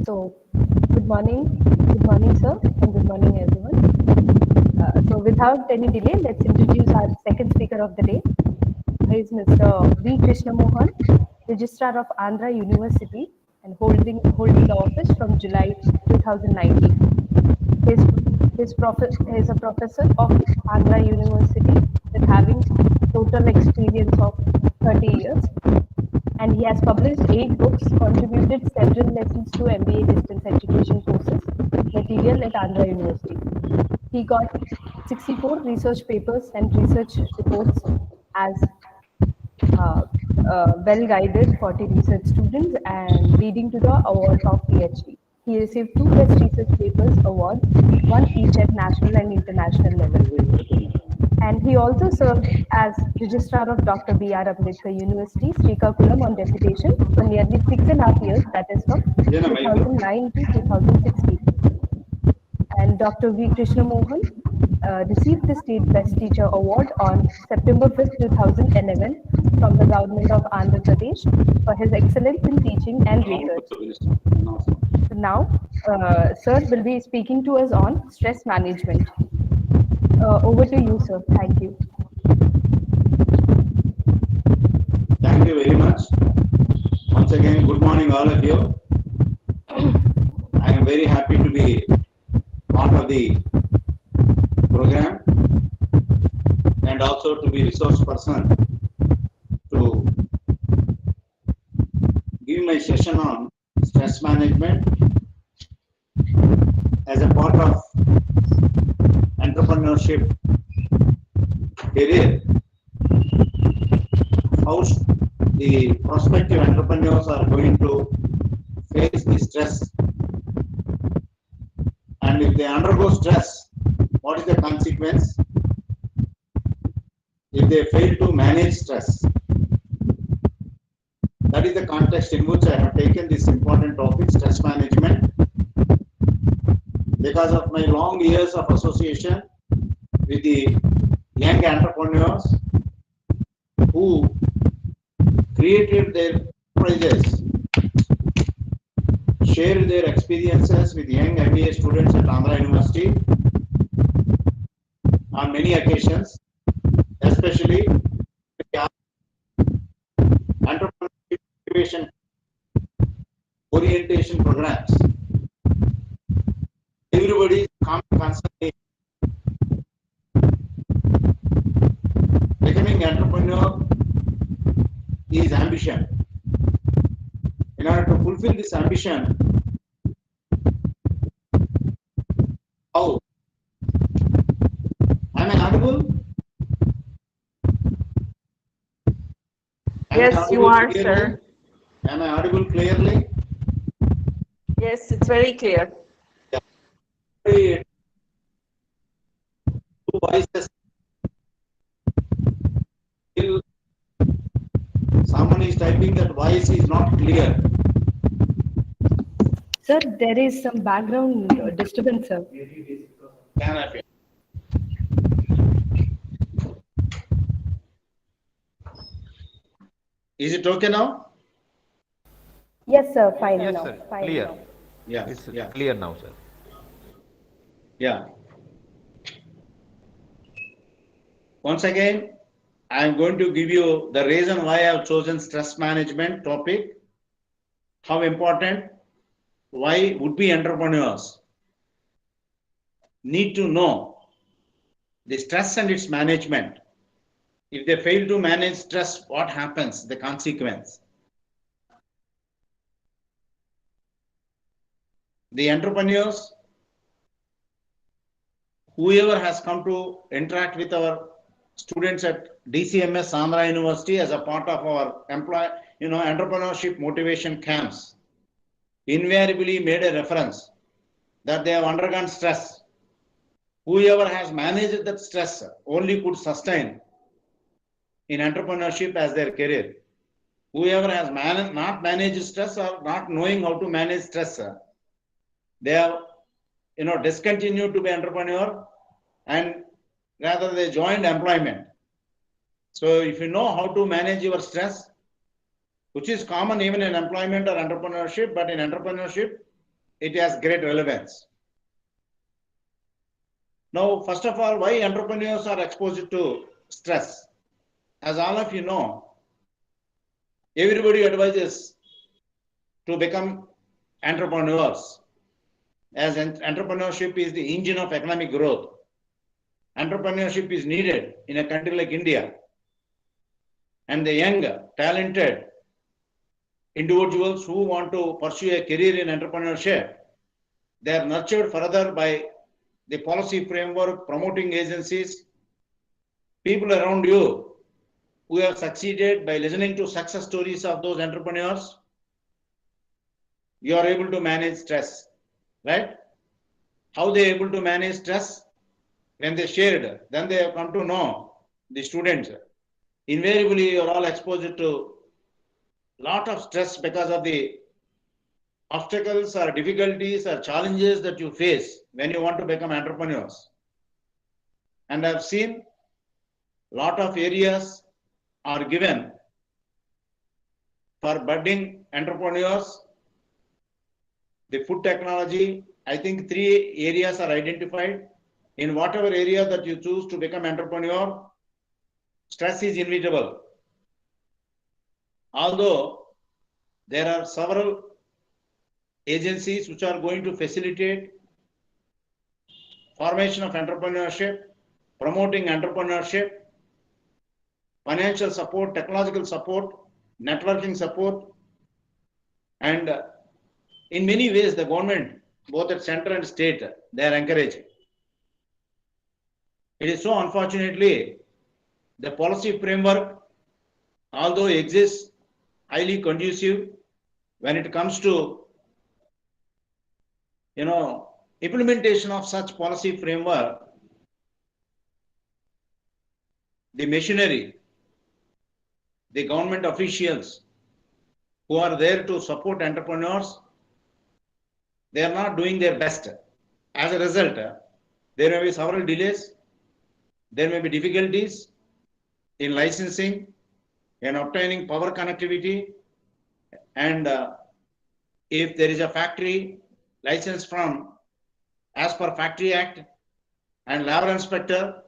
So, good morning, sir, and good morning, everyone. So, without any delay, let's introduce our second speaker of the day. He is Mr. V. Krishna Mohan, Registrar of Andhra University and holding the office from July 2019. He is a professor of Andhra University with having total experience of 30 years, and he has published 8 books, contributed several lessons to MBA distance education courses material at Andhra University. He got 64 research papers and research reports as well-guided 40 research students and leading to the award of PhD. He received 2 Best Research Papers awards, one each at national and international level. And he also served as Registrar of Dr. B.R. Ambedkar University, Srikakulam on deputation for nearly 6.5 years, that is from 2009 to 2016. And Dr. V. Krishna Mohan received the State Best Teacher Award on September 5th, 2011 from the Government of Andhra Pradesh for his excellence in teaching and research. So now, sir will be speaking to us on stress management. Over to you, sir. Thank you. Thank you very much. Once again, good morning, all of you. I am very happy to be part of the program and also to be resource person to give my session on stress management as a part of entrepreneurship career. How the prospective entrepreneurs are going to face the stress, and if they undergo stress, what is the consequence if they fail to manage stress? That is the context in which I have taken this important topic, stress management, because of my long years of association with the young entrepreneurs who created their enterprises, shared their experiences with young MBA students at Andhra University on many occasions, especially entrepreneurship incubation orientation programs. Everybody's common concern is becoming entrepreneur is ambition. In order to fulfill this ambition, how? Am I audible? Yes, you are, sir. Am I audible clearly? Yes, it's very clear. Two voices. Still, someone is typing that voice is not clear. Sir, there is some background disturbance, sir. Can I be? Is it okay now? Yes, sir. Fine Yes, now. sir. Fine Clear. now. Yeah. It's Yeah. clear now, sir. Yeah. Once again, I am going to give you the reason why I have chosen stress management topic, how important, why would-be entrepreneurs need to know the stress and its management. If they fail to manage stress, what happens, the consequence? The entrepreneurs, whoever has come to interact with our students at DCMS Andhra University as a part of our entrepreneurship motivation camps, invariably made a reference that they have undergone stress. Whoever has managed that stress only could sustain in entrepreneurship as their career. Whoever has not managed stress or not knowing how to manage stress, they have discontinued to be entrepreneur and rather they joined employment. So if you know how to manage your stress, which is common even in employment or entrepreneurship, but in entrepreneurship, it has great relevance. Now, first of all, why entrepreneurs are exposed to stress? As all of you know, everybody advises to become entrepreneurs, as entrepreneurship is the engine of economic growth. Entrepreneurship is needed in a country like India. And the young, talented individuals who want to pursue a career in entrepreneurship, they are nurtured further by the policy framework, promoting agencies, people around you who have succeeded. By listening to success stories of those entrepreneurs, you are able to manage stress, right? How they are able to manage stress? When they shared, then they have come to know, the students. Invariably, you are all exposed to lot of stress because of the obstacles or difficulties or challenges that you face when you want to become entrepreneurs. And I've seen lot of areas are given for budding entrepreneurs. The food technology, I think 3 areas are identified. In whatever area that you choose to become entrepreneur, stress is inevitable. Although there are several agencies which are going to facilitate formation of entrepreneurship, promoting entrepreneurship, financial support, technological support, networking support, and in many ways the government, both at center and state, they are encouraging. It is so unfortunately the policy framework, although exists, highly conducive when it comes to implementation of such policy framework. The machinery, the government officials who are there to support entrepreneurs, they are not doing their best. As a result, there may be several delays, there may be difficulties in licensing, in obtaining power connectivity, and if there is a factory license from as per Factory Act and labor inspector,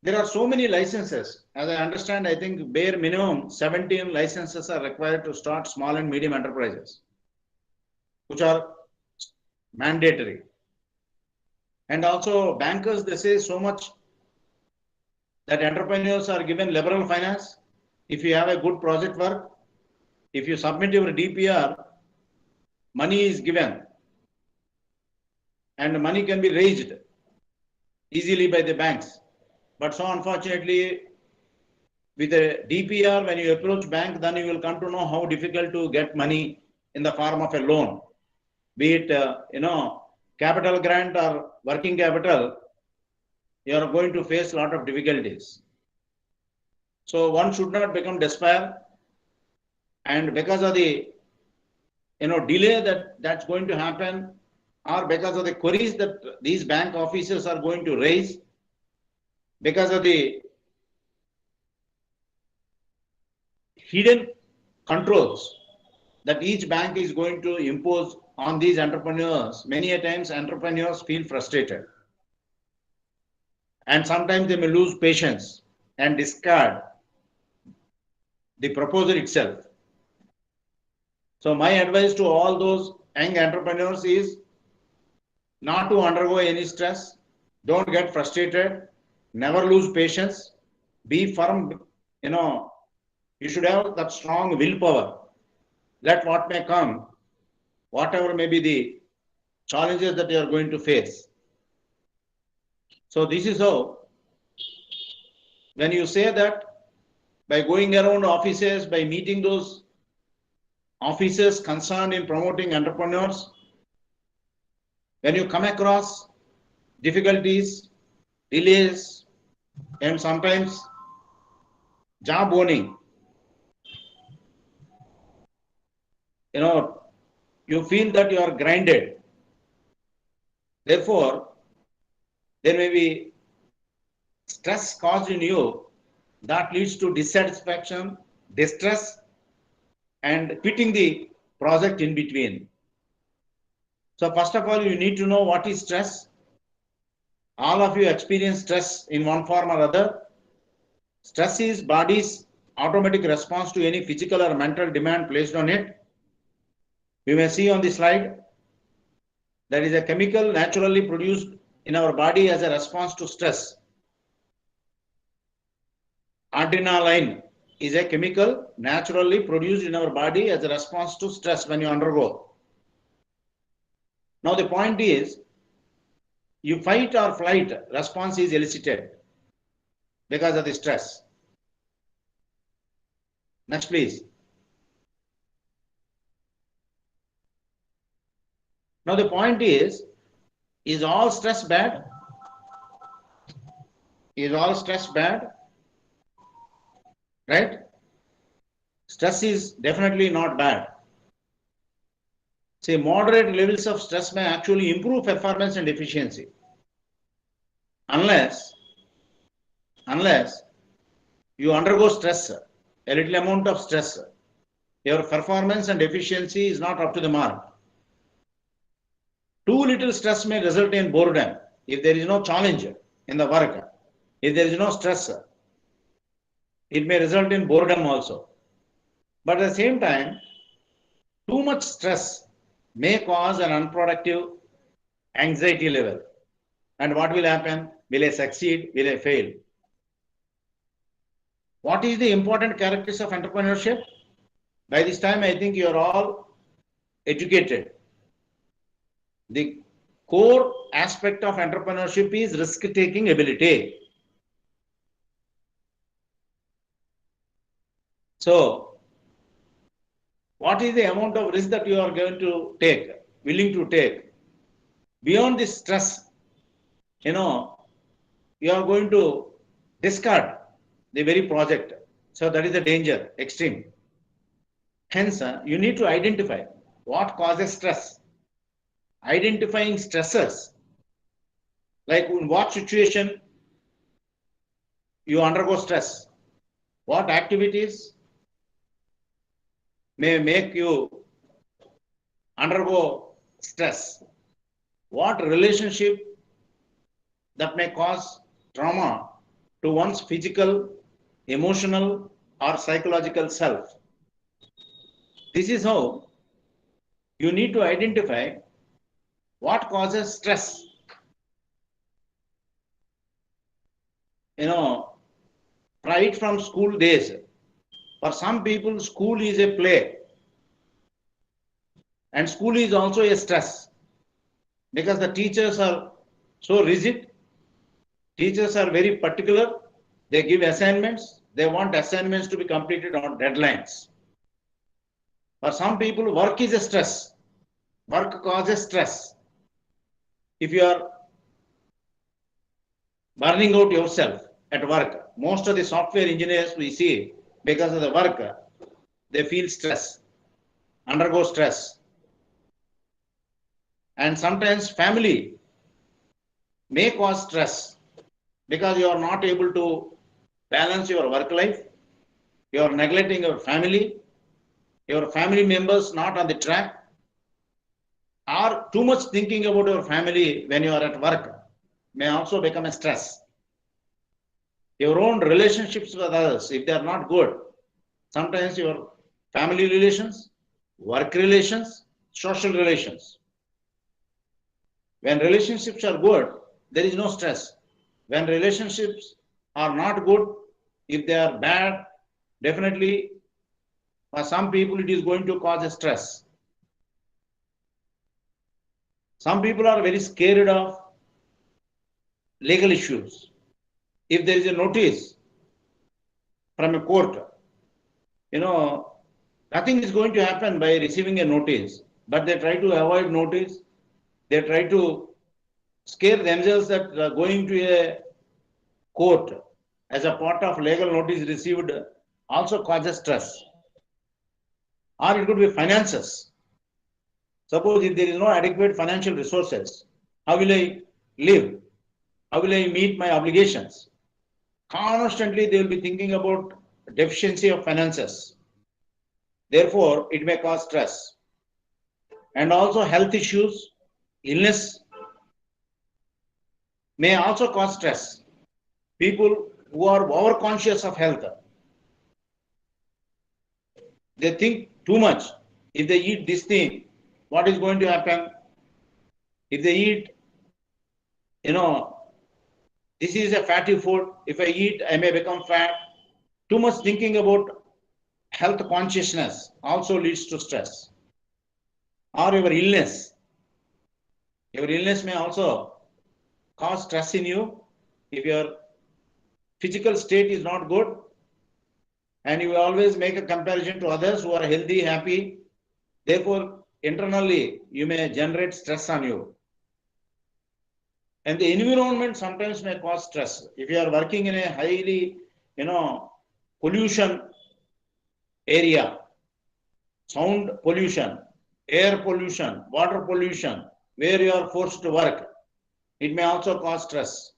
there are so many licenses. As I understand, I think bare minimum 17 licenses are required to start small and medium enterprises, which are mandatory. And also bankers, they say so much that entrepreneurs are given liberal finance. If you have a good project work, if you submit your DPR, money is given and money can be raised easily by the banks. But so unfortunately, with a DPR, when you approach bank, then you will come to know how difficult to get money in the form of a loan, be it capital grant or working capital. You are going to face a lot of difficulties. So one should not become despair, and because of the delay that's going to happen, or because of the queries that these bank officers are going to raise, because of the hidden controls that each bank is going to impose on these entrepreneurs, many a times entrepreneurs feel frustrated. And sometimes they may lose patience and discard the proposal itself. So my advice to all those young entrepreneurs is not to undergo any stress, don't get frustrated, never lose patience, be firm. You should have that strong willpower. Let what may come, whatever may be the challenges that you are going to face. So this is how, when you say that by going around offices, by meeting those officers concerned in promoting entrepreneurs, when you come across difficulties, delays, and sometimes job owning, you feel that you are grinded. Therefore, there may be stress caused in you that leads to dissatisfaction, distress, and quitting the project in between. So first of all, you need to know what is stress. All of you experience stress in one form or other. Stress is body's automatic response to any physical or mental demand placed on it. You may see on the slide, that is a chemical naturally produced in our body as a response to stress. Adrenaline is a chemical naturally produced in our body as a response to stress when you undergo. Now the point is, you fight or flight response is elicited because of the stress. Next, please. Now the point is all stress bad? Is all stress bad? Right? Stress is definitely not bad. Say moderate levels of stress may actually improve performance and efficiency. Unless you undergo stress, a little amount of stress, your performance and efficiency is not up to the mark. Too little stress may result in boredom. If there is no challenge in the work, if there is no stress, it may result in boredom also. But at the same time, too much stress may cause an unproductive anxiety level. And what will happen? Will I succeed? Will I fail? What is the important characteristics of entrepreneurship? By this time, I think you are all educated. The core aspect of entrepreneurship is risk-taking ability. So, what is the amount of risk that you are going to take, willing to take? Beyond this stress, you are going to discard the very project. So that is the danger, extreme. Hence, you need to identify what causes stress. Identifying stressors, like in what situation you undergo stress, what activities may make you undergo stress, what relationship that may cause trauma to one's physical, emotional, or psychological self. This is how you need to identify what causes stress. Right from school days. For some people, school is a play. And school is also a stress. Because the teachers are so rigid. Teachers are very particular. They give assignments. They want assignments to be completed on deadlines. For some people, work is a stress. Work causes stress. If you are burning out yourself at work, most of the software engineers we see, because of the work, they feel stress, undergo stress. And sometimes family may cause stress because you are not able to balance your work life, you are neglecting your family members not on the track, or too much thinking about your family when you are at work may also become a stress. Your own relationships with others, if they are not good, sometimes your family relations, work relations, social relations. When relationships are good, there is no stress. When relationships are not good, if they are bad, definitely for some people it is going to cause a stress. Some people are very scared of legal issues. If there is a notice from a court, nothing is going to happen by receiving a notice, but they try to avoid notice. They try to scare themselves that going to a court as a part of legal notice received also causes stress. Or it could be finances. Suppose if there is no adequate financial resources, how will I live? How will I meet my obligations? Constantly they will be thinking about deficiency of finances. Therefore, it may cause stress. And also health issues, illness may also cause stress. People who are over-conscious of health, they think too much. If they eat this thing, what is going to happen? If they eat, this is a fatty food. If I eat, I may become fat. Too much thinking about health consciousness also leads to stress. Or your illness. Your illness may also cause stress in you. If your physical state is not good, and you always make a comparison to others who are healthy, happy, therefore, internally, you may generate stress on you. And the environment sometimes may cause stress. If you are working in a highly, pollution area, sound pollution, air pollution, water pollution, where you are forced to work, it may also cause stress.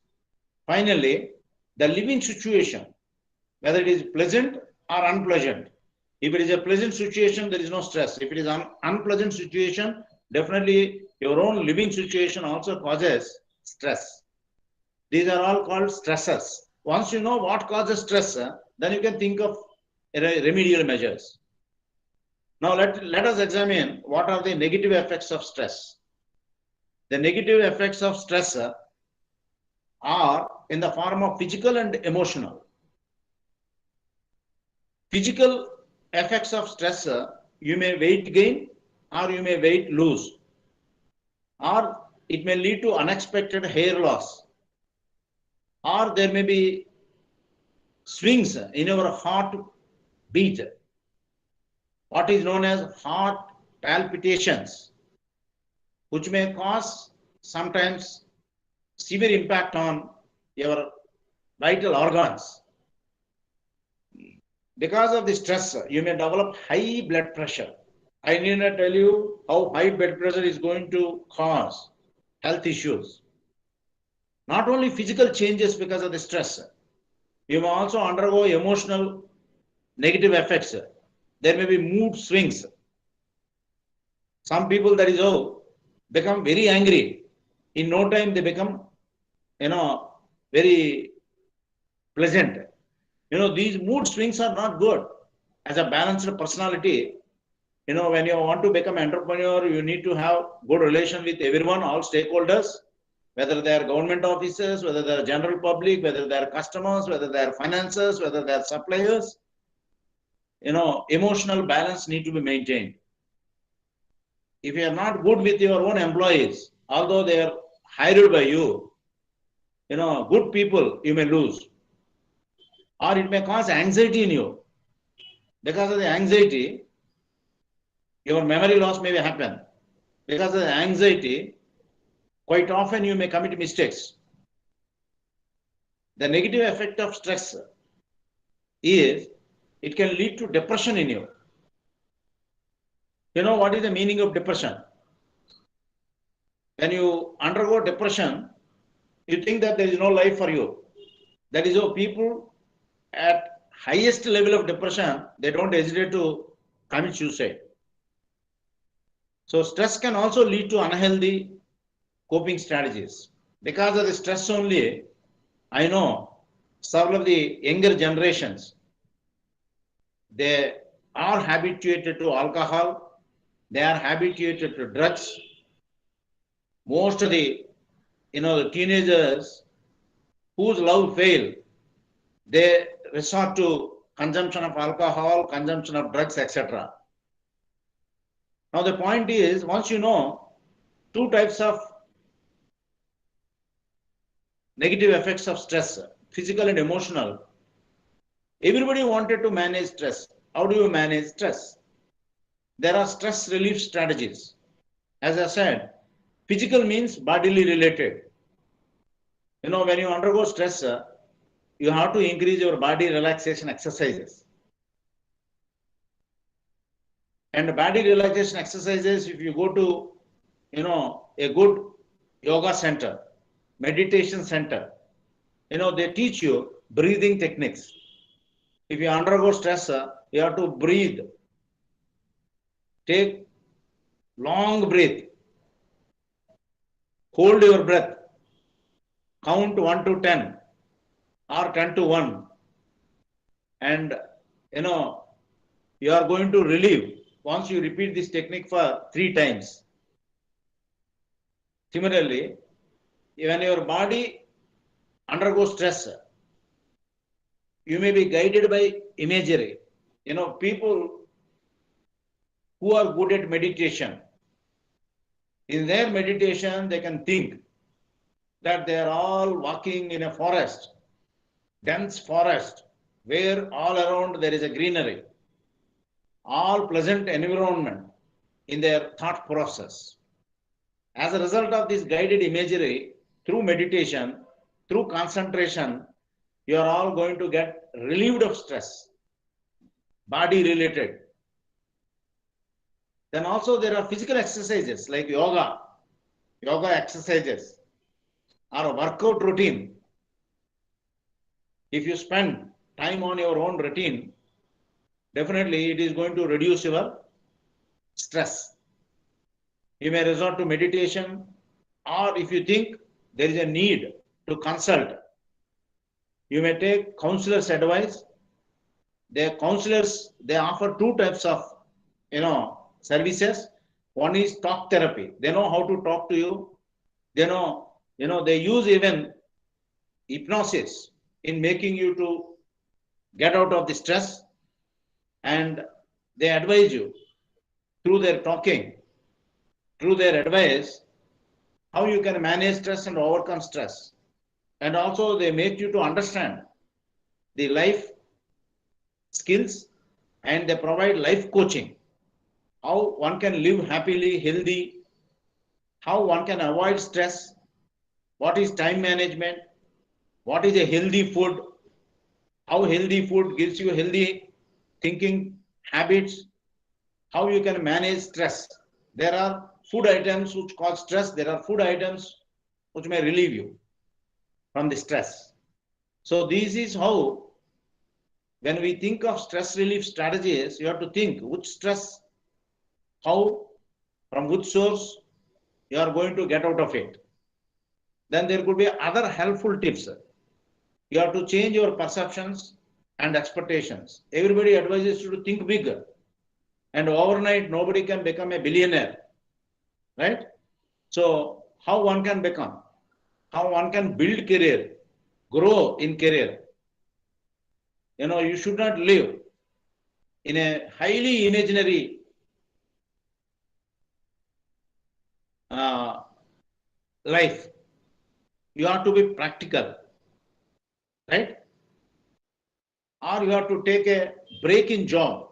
Finally, the living situation, whether it is pleasant or unpleasant. If it is a pleasant situation, there is no stress. If it is an unpleasant situation, definitely your own living situation also causes stress. These are all called stressors. Once you know what causes stress, then you can think of remedial measures. Now let us examine what are the negative effects of stress. The negative effects of stress are in the form of physical and emotional. Physical effects of stress, you may weight gain or you may weight lose, or it may lead to unexpected hair loss, or there may be swings in your heart beat, what is known as heart palpitations, which may cause sometimes severe impact on your vital organs. Because of the stress, you may develop high blood pressure. I need not tell you how high blood pressure is going to cause health issues. Not only physical changes because of the stress, you may also undergo emotional negative effects. There may be mood swings. Some people, that is how, become very angry. In no time, they become, very pleasant. These mood swings are not good. As a balanced personality, when you want to become entrepreneur, you need to have good relation with everyone, all stakeholders, whether they are government officers, whether they are general public, whether they are customers, whether they are financiers, whether they are suppliers. Emotional balance need to be maintained. If you are not good with your own employees, although they are hired by you, good people you may lose. Or it may cause anxiety in you. Because of the anxiety, your memory loss may happen. Because of the anxiety, quite often you may commit mistakes. The negative effect of stress is it can lead to depression in you. What is the meaning of depression? When you undergo depression, you think that there is no life for you. That is how people at highest level of depression, they don't hesitate to commit suicide. So stress can also lead to unhealthy coping strategies. Because of the stress only, I know several of the younger generations, they are habituated to alcohol, they are habituated to drugs. Most of the, the teenagers whose love failed, they resort to consumption of alcohol, consumption of drugs, etc. Now the point is, once you know two types of negative effects of stress, physical and emotional, everybody wanted to manage stress. How do you manage stress? There are stress relief strategies. As I said, physical means bodily related. When you undergo stress, you have to increase your body relaxation exercises. And body relaxation exercises, if you go to, a good yoga center, meditation center, they teach you breathing techniques. If you undergo stress, you have to breathe. Take long breath. Hold your breath. Count 1 to 10 or 10 to 1. And you are going to relieve once you repeat this technique for 3 times. Similarly, when your body undergoes stress, you may be guided by imagery. People who are good at meditation, in their meditation, they can think that they are all walking in a forest, dense forest, where all around there is a greenery, all pleasant environment in their thought process. As a result of this guided imagery, through meditation, through concentration, you are all going to get relieved of stress, body related. Then also there are physical exercises like yoga exercises, or a workout routine. If you spend time on your own routine, definitely it is going to reduce your stress. You may resort to meditation, or if you think there is a need to consult, you may take counselor's advice. The counselors, they offer 2 types of services. One is talk therapy. They know how to talk to you. They know, they use even hypnosis in making you to get out of the stress, and they advise you through their talking, through their advice, how you can manage stress and overcome stress. And also they make you to understand the life skills, and they provide life coaching, how one can live happily, healthy, how one can avoid stress, what is time management, what is a healthy food, how healthy food gives you healthy thinking habits, how you can manage stress. There are food items which cause stress. There are food items which may relieve you from the stress. So this is how, when we think of stress relief strategies, you have to think which stress, how, from which source you are going to get out of it. Then there could be other helpful tips. You have to change your perceptions and expectations. Everybody advises you to think bigger. And overnight, nobody can become a billionaire, right? So how one can become, how one can build career, grow in career. You should not live in a highly imaginary life. You have to be practical, right? Or you have to take a break in job,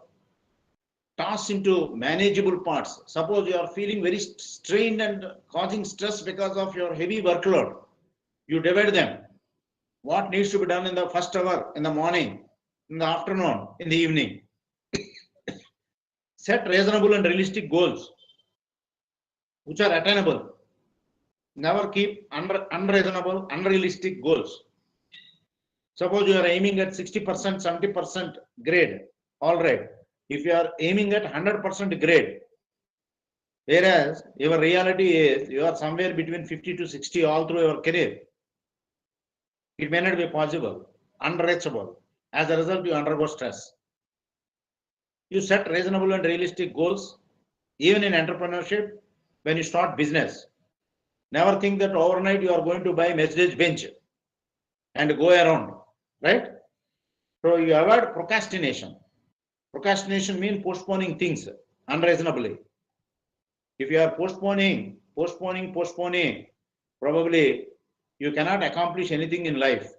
toss into manageable parts. Suppose you are feeling very strained and causing stress because of your heavy workload. You divide them. What needs to be done in the first hour, in the morning, in the afternoon, in the evening. Set reasonable and realistic goals which are attainable. Never keep unreasonable, unrealistic goals. Suppose you are aiming at 60%, 70% grade, all right. If you are aiming at 100% grade, whereas your reality is you are somewhere between 50 to 60 all through your career, it may not be possible, unreachable. As a result, you undergo stress. You set reasonable and realistic goals, even in entrepreneurship, when you start business. Never think that overnight you are going to buy a Mercedes Benz and go around, right? So you avoid procrastination. Procrastination means postponing things unreasonably. If you are postponing, probably you cannot accomplish anything in life.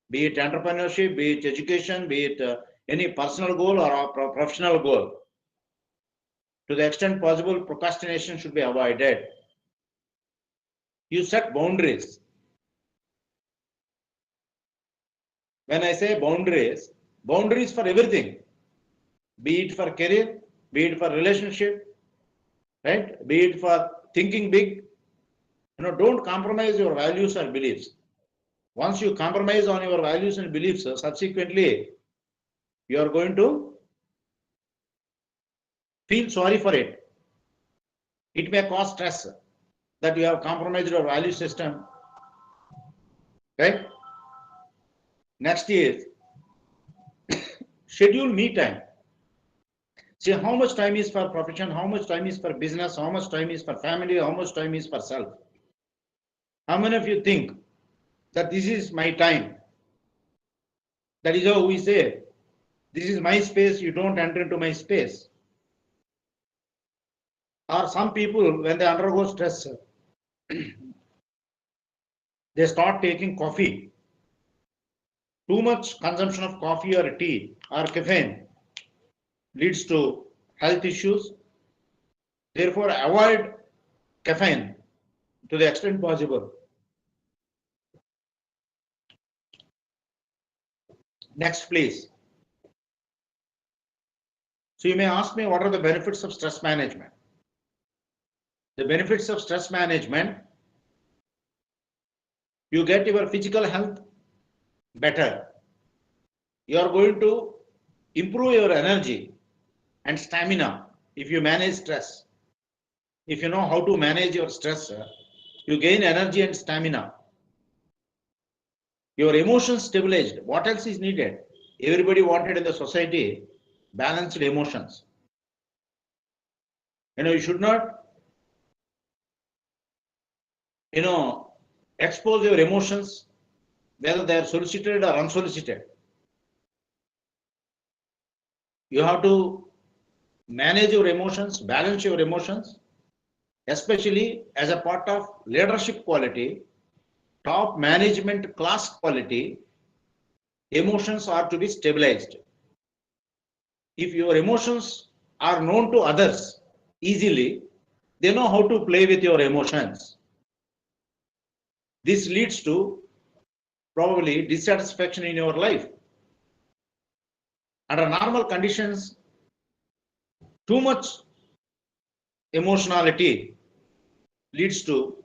Be it entrepreneurship, be it education, be it any personal goal or a professional goal. To the extent possible, procrastination should be avoided. You set boundaries. When I say boundaries, boundaries for everything, be it for career, be it for relationship, right? Be it for thinking big. Don't compromise your values or beliefs. Once you compromise on your values and beliefs, subsequently, you are going to feel sorry for it. It may cause stress that you have compromised your value system. Right? Next is schedule me time. See how much time is for profession, how much time is for business, how much time is for family, how much time is for self. How many of you think that this is my time? That is how we say, this is my space, you don't enter into my space. Or some people, when they undergo stress, they start taking coffee. Too much consumption of coffee or tea or caffeine leads to health issues. Therefore, avoid caffeine to the extent possible. Next, please. So you may ask me, what are the benefits of stress management? The benefits of stress management, you get your physical health better. You are going to improve your energy and stamina if you manage stress. If you know how to manage your stress, you gain energy and stamina. Your emotions stabilized. What else is needed? Everybody wanted in the society balanced emotions. You should not, expose your emotions, whether they are solicited or unsolicited. You have to manage your emotions, balance your emotions, especially as a part of leadership quality, top management class quality. Emotions are to be stabilized. If your emotions are known to others easily, they know how to play with your emotions. This leads to probably dissatisfaction in your life. Under normal conditions, too much emotionality leads to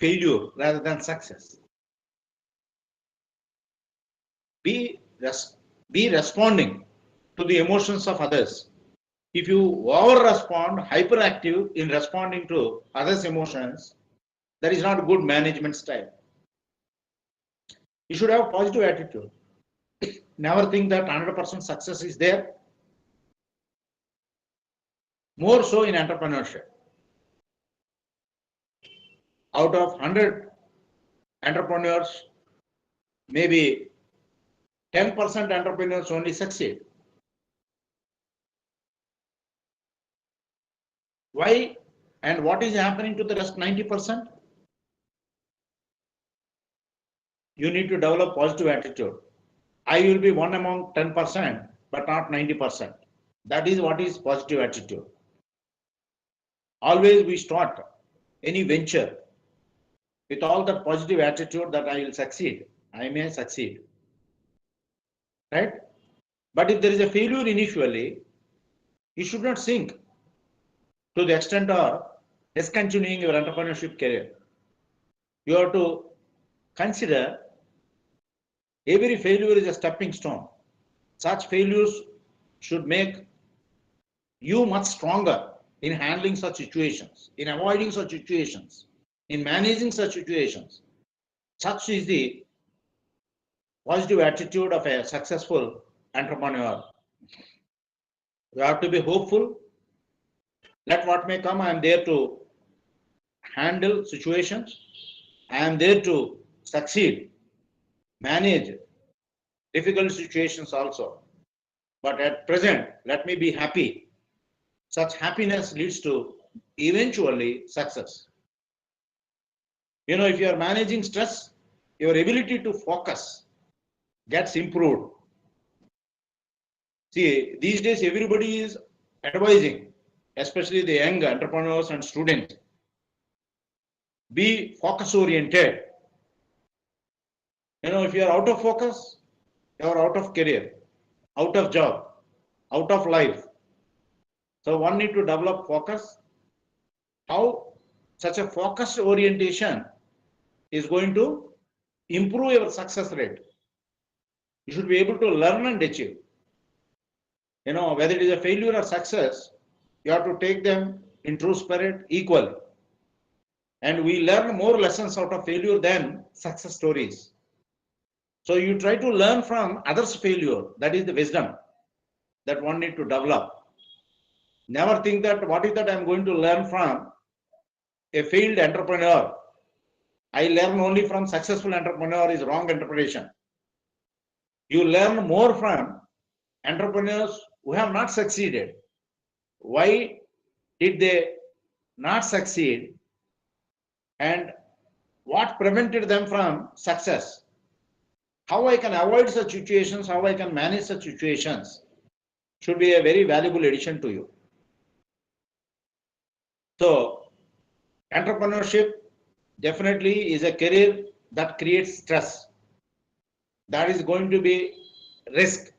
failure rather than success. Be responding to the emotions of others. If you over-respond, hyperactive in responding to others' emotions, that is not a good management style. You should have a positive attitude. Never think that 100% success is there. More so in entrepreneurship. Out of 100 entrepreneurs, maybe 10% entrepreneurs only succeed. Why and what is happening to the rest 90%? You need to develop positive attitude. I will be one among 10%, but not 90%. That is what is positive attitude. Always we start any venture with all that positive attitude that I will succeed. I may succeed. Right? But if there is a failure initially, you should not sink to the extent of discontinuing your entrepreneurship career. You have to consider every failure is a stepping stone. Such failures should make you much stronger in handling such situations, in avoiding such situations, in managing such situations. Such is the positive attitude of a successful entrepreneur. You have to be hopeful. Let what may come, I am there to handle situations. I am there to succeed, manage difficult situations also. But at present, let me be happy. Such happiness leads to eventually success. If you are managing stress, your ability to focus gets improved. See, these days everybody is advising, especially the young entrepreneurs and students, be focus oriented. If you are out of focus, you are out of career, out of job, out of life. So one need to develop focus. How such a focused orientation is going to improve your success rate. You should be able to learn and achieve. Whether it is a failure or success, you have to take them in true spirit equally. And we learn more lessons out of failure than success stories. So you try to learn from others' failure. That is the wisdom that one need to develop. Never think that what is that I'm going to learn from a failed entrepreneur. I learn only from successful entrepreneur is wrong interpretation. You learn more from entrepreneurs who have not succeeded. Why did they not succeed? And what prevented them from success? How I can avoid such situations, how I can manage such situations should be a very valuable addition to you. So, entrepreneurship definitely is a career that creates stress. That is going to be risk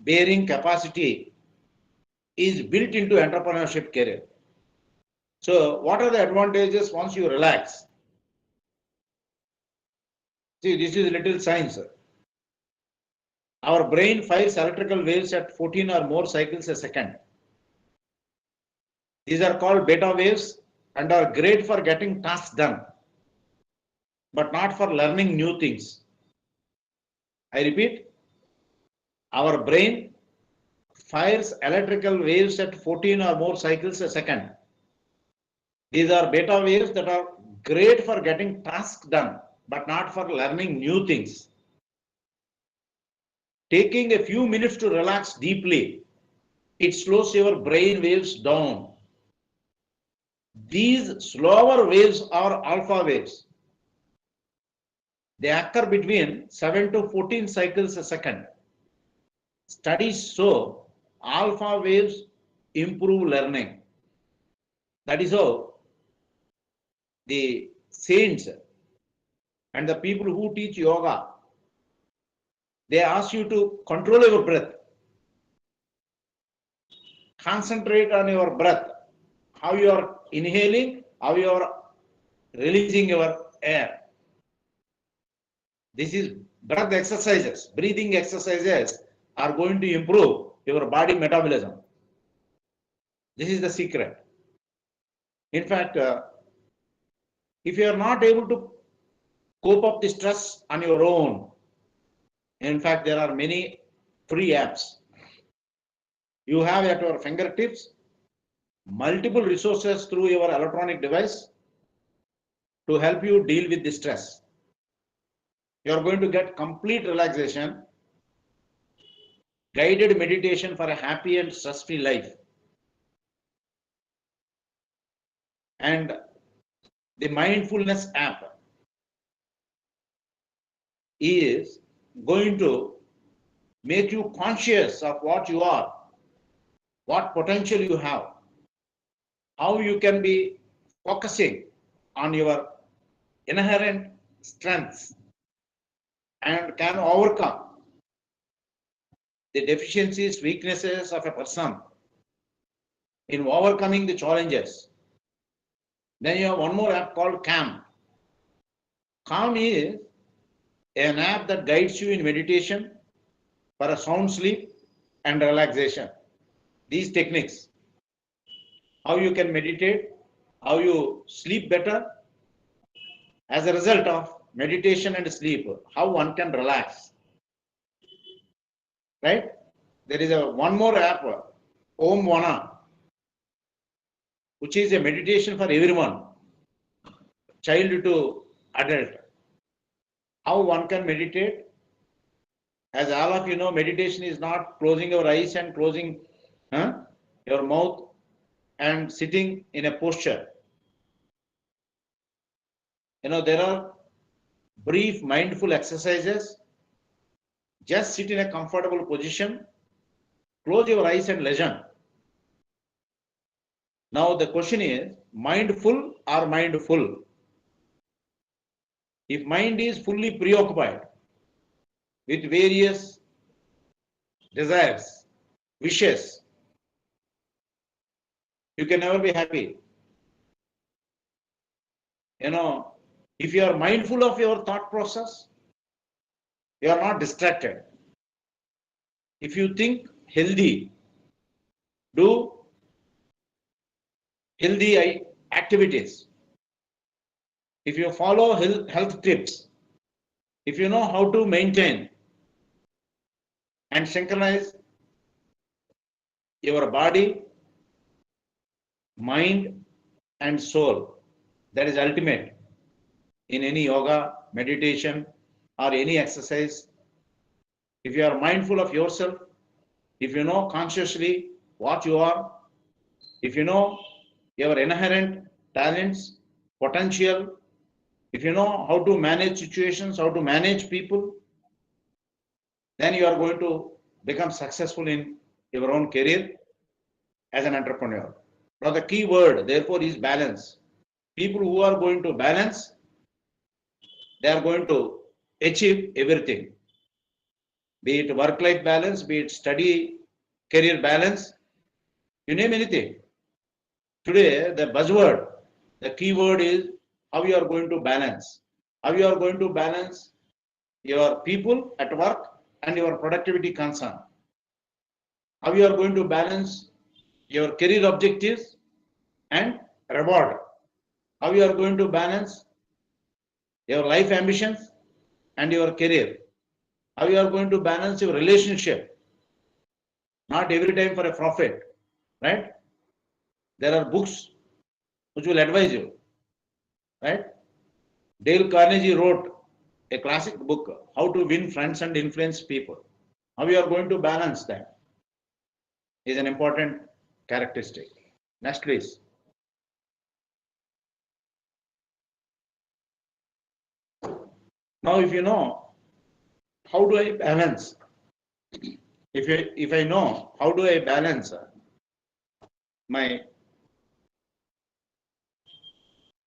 bearing capacity is built into entrepreneurship career. So what are the advantages once you relax? See, this is little science. Our brain fires electrical waves at 14 or more cycles a second. These are called beta waves and are great for getting tasks done, but not for learning new things. I repeat, our brain fires electrical waves at 14 or more cycles a second. These are beta waves that are great for getting tasks done, but not for learning new things. Taking a few minutes to relax deeply, it slows your brain waves down. These slower waves are alpha waves. They occur between 7 to 14 cycles a second. Studies show alpha waves improve learning. That is how the saints and the people who teach yoga, they ask you to control your breath. Concentrate on your breath, how you are inhaling, how you are releasing your air. This is breath exercises. Breathing exercises are going to improve your body metabolism. This is the secret. In fact, if you are not able to cope up the stress on your own, in fact, there are many free apps. You have at your fingertips multiple resources through your electronic device to help you deal with the stress. You are going to get complete relaxation, guided meditation for a happy and stress-free life. And the mindfulness app is going to make you conscious of what you are, what potential you have, how you can be focusing on your inherent strengths and can overcome the deficiencies, weaknesses of a person in overcoming the challenges. Then you have one more app called Calm. Calm is an app that guides you in meditation for a sound sleep and relaxation. These techniques, how you can meditate, how you sleep better as a result of meditation and sleep, how one can relax. Right? There is one more app, Om Vana, which is a meditation for everyone, child to adult. How one can meditate? As all of you know, meditation is not closing your eyes and closing your mouth and sitting in a posture. There are brief mindful exercises. Just sit in a comfortable position, close your eyes and listen. Now the question is, mindful or mindful? If mind is fully preoccupied with various desires, wishes, you can never be happy. If you are mindful of your thought process, you are not distracted. If you think healthy, do healthy activities. If you follow health tips, if you know how to maintain and synchronize your body, mind, and soul, that is ultimate in any yoga, meditation, or any exercise. If you are mindful of yourself, if you know consciously what you are, if you know your inherent talents, potential, if you know how to manage situations, how to manage people, then you are going to become successful in your own career as an entrepreneur. Now the key word therefore is balance. People who are going to balance, they are going to achieve everything. Be it work-life balance, be it study, career balance, you name anything. Today, the buzzword, the key word is how you are going to balance. How you are going to balance your people at work and your productivity concern. How you are going to balance your career objectives and reward. How you are going to balance your life ambitions and your career. How you are going to balance your relationship. Not every time for a profit, right? There are books which will advise you, right? Dale Carnegie wrote a classic book, How to Win Friends and Influence People. How you are going to balance that is an important characteristic. Next, please. Now, if you know, how do I balance? If I know, how do I balance my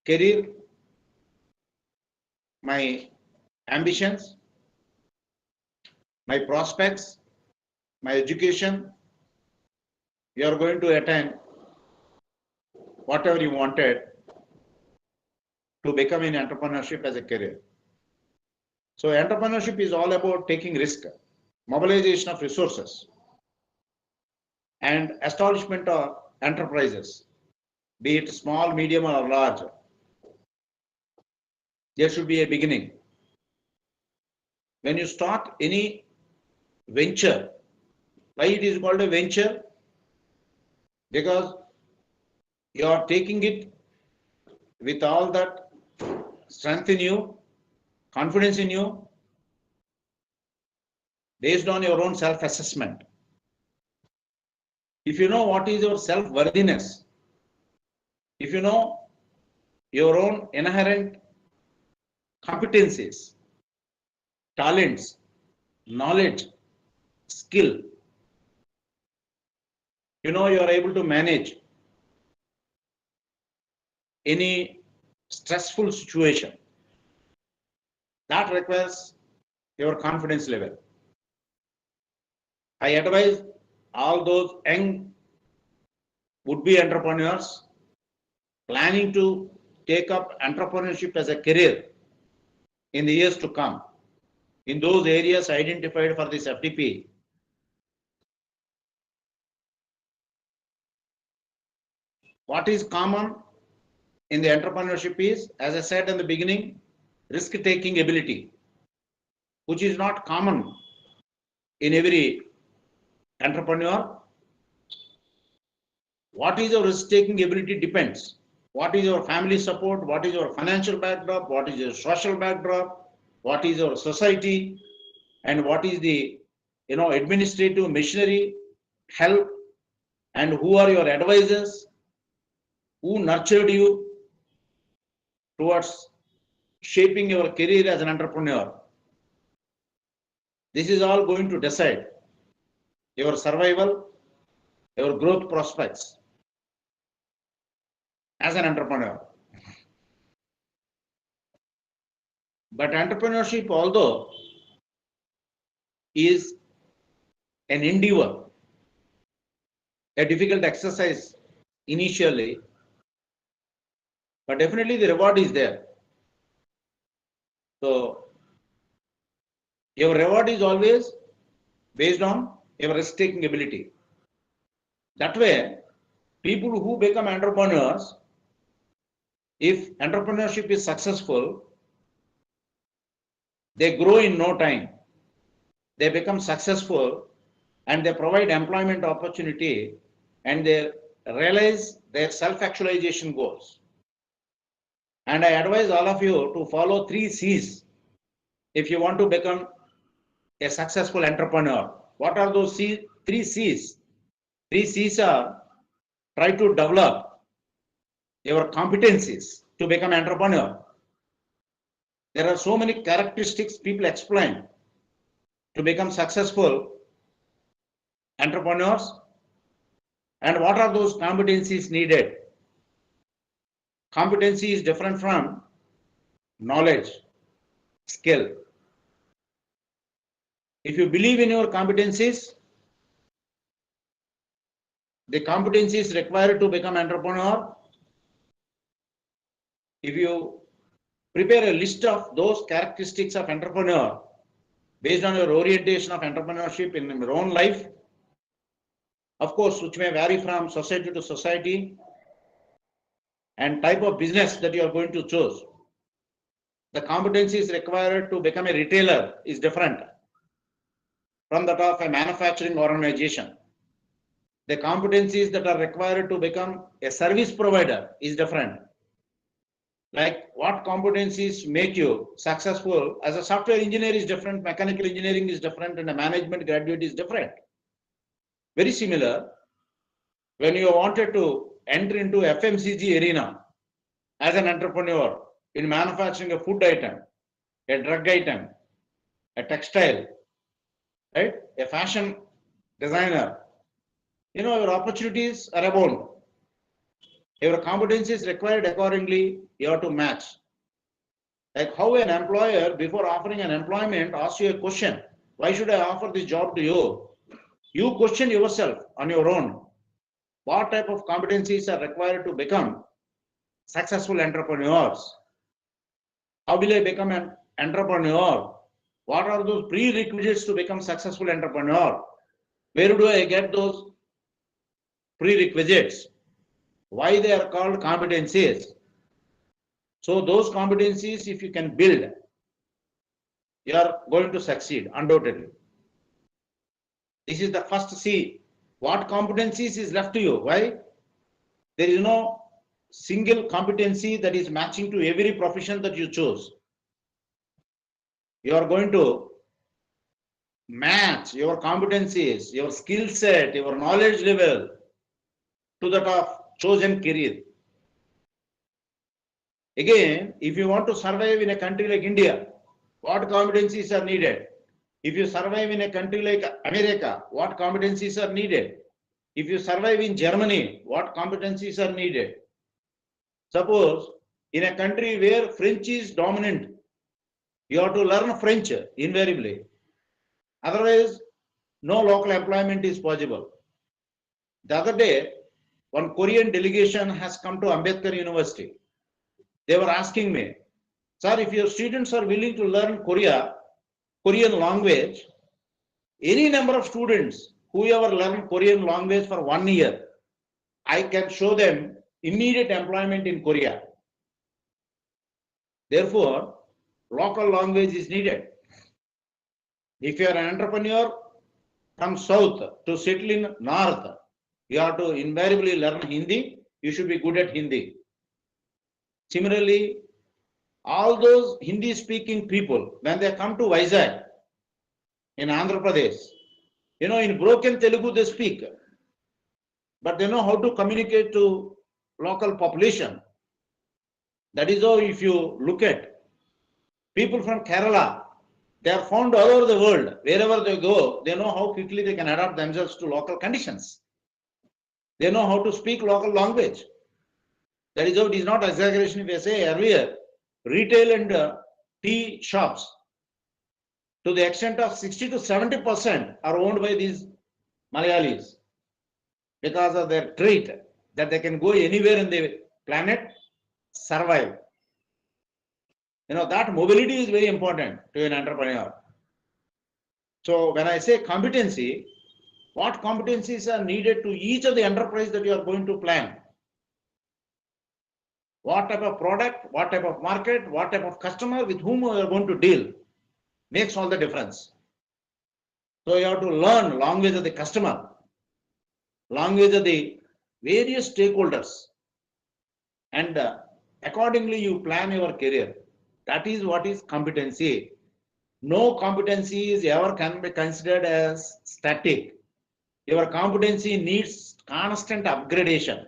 career, my ambitions, my prospects, my education, you are going to attain whatever you wanted to become in entrepreneurship as a career. So entrepreneurship is all about taking risk, mobilization of resources, and establishment of enterprises, be it small, medium, or large. There should be a beginning. When you start any venture, why it is called a venture? Because you are taking it with all that strength in you, confidence in you, based on your own self-assessment. If you know what is your self-worthiness, if you know your own inherent competencies, talents, knowledge, skill, you know you are able to manage any stressful situation. That requires your confidence level. I advise all those young would-be entrepreneurs planning to take up entrepreneurship as a career in the years to come, in those areas identified for this FDP. What is common in the entrepreneurship is, as I said in the beginning, risk-taking ability, which is not common in every entrepreneur. What is your risk-taking ability depends. What is your family support? What is your financial backdrop? What is your social backdrop? What is your society? And what is the administrative machinery, help, and who are your advisors? Who nurtured you towards shaping your career as an entrepreneur? This is all going to decide your survival, your growth prospects as an entrepreneur. But entrepreneurship, although is an endeavor, a difficult exercise initially, but definitely the reward is there. So your reward is always based on your risk-taking ability. That way, people who become entrepreneurs, if entrepreneurship is successful, they grow in no time. They become successful and they provide employment opportunity and they realize their self-actualization goals. And I advise all of you to follow 3 C's if you want to become a successful entrepreneur. What are those 3 C's? 3 C's are: try to develop your competencies to become entrepreneur. There are so many characteristics people explain to become successful entrepreneurs. And what are those competencies needed? Competency is different from knowledge, skill. If you believe in your competencies, the competencies required to become entrepreneur, if you prepare a list of those characteristics of entrepreneur based on your orientation of entrepreneurship in your own life, of course, which may vary from society to society, and type of business that you are going to choose. The competencies required to become a retailer is different from that of a manufacturing organization. The competencies that are required to become a service provider is different. Like what competencies make you successful as a software engineer is different, mechanical engineering is different, and a management graduate is different. Very similar, when you wanted to enter into FMCG arena as an entrepreneur in manufacturing a food item, a drug item, a textile, right, a fashion designer, your opportunities are abound. Your competencies required accordingly, you have to match. Like how an employer, before offering an employment, asks you a question: why should I offer this job to you? You question yourself on your own. What type of competencies are required to become successful entrepreneurs? How will I become an entrepreneur? What are those prerequisites to become successful entrepreneur? Where do I get those prerequisites? Why they are called competencies? So those competencies, if you can build, you are going to succeed undoubtedly. This is the first C. What competencies is left to you? Why? There is no single competency that is matching to every profession that you choose. You are going to match your competencies, your skill set, your knowledge level to that of chosen career. Again, if you want to survive in a country like India, what competencies are needed? If you survive in a country like America, what competencies are needed? If you survive in Germany, what competencies are needed? Suppose in a country where French is dominant, you have to learn French invariably. Otherwise, no local employment is possible. The other day, one Korean delegation has come to Ambedkar University. They were asking me, sir, if your students are willing to learn Korean language, any number of students who ever learn Korean language for 1 year, I can show them immediate employment in Korea. Therefore, local language is needed. If you are an entrepreneur from south to settle in north, you have to invariably learn Hindi. You should be good at Hindi. Similarly, all those Hindi speaking people, when they come to Vizag in Andhra Pradesh, in broken Telugu they speak, but they know how to communicate to local population. That is how, if you look at people from Kerala, they are found all over the world. Wherever they go, they know how quickly they can adapt themselves to local conditions. They know how to speak local language. That is how it is not exaggeration if I say earlier, retail and tea shops, to the extent of 60 to 70% are owned by these Malayalis because of their trait that they can go anywhere in the planet, survive. that mobility is very important to an entrepreneur. So when I say competency, what competencies are needed to each of the enterprise that you are going to plan? What type of product, what type of market, what type of customer with whom you are going to deal makes all the difference. So you have to learn language of the customer, language of the various stakeholders, and accordingly you plan your career. That is what is competency. No competency is ever can be considered as static. Your competency needs constant upgradation,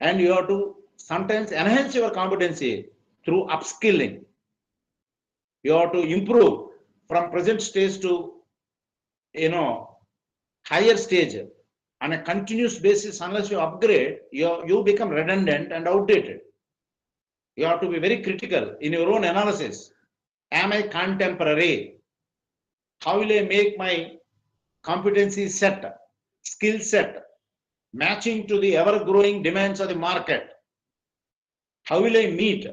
and you have to sometimes enhance your competency through upskilling. You have to improve from present stage to higher stage on a continuous basis. Unless you upgrade, you become redundant and outdated. You have to be very critical in your own analysis. Am I contemporary? How will I make my competency set, skill set, matching to the ever-growing demands of the market? How will I meet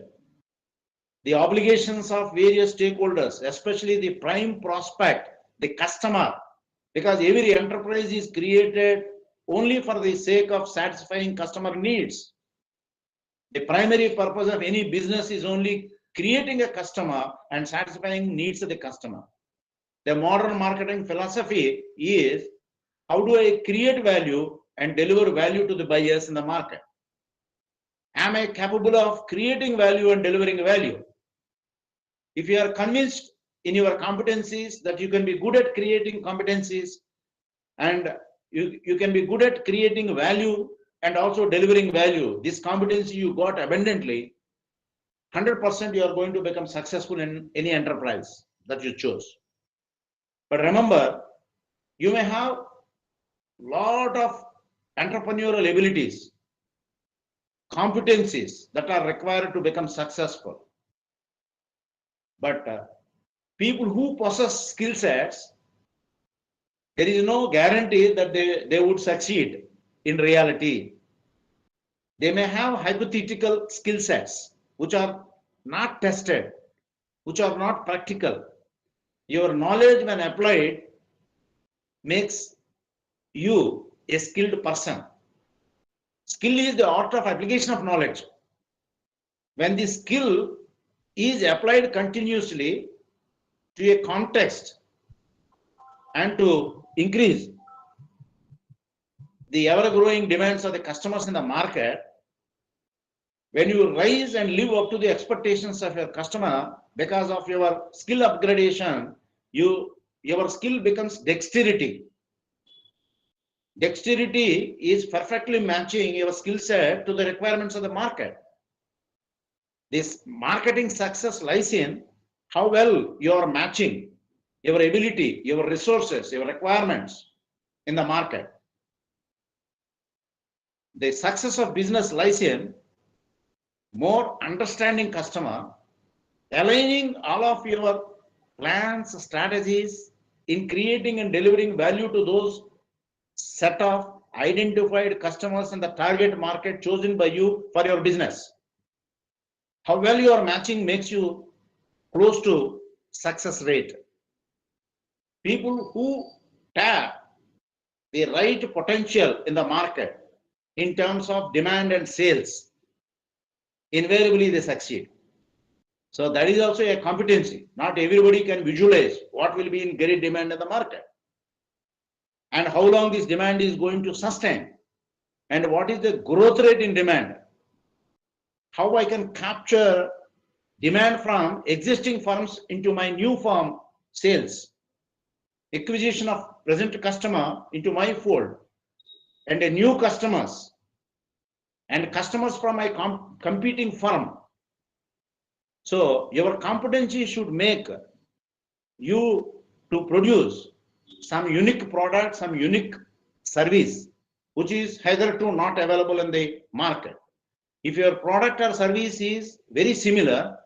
the obligations of various stakeholders, especially the prime prospect, the customer? Because every enterprise is created only for the sake of satisfying customer needs. The primary purpose of any business is only creating a customer and satisfying needs of the customer. The modern marketing philosophy is, how do I create value and deliver value to the buyers in the market? Am I capable of creating value and delivering value? If you are convinced in your competencies that you can be good at creating competencies and you can be good at creating value and also delivering value, this competency you got abundantly, 100% you are going to become successful in any enterprise that you choose. But remember, you may have lot of entrepreneurial abilities, competencies that are required to become successful. But people who possess skill sets, there is no guarantee that they would succeed in reality. They may have hypothetical skill sets which are not tested, which are not practical. Your knowledge, when applied, makes you a skilled person. Skill is the art of application of knowledge. When the skill is applied continuously to a context and to increase the ever-growing demands of the customers in the market, when you rise and live up to the expectations of your customer because of your skill upgradation, your skill becomes dexterity. Dexterity is perfectly matching your skill set to the requirements of the market. This marketing success lies in how well you are matching your ability, your resources, your requirements in the market. The success of business lies in more understanding customer, aligning all of your plans, strategies in creating and delivering value to those set of identified customers in the target market chosen by you for your business. How well you are matching makes you close to success rate. People who tap the right potential in the market in terms of demand and sales, invariably they succeed. So that is also a competency. Not everybody can visualize what will be in great demand in the market and how long this demand is going to sustain and what is the growth rate in demand. How I can capture demand from existing firms into my new firm sales, acquisition of present customer into my fold, and a new customers and customers from my competing firm. So your competency should make you to produce some unique product, some unique service, which is hitherto not available in the market. If your product or service is very similar,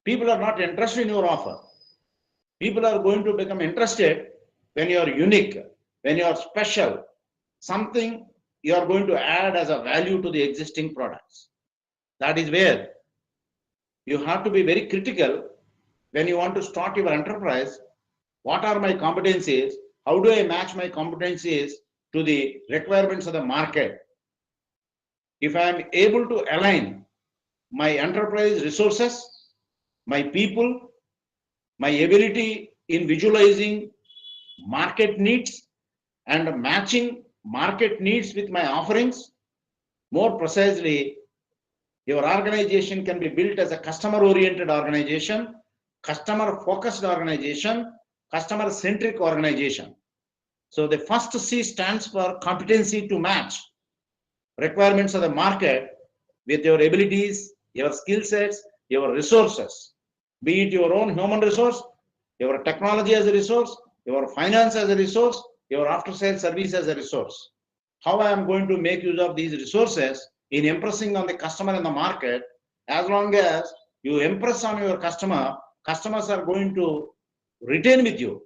people are not interested in your offer. People are going to become interested when you are unique, when you are special, something you are going to add as a value to the existing products. That is where You have to be very critical when you want to start your enterprise. What are my competencies? How do I match my competencies to the requirements of the market? If I am able to align my enterprise resources, my people, my ability in visualizing market needs and matching market needs with my offerings, more precisely, your organization can be built as a customer-oriented organization, customer-focused organization, customer-centric organization. So the first C stands for competency to match requirements of the market with your abilities, your skill sets, your resources, be it your own human resource, your technology as a resource, your finance as a resource, your after-sales service as a resource. How I am going to make use of these resources in impressing on the customer and the market. As long as you impress on your customer, customers are going to retain with you.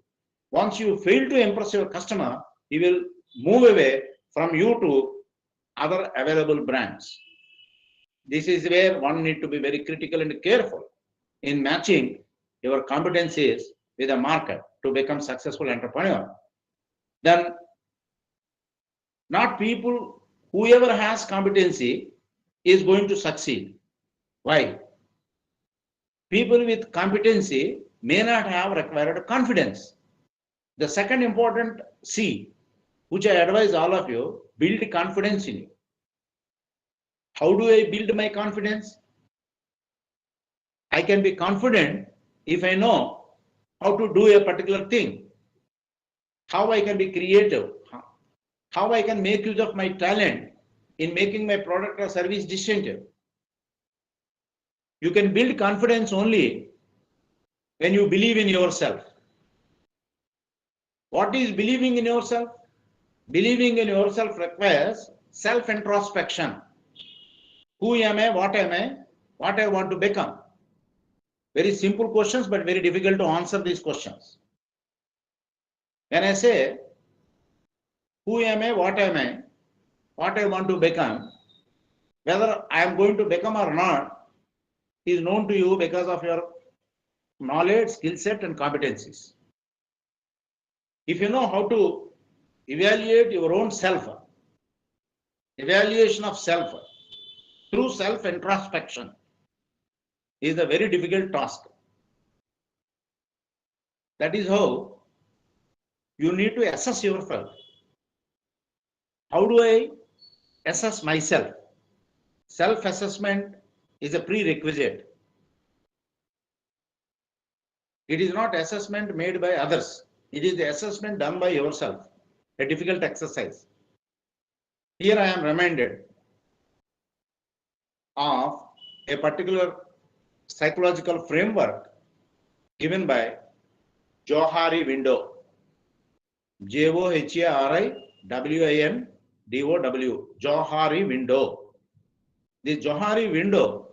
Once you fail to impress your customer, he will move away from you to other available brands. This is where one need to be very critical and careful in matching your competencies with the market to become successful entrepreneur. Then not people, whoever has competency is going to succeed. Why? People with competency may not have required confidence. The second important C, which I advise all of you, build confidence in you. How do I build my confidence? I can be confident if I know how to do a particular thing, how I can be creative, how I can make use of my talent in making my product or service distinctive. You can build confidence only when you believe in yourself. What is believing in yourself? Believing in yourself requires self-introspection. Who am I? What I want to become? Very simple questions, but very difficult to answer these questions. When I say, who am I? What I want to become, whether I am going to become or not, is known to you because of your knowledge, skill set, and competencies. If you know how to evaluate your own self, evaluation of self through self-introspection is a very difficult task. That is how you need to assess yourself. How do I assess myself? Self-assessment is a prerequisite. It is not assessment made by others. It is the assessment done by yourself, a difficult exercise. Here I am reminded of a particular psychological framework given by Johari window. Johari-Window. Johari window. This Johari window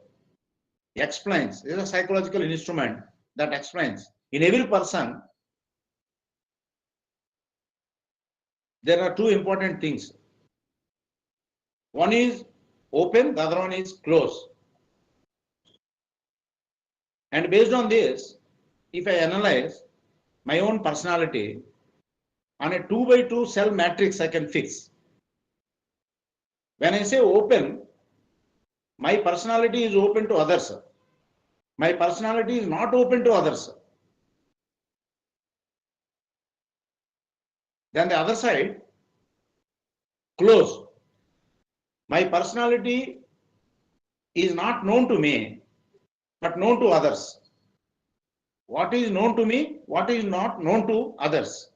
explains, it is a psychological instrument that explains in every person there are two important things. One is open, the other one is closed. And based on this, if I analyze my own personality on a 2x2 cell matrix, I can fix. When I say open, my personality is open to others. My personality is not open to others. Then the other side, close. My personality is not known to me, but known to others. What is known to me, what is not known to others.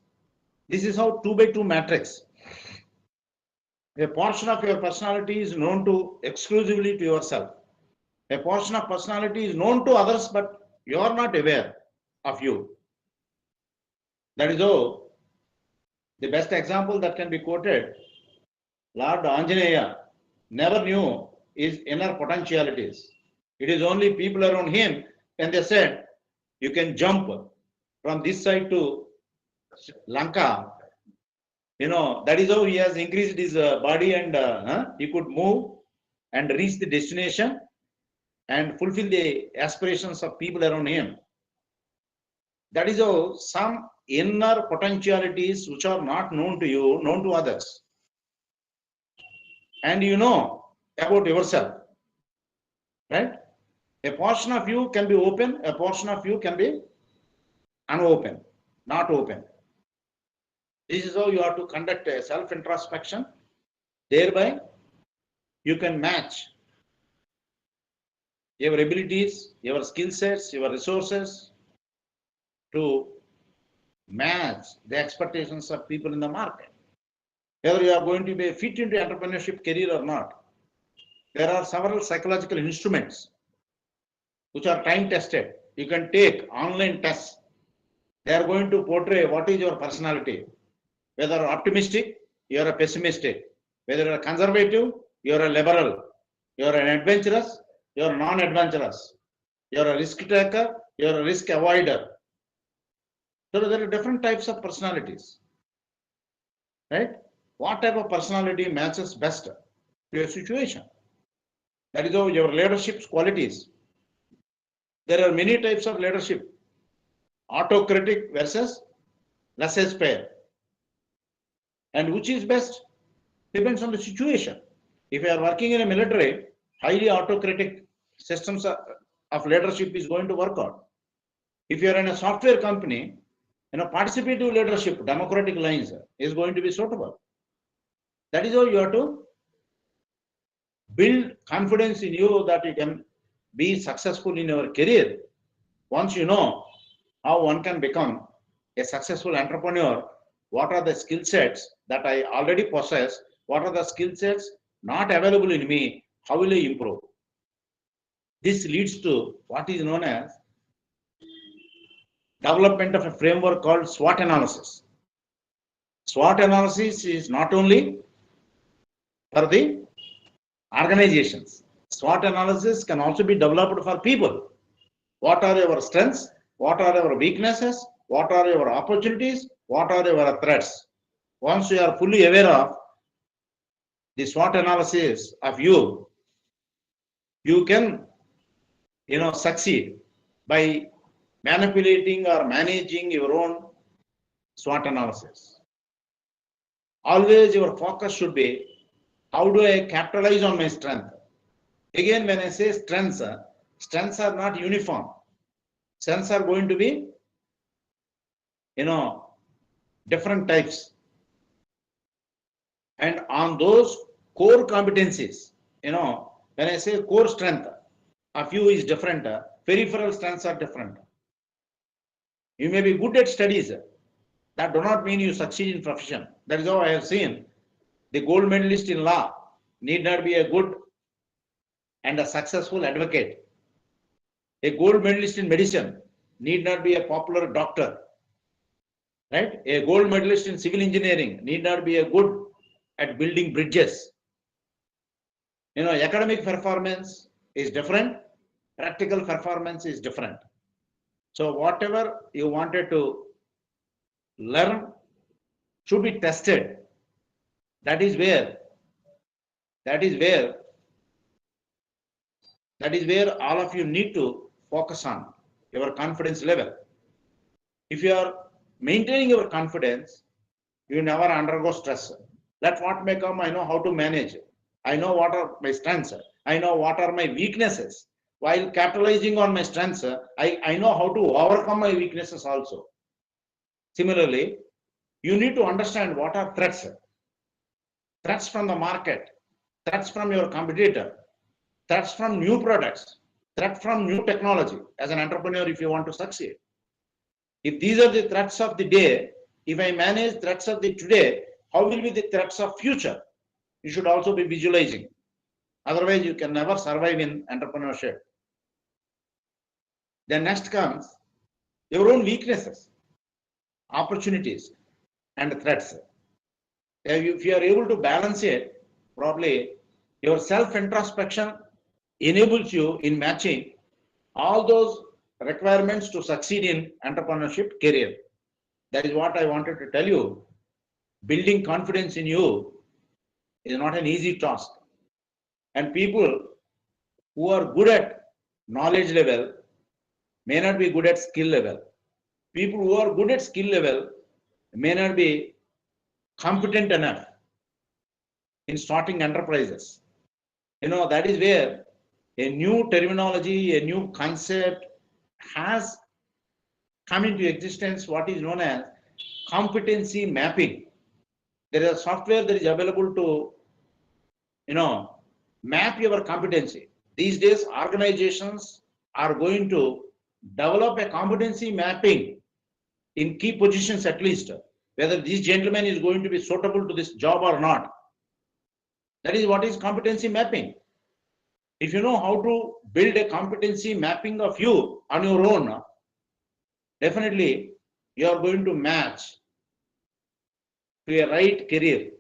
This is how 2x2 matrix. A portion of your personality is known to exclusively to yourself. A portion of personality is known to others, but you are not aware of you. That is how the best example that can be quoted, Lord Anjaneya never knew his inner potentialities. It is only people around him, and they said, you can jump from this side to Lanka. You know, that is how he has increased his body and he could move and reach the destination. and fulfill the aspirations of people around him. That is how some inner potentialities which are not known to you, known to others. And you know about yourself, right? A portion of you can be open, a portion of you can be unopen, not open. This is how you have to conduct a self-introspection. Thereby, you can match your abilities, your skill sets, your resources to match the expectations of people in the market. Whether you are going to be fit into entrepreneurship career or not, there are several psychological instruments which are time tested. You can take online tests. They are going to portray what is your personality. Whether optimistic, you are a pessimistic. Whether you are conservative, you are a liberal. You are an adventurous, you are non-adventurous. You are a risk taker, you are a risk avoider. So there are different types of personalities, right? What type of personality matches best to your situation? That is how your leadership qualities. There are many types of leadership. Autocratic versus laissez-faire. And which is best? Depends on the situation. If you are working in a military, highly autocratic systems of leadership is going to work out. If you are in a software company, participative leadership, democratic lines is going to be suitable. That is how you have to build confidence in you that you can be successful in your career. Once you know how one can become a successful entrepreneur, what are the skill sets that I already possess, what are the skill sets not available in me, how will I improve? This leads to what is known as development of a framework called SWOT analysis. SWOT analysis is not only for the organizations. SWOT analysis can also be developed for people. What are your strengths? What are your weaknesses? What are your opportunities? What are your threats? Once you are fully aware of the SWOT analysis of you, you can succeed by manipulating or managing your own SWOT analysis. Always your focus should be, how do I capitalize on my strength? Again, when I say strengths, strengths are not uniform. Strengths are going to be, different types. And on those core competencies, when I say core strength, a few is different, peripheral strengths are different. You may be good at studies. That do not mean you succeed in profession. That is how I have seen the gold medalist in law need not be a good and a successful advocate. A gold medalist in medicine need not be a popular doctor. Right? A gold medalist in civil engineering need not be a good at building bridges. Academic performance is different, practical performance is different. So whatever you wanted to learn should be tested. That is where all of you need to focus on your confidence level. If you are maintaining your confidence, you never undergo stress. That's what may come. I know how to manage. I know what are my strengths. I know what are my weaknesses. While capitalizing on my strengths, I know how to overcome my weaknesses also. Similarly, you need to understand what are threats. Threats from the market, threats from your competitor, threats from new products, threats from new technology. As an entrepreneur, if you want to succeed, if these are the threats of the day, if I manage threats of the today, how will be the threats of future? You should also be visualizing. Otherwise, you can never survive in entrepreneurship. Then next comes your own weaknesses, opportunities, and threats. If you are able to balance it, probably your self-introspection enables you in matching all those requirements to succeed in entrepreneurship career. That is what I wanted to tell you. Building confidence in you is not an easy task. And people who are good at knowledge level may not be good at skill level. People who are good at skill level may not be competent enough in starting enterprises. That is where a new terminology, a new concept has come into existence, what is known as competency mapping. There is a software that is available to, map your competency. These days, organizations are going to develop a competency mapping in key positions at least, whether this gentleman is going to be suitable to this job or not. That is what is competency mapping. If you know how to build a competency mapping of you on your own, definitely you are going to match to a right career,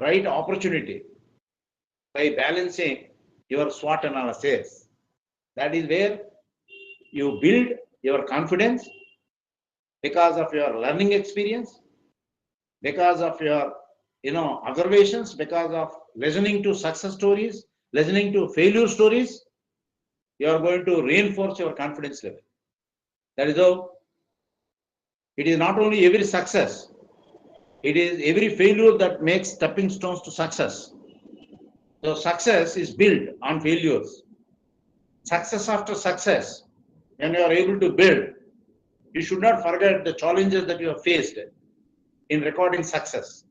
right opportunity by balancing your SWOT analysis. That is where you build your confidence because of your learning experience, because of your observations, because of listening to success stories, listening to failure stories. You are going to reinforce your confidence level. That is how it is not only every success, it is every failure that makes stepping stones to success. So success is built on failures. Success after success, when you are able to build, you should not forget the challenges that you have faced in recording success.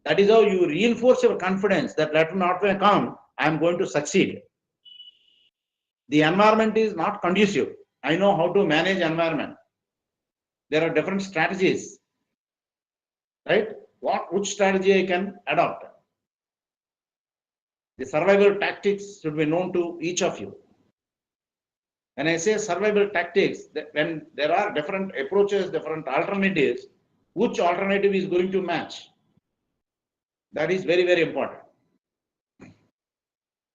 That is how you reinforce your confidence that let not may come, I am going to succeed. The environment is not conducive. I know how to manage environment. There are different strategies, right? Which strategy I can adopt? The survival tactics should be known to each of you. When I say survival tactics, when there are different approaches, different alternatives, which alternative is going to match? That is very, very important.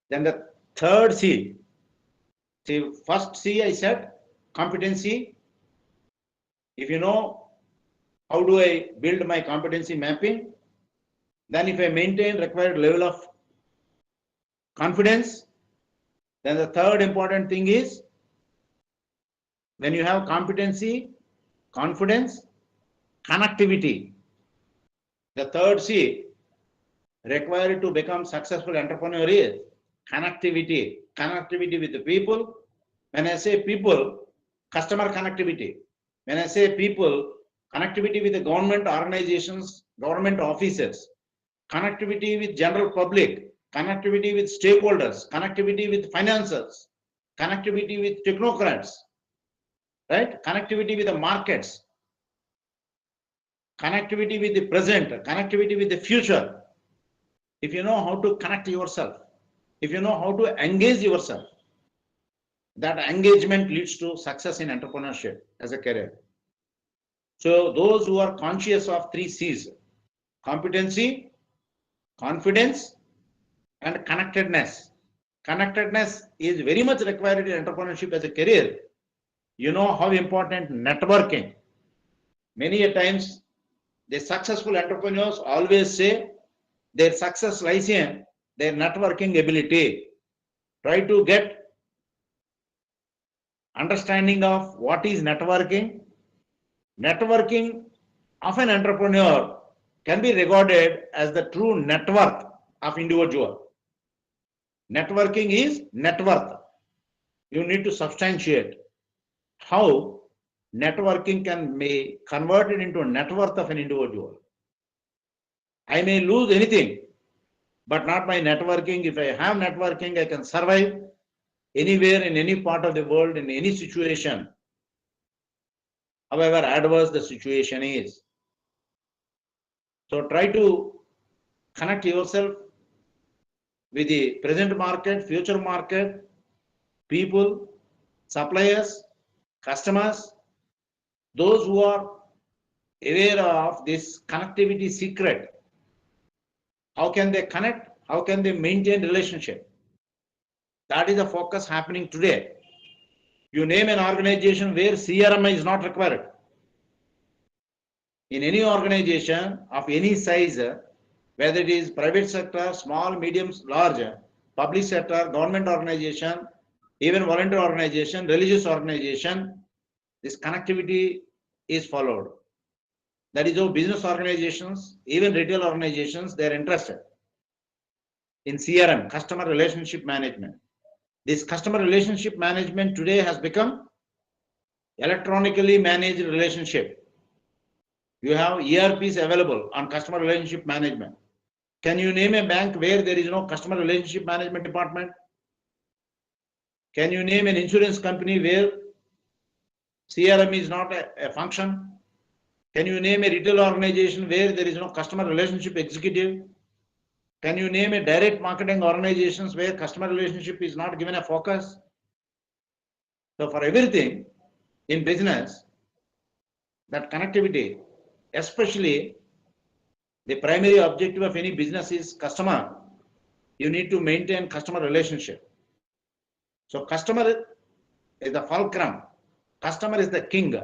Then the third C. See, first C I said competency. If you know how do I build my competency mapping, then if I maintain required level of confidence, then the third important thing is when you have competency, confidence, connectivity. The third C required to become successful entrepreneur is connectivity. Connectivity with the people. When I say people, customer connectivity. When I say people, connectivity with the government organizations, government offices, connectivity with general public, connectivity with stakeholders, connectivity with financiers, connectivity with technocrats, right? Connectivity with the markets, connectivity with the present, connectivity with the future. If you know how to connect yourself, if you know how to engage yourself, that engagement leads to success in entrepreneurship as a career. So those who are conscious of 3 C's, competency, confidence, and connectedness. Connectedness is very much required in entrepreneurship as a career. You know how important networking. Many a times, the successful entrepreneurs always say their success lies in their networking ability. Try to get understanding of what is networking. Networking of an entrepreneur can be regarded as the true net worth of individual. Networking is net worth. You need to substantiate how networking can be converted into a net worth of an individual. I may lose anything, but not my networking. If I have networking, I can survive anywhere in any part of the world, in any situation, however adverse the situation is. So try to connect yourself with the present market, future market, people, suppliers, customers, those who are aware of this connectivity secret. How can they connect? How can they maintain relationship? That is the focus happening today. You name an organization where CRM is not required. In any organization of any size, whether it is private sector, small, medium, large, public sector, government organization, even volunteer organization, religious organization, this connectivity is followed. That is how business organizations, even retail organizations, they are interested in CRM, customer relationship management. This customer relationship management today has become electronically managed relationship. You have ERPs available on customer relationship management. Can you name a bank where there is no customer relationship management department? Can you name an insurance company where CRM is not a function? Can you name a retail organization where there is no customer relationship executive? Can you name a direct marketing organizations where customer relationship is not given a focus? So for everything in business, that connectivity, especially the primary objective of any business is customer. You need to maintain customer relationship. So customer is the fulcrum. Customer is the king.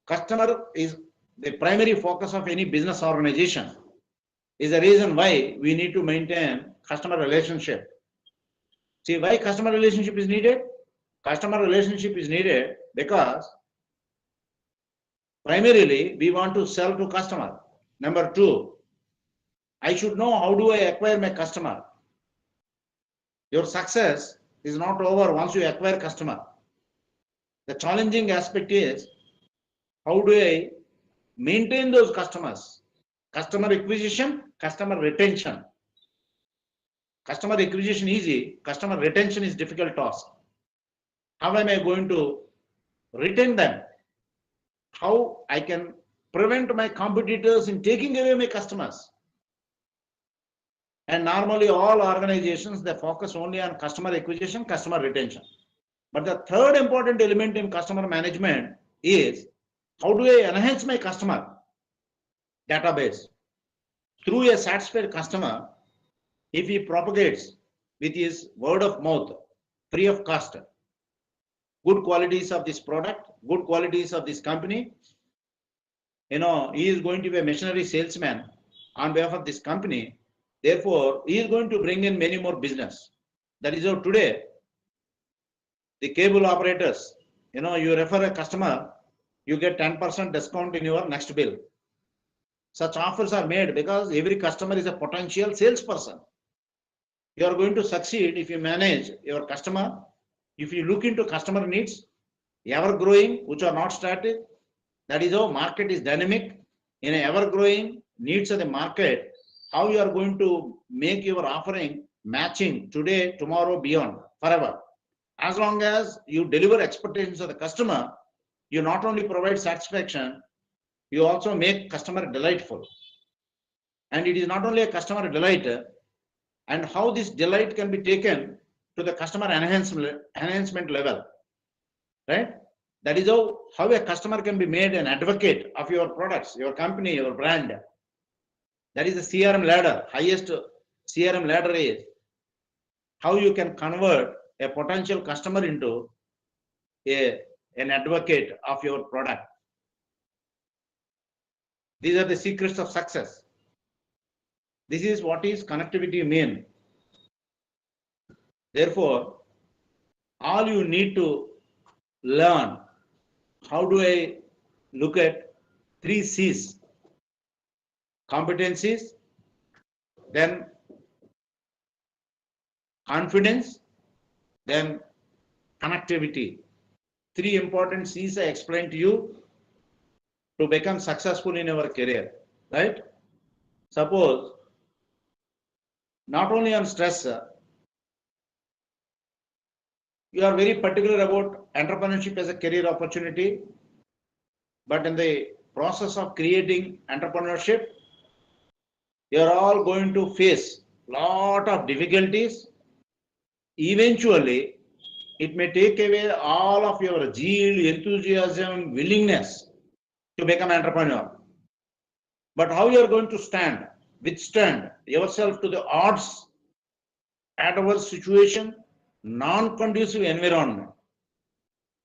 Customer is the primary focus of any business organization. Is the reason why we need to maintain customer relationship. See why customer relationship is needed? Customer relationship is needed because primarily we want to sell to customer. Number two, I should know how do I acquire my customer. Your success is not over once you acquire customer. The challenging aspect is how do I maintain those customers? Customer acquisition, customer retention. Customer acquisition easy, customer retention is difficult task. How am I going to retain them? How I can prevent my competitors in taking away my customers? And normally all organizations, they focus only on customer acquisition, customer retention. But the third important element in customer management is how do I enhance my customer database? Through a satisfied customer, if he propagates with his word of mouth, free of cost, good qualities of this product, good qualities of this company, he is going to be a missionary salesman on behalf of this company. Therefore, he is going to bring in many more business. That is how today, the cable operators, you refer a customer, you get 10% discount in your next bill. Such offers are made because every customer is a potential salesperson. You are going to succeed if you manage your customer, if you look into customer needs, ever growing, which are not static. That is how market is dynamic. In an ever growing needs of the market, how you are going to make your offering matching today, tomorrow, beyond, forever. As long as you deliver expectations of the customer, you not only provide satisfaction, you also make customer delightful. And it is not only a customer delight, and how this delight can be taken to the customer enhancement level, right? That is how a customer can be made an advocate of your products, your company, your brand. That is the CRM ladder. Highest CRM ladder is how you can convert a potential customer into an advocate of your product. These are the secrets of success. This is what is connectivity mean. Therefore, all you need to learn, how do I look at 3 C's? Competencies, then confidence, then connectivity. 3 important C's I explained to you to become successful in your career, right? Suppose not only on stress, you are very particular about entrepreneurship as a career opportunity, but in the process of creating entrepreneurship, you are all going to face lot of difficulties. Eventually, it may take away all of your zeal, enthusiasm, willingness to become entrepreneur. But how you are going to withstand yourself to the odds, adverse situation, non-conducive environment.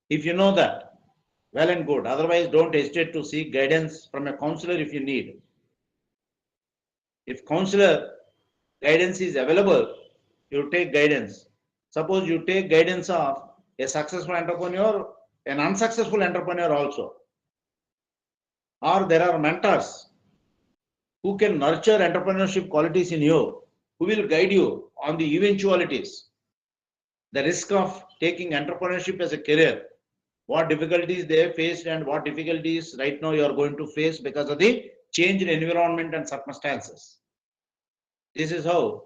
If you know that, well and good. Otherwise, don't hesitate to seek guidance from a counselor if you need. If counselor guidance is available, you take guidance. Suppose you take guidance of a successful entrepreneur, an unsuccessful entrepreneur also. Or there are mentors who can nurture entrepreneurship qualities in you, who will guide you on the eventualities, the risk of taking entrepreneurship as a career, what difficulties they have faced and what difficulties right now you are going to face because of the change in environment and circumstances. This is how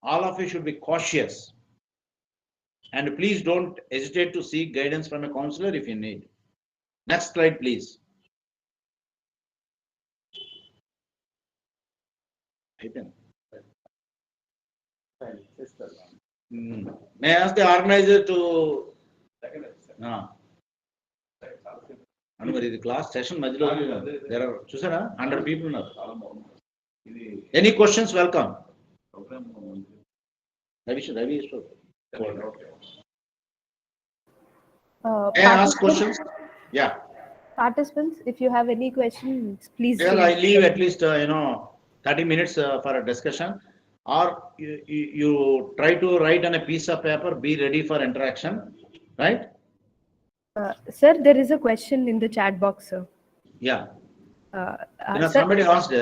all of you should be cautious. And please don't hesitate to seek guidance from a counselor if you need. Next slide, please. May I ask the organizer to the class session there are 100 people now. Any questions? Welcome. Ravi is May I ask questions? Yeah. Participants, if you have any questions, please. Well, I leave at least 30 minutes for a discussion, or you try to write on a piece of paper. Be ready for interaction, right? Sir, there is a question in the chat box, sir. Yeah. Sir, Somebody asked.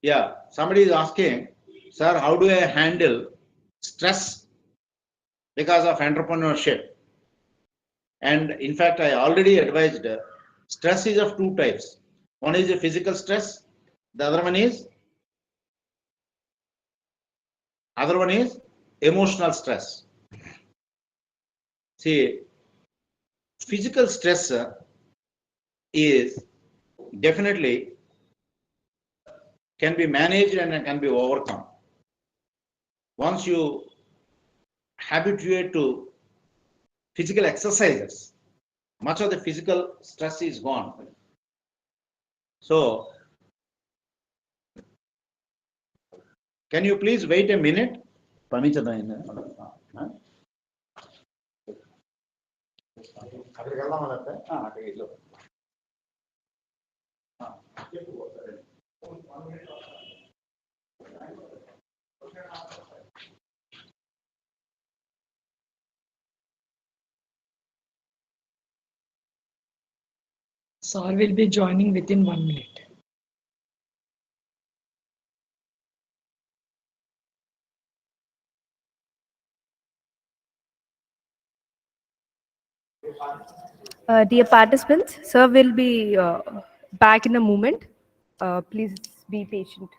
Yeah, somebody is asking, sir, how do I handle stress because of entrepreneurship? And in fact, I already advised stress is of two types. One is a physical stress, the other one is emotional stress. See, physical stress is definitely can be managed and can be overcome. Once you habituate to physical exercises, much of the physical stress is gone. So, can you please wait a minute? Sir will be joining within 1 minute. Dear participants, sir will be back in a moment. Please be patient.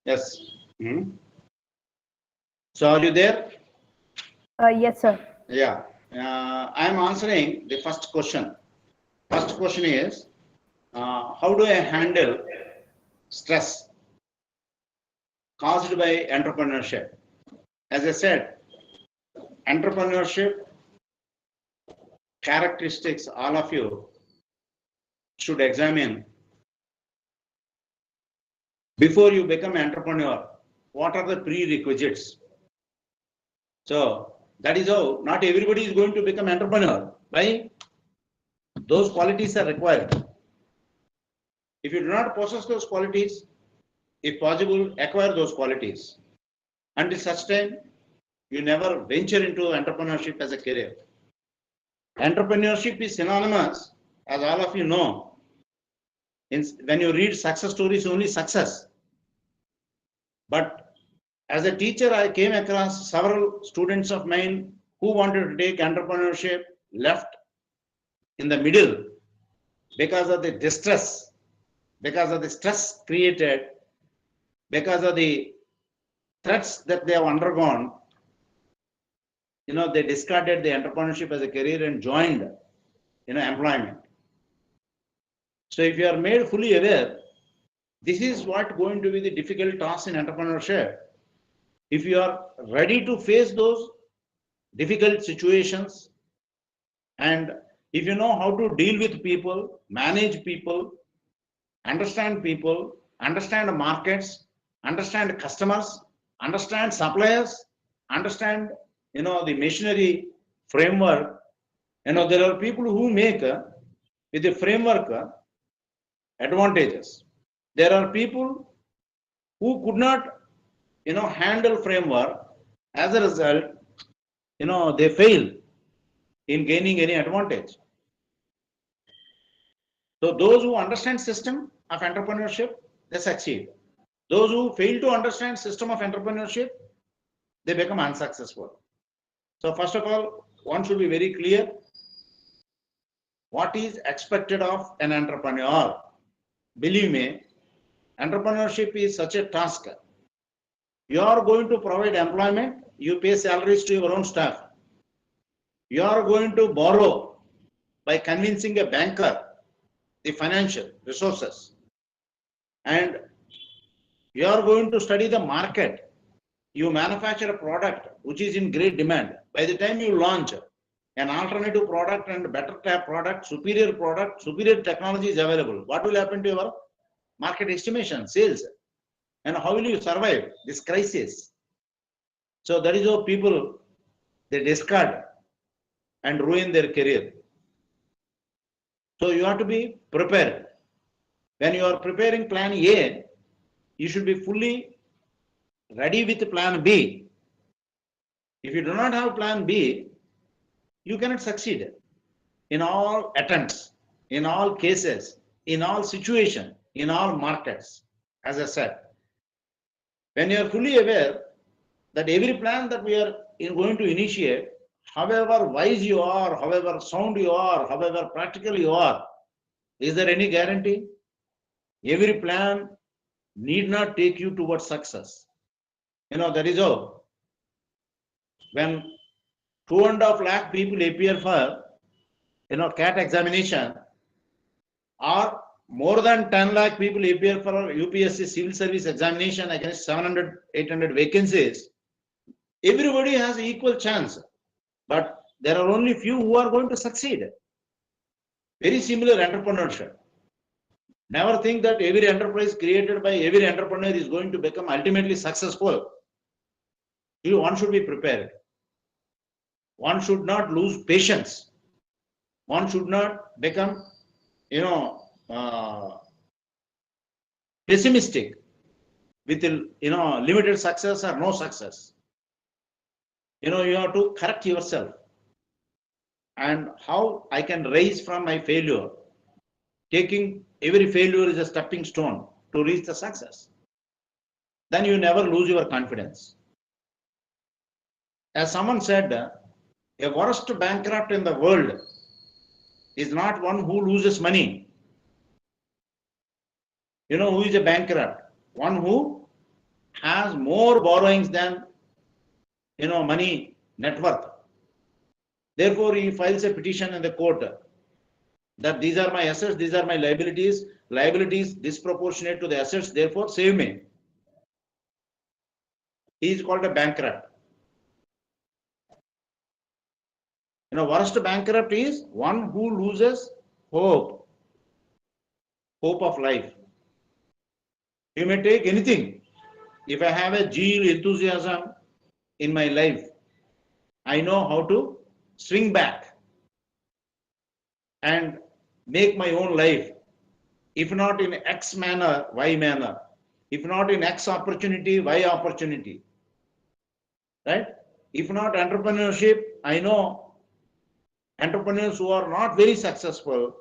Yes. So, are you there? Yes, sir. Yeah. I am answering the first question. First question is, how do I handle stress caused by entrepreneurship? As I said, entrepreneurship characteristics, all of you should examine before you become an entrepreneur. What are the prerequisites? So that is how not everybody is going to become entrepreneur. Why? Those qualities are required. If you do not possess those qualities, if possible, acquire those qualities. Until such time, you never venture into entrepreneurship as a career. Entrepreneurship is synonymous, as all of you know. When you read success stories, only success. But As a teacher, I came across several students of mine who wanted to take entrepreneurship, left in the middle because of the distress, because of the stress created, because of the threats that they have undergone. They discarded the entrepreneurship as a career and joined, employment. So if you are made fully aware, this is what going to be the difficult task in entrepreneurship. If you are ready to face those difficult situations, and if you know how to deal with people, manage people, understand markets, understand customers, understand suppliers, understand the machinery framework. There are people who make with the framework advantages. There are people who could not handle framework. As a result, they fail in gaining any advantage. So those who understand system of entrepreneurship, they succeed. Those who fail to understand system of entrepreneurship, they become unsuccessful. So first of all, one should be very clear what is expected of an entrepreneur. Believe me, entrepreneurship is such a task. You are going to provide employment, you pay salaries to your own staff. You are going to borrow by convincing a banker the financial resources. And you are going to study the market. You manufacture a product which is in great demand. By the time you launch an alternative product and better product, superior technology is available. What will happen to your market estimation, sales? And how will you survive this crisis? So that is how people, they discard and ruin their career. So you have to be prepared. When you are preparing plan A, you should be fully ready with plan B. If you do not have plan B, you cannot succeed in all attempts, in all cases, in all situations, in all markets. As I said, when you are fully aware that every plan that we are going to initiate, however wise you are, however sound you are, however practical you are, is there any guarantee? Every plan need not take you towards success. That is all. When 2.5 lakh people appear for CAT examination, or more than 10 lakh people appear for UPSC civil service examination against 700, 800 vacancies, everybody has equal chance, but there are only few who are going to succeed. Very similar entrepreneurship. Never think that every enterprise created by every entrepreneur is going to become ultimately successful. One should be prepared. One should not lose patience. One should not become, pessimistic with, limited success or no success. You have to correct yourself. And how I can rise from my failure, taking every failure is a stepping stone to reach the success. Then you never lose your confidence. As someone said, a worst bankrupt in the world is not one who loses money. Who is a bankrupt? One who has more borrowings than money net worth. Therefore, he files a petition in the court that these are my assets, these are my liabilities disproportionate to the assets, therefore save me. He is called a bankrupt. Worst bankrupt is one who loses hope of life. You may take anything. If I have a zeal, enthusiasm in my life, I know how to swing back and make my own life. If not in X manner, Y manner. If not in X opportunity, Y opportunity. Right? If not entrepreneurship, I know entrepreneurs who are not very successful,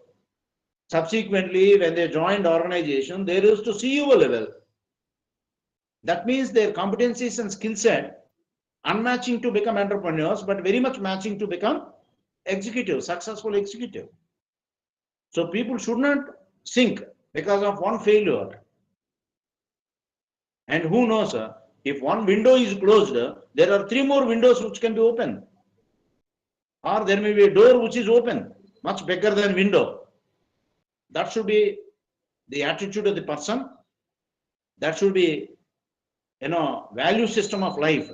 subsequently when they joined organization, they used to CEO level. That means their competencies and skill set unmatching to become entrepreneurs, but very much matching to become executive, successful executive. So people should not sink because of one failure. And who knows, if one window is closed, there are 3 more windows which can be open. Or there may be a door which is open, much bigger than window. That should be the attitude of the person. That should be, value system of life.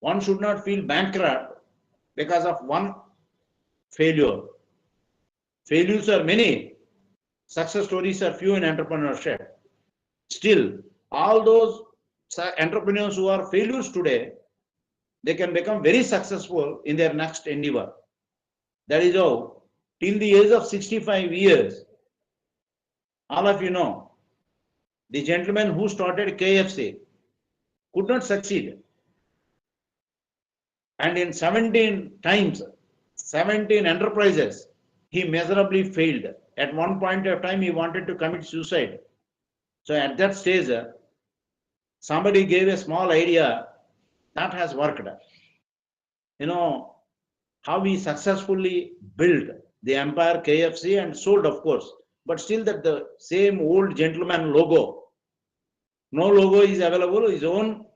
One should not feel bankrupt because of one failure. Failures are many. Success stories are few in entrepreneurship. Still, all those entrepreneurs who are failures today, they can become very successful in their next endeavor. That is how, till the age of 65 years, all of you know, the gentleman who started KFC could not succeed. And in 17 times, 17 enterprises, he miserably failed. At one point of time, he wanted to commit suicide. So at that stage, somebody gave a small idea that has worked. How he successfully built the empire KFC and sold, of course, but still that the same old gentleman logo. No logo is available, his own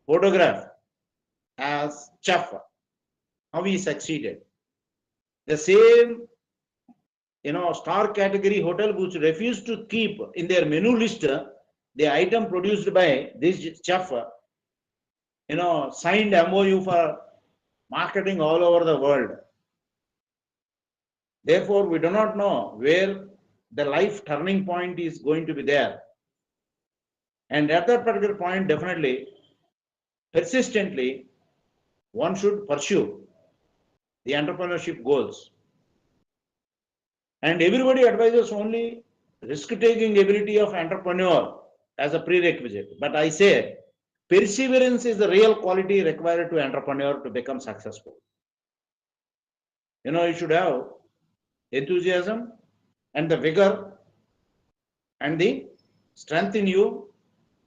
photograph as chef. How he succeeded. The same, star category hotel which refused to keep in their menu list the item produced by this chef, signed MOU for marketing all over the world. Therefore, we do not know where the life turning point is going to be there. And at that particular point, definitely, persistently, one should pursue the entrepreneurship goals. And everybody advises only risk-taking ability of entrepreneur as a prerequisite. But I say, perseverance is the real quality required to entrepreneur to become successful. You should have enthusiasm and the vigor and the strength in you.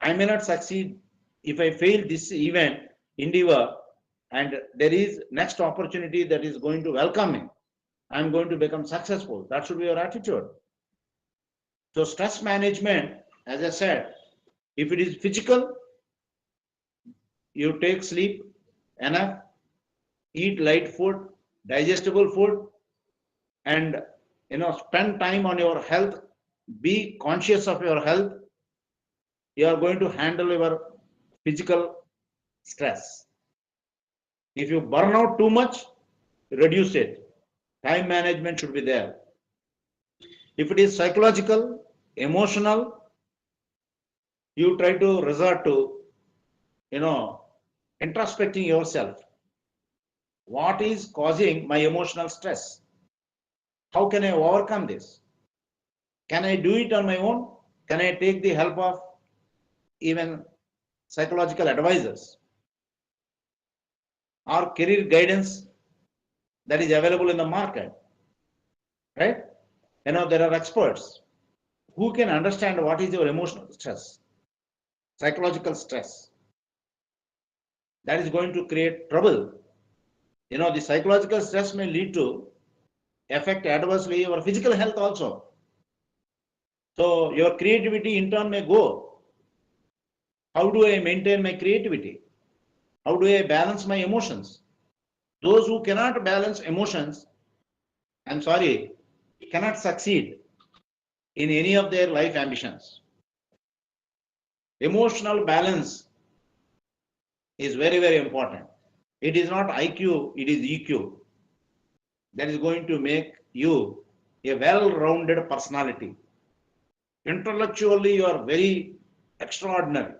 I may not succeed if I fail this event, endeavor, and there is next opportunity that is going to welcome me. I'm going to become successful. That should be your attitude. So stress management, as I said, if it is physical, you take sleep enough, eat light food, digestible food, and spend time on your health, be conscious of your health. You are going to handle your physical stress. If you burn out too much, reduce it. Time management should be there. If it is psychological, emotional, you try to resort to, introspecting yourself. What is causing my emotional stress? How can I overcome this? Can I do it on my own? Can I take the help of even psychological advisors or career guidance that is available in the market? Right? There are experts who can understand what is your emotional stress, psychological stress. That is going to create trouble. The psychological stress may lead to affect adversely your physical health also. So your creativity in turn may go. How do I maintain my creativity? How do I balance my emotions? Those who cannot balance emotions, I'm sorry, cannot succeed in any of their life ambitions. Emotional balance is very, very important. It is not IQ, it is EQ. That is going to make you a well-rounded personality. Intellectually, you are very extraordinary,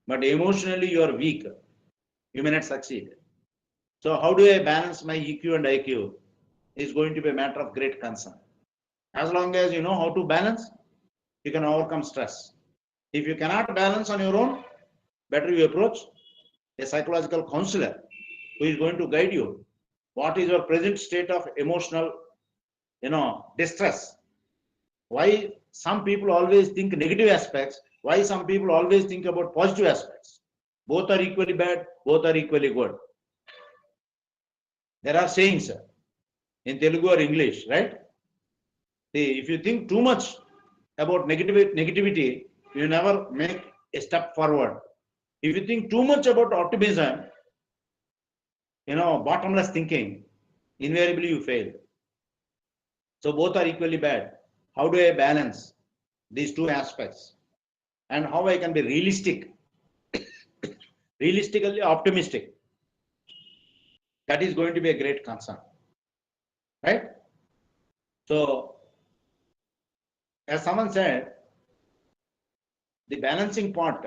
but emotionally, you are weak. You may not succeed. So how do I balance my EQ and IQ is going to be a matter of great concern. As long as you know how to balance, you can overcome stress. If you cannot balance on your own, better you approach a psychological counselor who is going to guide you. What is your present state of emotional, distress? Why some people always think negative aspects, Why some people always think about positive aspects? Both are equally bad, both are equally good. There are sayings in Telugu or English, right? See, if you think too much about negativity, you never make a step forward. If you think too much about optimism, bottomless thinking, invariably you fail. So both are equally bad. How do I balance these two aspects? And how I can be realistically optimistic? That is going to be a great concern, right? So, as someone said, the balancing part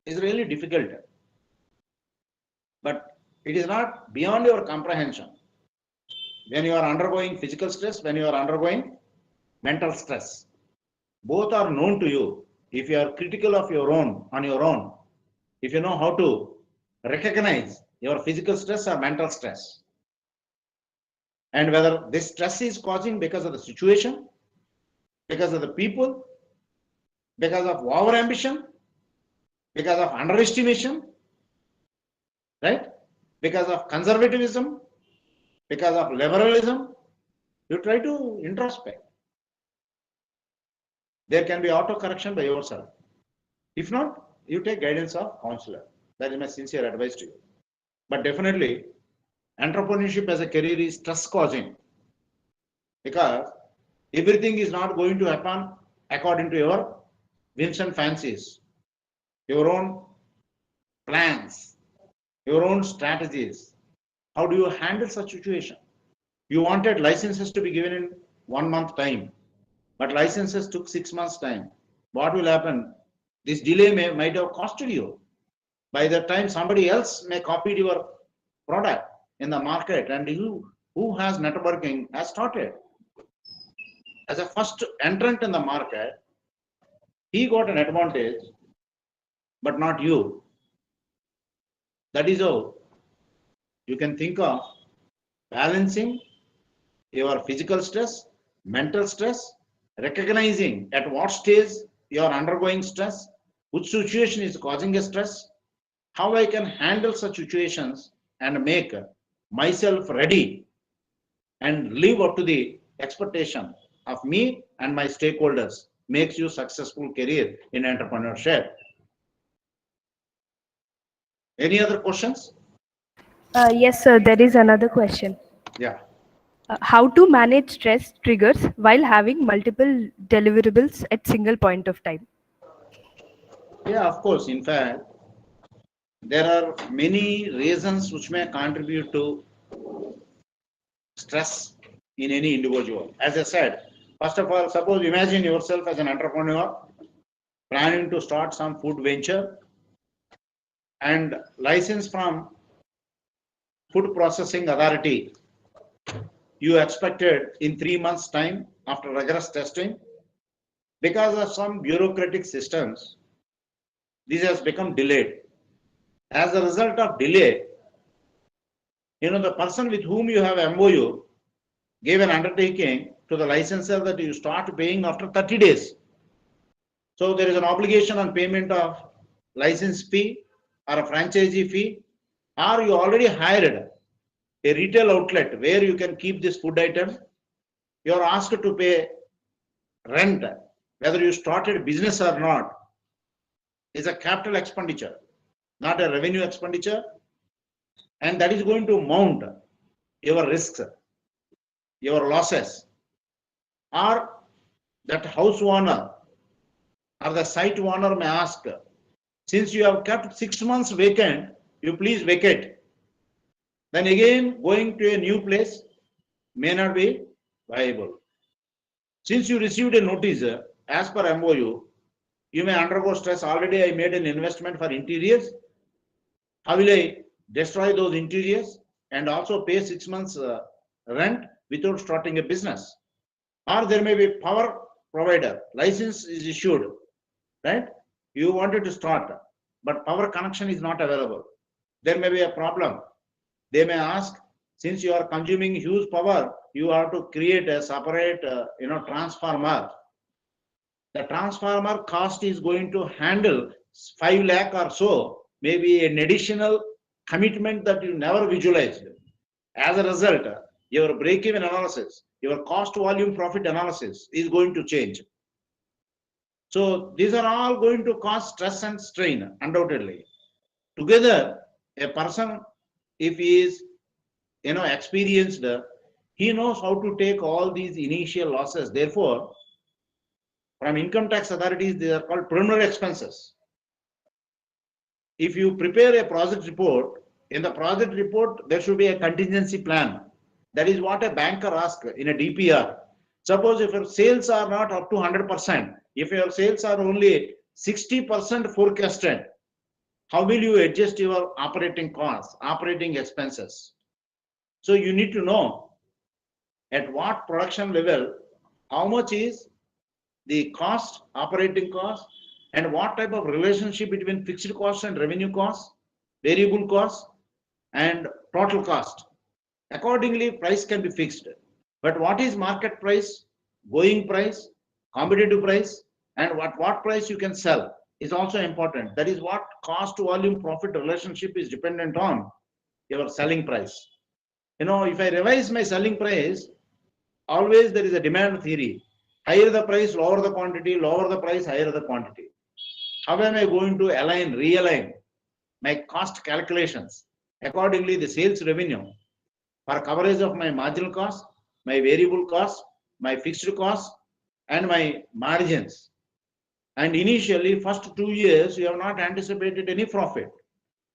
is really difficult, but it is not beyond your comprehension. When you are undergoing physical stress, when you are undergoing mental stress, both are known to you. If you are critical of on your own, if you know how to recognize your physical stress or mental stress, and whether this stress is causing because of the situation, because of the people, because of over ambition, because of underestimation, right? Because of conservatism, because of liberalism, you try to introspect. There can be auto correction by yourself. If not, you take guidance of counselor. That is my sincere advice to you. But definitely, entrepreneurship as a career is stress causing, because everything is not going to happen according to your whims and fancies, your own plans, your own strategies. How do you handle such situation? You wanted licenses to be given in 1 month time, but licenses took 6 months time. What will happen? This delay might have costed you. By the time somebody else may copy your product in the market, and you who has networking has started. As a first entrant in the market, he got an advantage, but not you. That is how you can think of balancing your physical stress, mental stress, recognizing at what stage you are undergoing stress, which situation is causing a stress, how I can handle such situations and make myself ready and live up to the expectation of me and my stakeholders makes you successful career in entrepreneurship. Any other questions? Yes, sir. There is another question. Yeah. How to manage stress triggers while having multiple deliverables at single point of time? Yeah, of course. In fact, there are many reasons which may contribute to stress in any individual. As I said, first of all, suppose imagine yourself as an entrepreneur planning to start some food venture, and license from food processing authority you expected in 3 months time after rigorous testing. Because of some bureaucratic systems, this has become delayed. As a result of delay, the person with whom you have MOU gave an undertaking to the licensor that you start paying after 30 days. So there is an obligation on payment of license fee or a franchisee fee, or you already hired a retail outlet where you can keep this food item. You are asked to pay rent, whether you started business or not, is a capital expenditure, not a revenue expenditure, and that is going to mount your risks, your losses. Or that house owner or the site owner may ask, since you have kept 6 months vacant, you please vacate. Then again, going to a new place may not be viable. Since you received a notice as per MOU, you may undergo stress. Already I made an investment for interiors. How will I destroy those interiors and also pay 6 months rent without starting a business? Or there may be power provider, license is issued, right? You wanted to start, but power connection is not available. There may be a problem. They may ask, since you are consuming huge power, you have to create a separate, transformer. the transformer cost is going to handle 5 lakh or so, maybe an additional commitment that you never visualized. As a result, your break-even analysis, your cost volume profit analysis is going to change. So these are all going to cause stress and strain, undoubtedly. Together, a person, if he is experienced, he knows how to take all these initial losses. Therefore, from income tax authorities, they are called preliminary expenses. If you prepare a project report, in the project report, there should be a contingency plan. That is what a banker asks in a DPR. Suppose if your sales are not up to 100%, if your sales are only 60% forecasted, how will you adjust your operating costs, operating expenses? So you need to know at what production level, how much is the cost, operating cost, and what type of relationship between fixed costs and revenue costs, variable costs, and total cost. Accordingly, price can be fixed. But what is market price, going price, competitive price, and what price you can sell is also important. That is what cost to volume profit relationship is dependent on your selling price. If I revise my selling price, always there is a demand theory. Higher the price, lower the quantity, lower the price, higher the quantity. How am I going to realign my cost calculations? Accordingly, the sales revenue for coverage of my marginal cost, my variable cost, my fixed cost, and my margins. And initially, first 2 years, you have not anticipated any profit.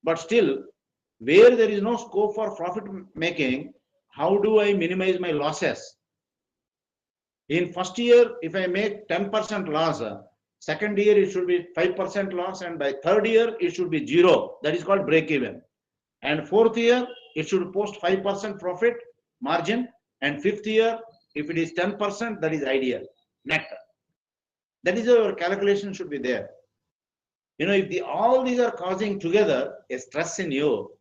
But still, where there is no scope for profit making, how do I minimize my losses? In first year, if I make 10% loss, second year it should be 5% loss, and by third year it should be 0. That is called break even. And fourth year, it should post 5% profit margin, and fifth year, if it is 10%, that is ideal, net. That is our calculation should be there. If all these are causing together a stress in you,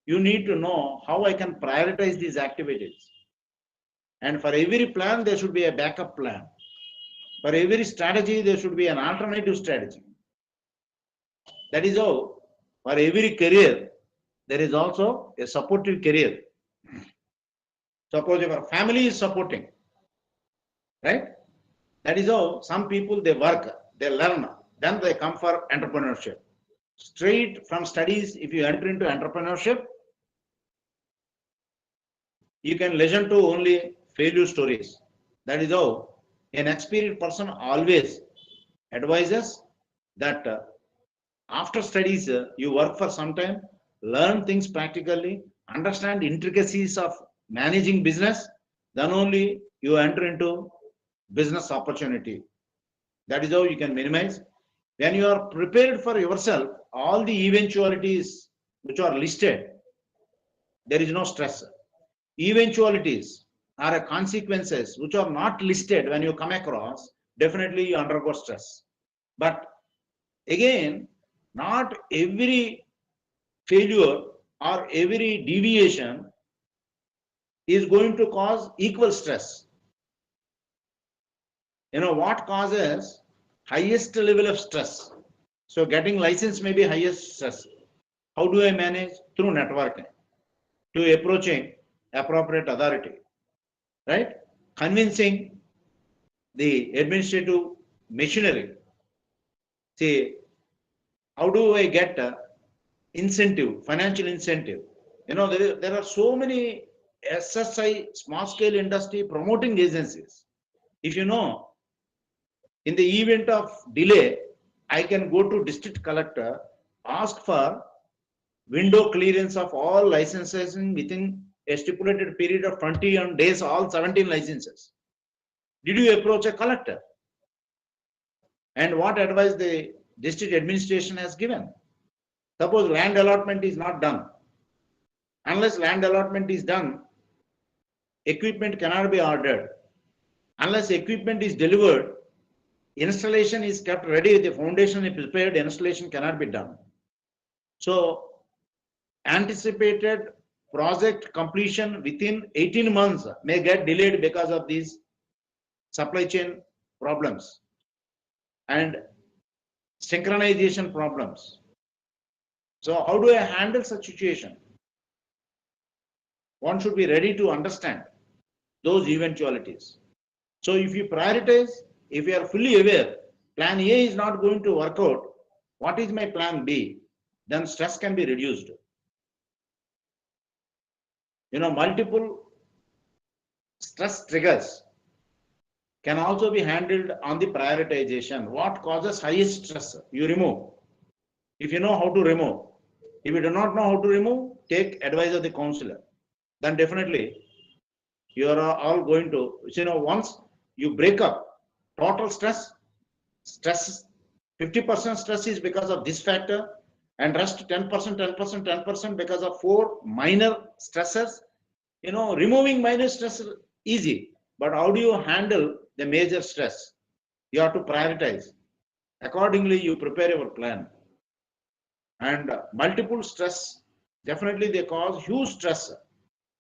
you need to know how I can prioritize these activities. And for every plan, there should be a backup plan. For every strategy, there should be an alternative strategy. That is how, for every career, there is also a supportive career. Suppose your family is supporting, right? That is how some people, they work, they learn, then they come for entrepreneurship. Straight from studies, if you enter into entrepreneurship, you can listen to only failure stories. That is how an experienced person always advises that after studies, you work for some time, learn things practically, understand intricacies of managing business, then only you enter into business opportunity. That is how you can minimize. When you are prepared for yourself, all the eventualities which are listed, there is no stress. Eventualities are consequences which are not listed when you come across, definitely you undergo stress. But again, not every failure or every deviation is going to cause equal stress. What causes highest level of stress? So getting license may be highest stress. How do I manage? Through networking, to approaching appropriate authority, right? Convincing the administrative machinery. See, how do I get incentive, financial incentive? There are so many SSI, small scale industry promoting agencies. If in the event of delay, I can go to district collector, ask for window clearance of all licenses within a stipulated period of 20 days, all 17 licenses. Did you approach a collector? And what advice the district administration has given? Suppose land allotment is not done. Unless land allotment is done, equipment cannot be ordered. Unless equipment is delivered, installation is kept ready, the foundation is prepared, installation cannot be done. So anticipated project completion within 18 months may get delayed because of these supply chain problems. and synchronization problems. So how do I handle such situation? One should be ready to understand those eventualities. So if you prioritize, if you are fully aware, plan A is not going to work out, what is my plan B? Then stress can be reduced. Multiple stress triggers can also be handled on the prioritization. What causes highest stress? You remove. If you know how to remove. If you do not know how to remove, take advice of the counselor. Then definitely you are all going to, once you break up total stress, 50% stress is because of this factor, and rest 10%, 10%, 10% because of 4 minor stressors. Removing minor stress is easy, but how do you handle the major stress? You have to prioritize. Accordingly, you prepare your plan. And multiple stress, definitely they cause huge stress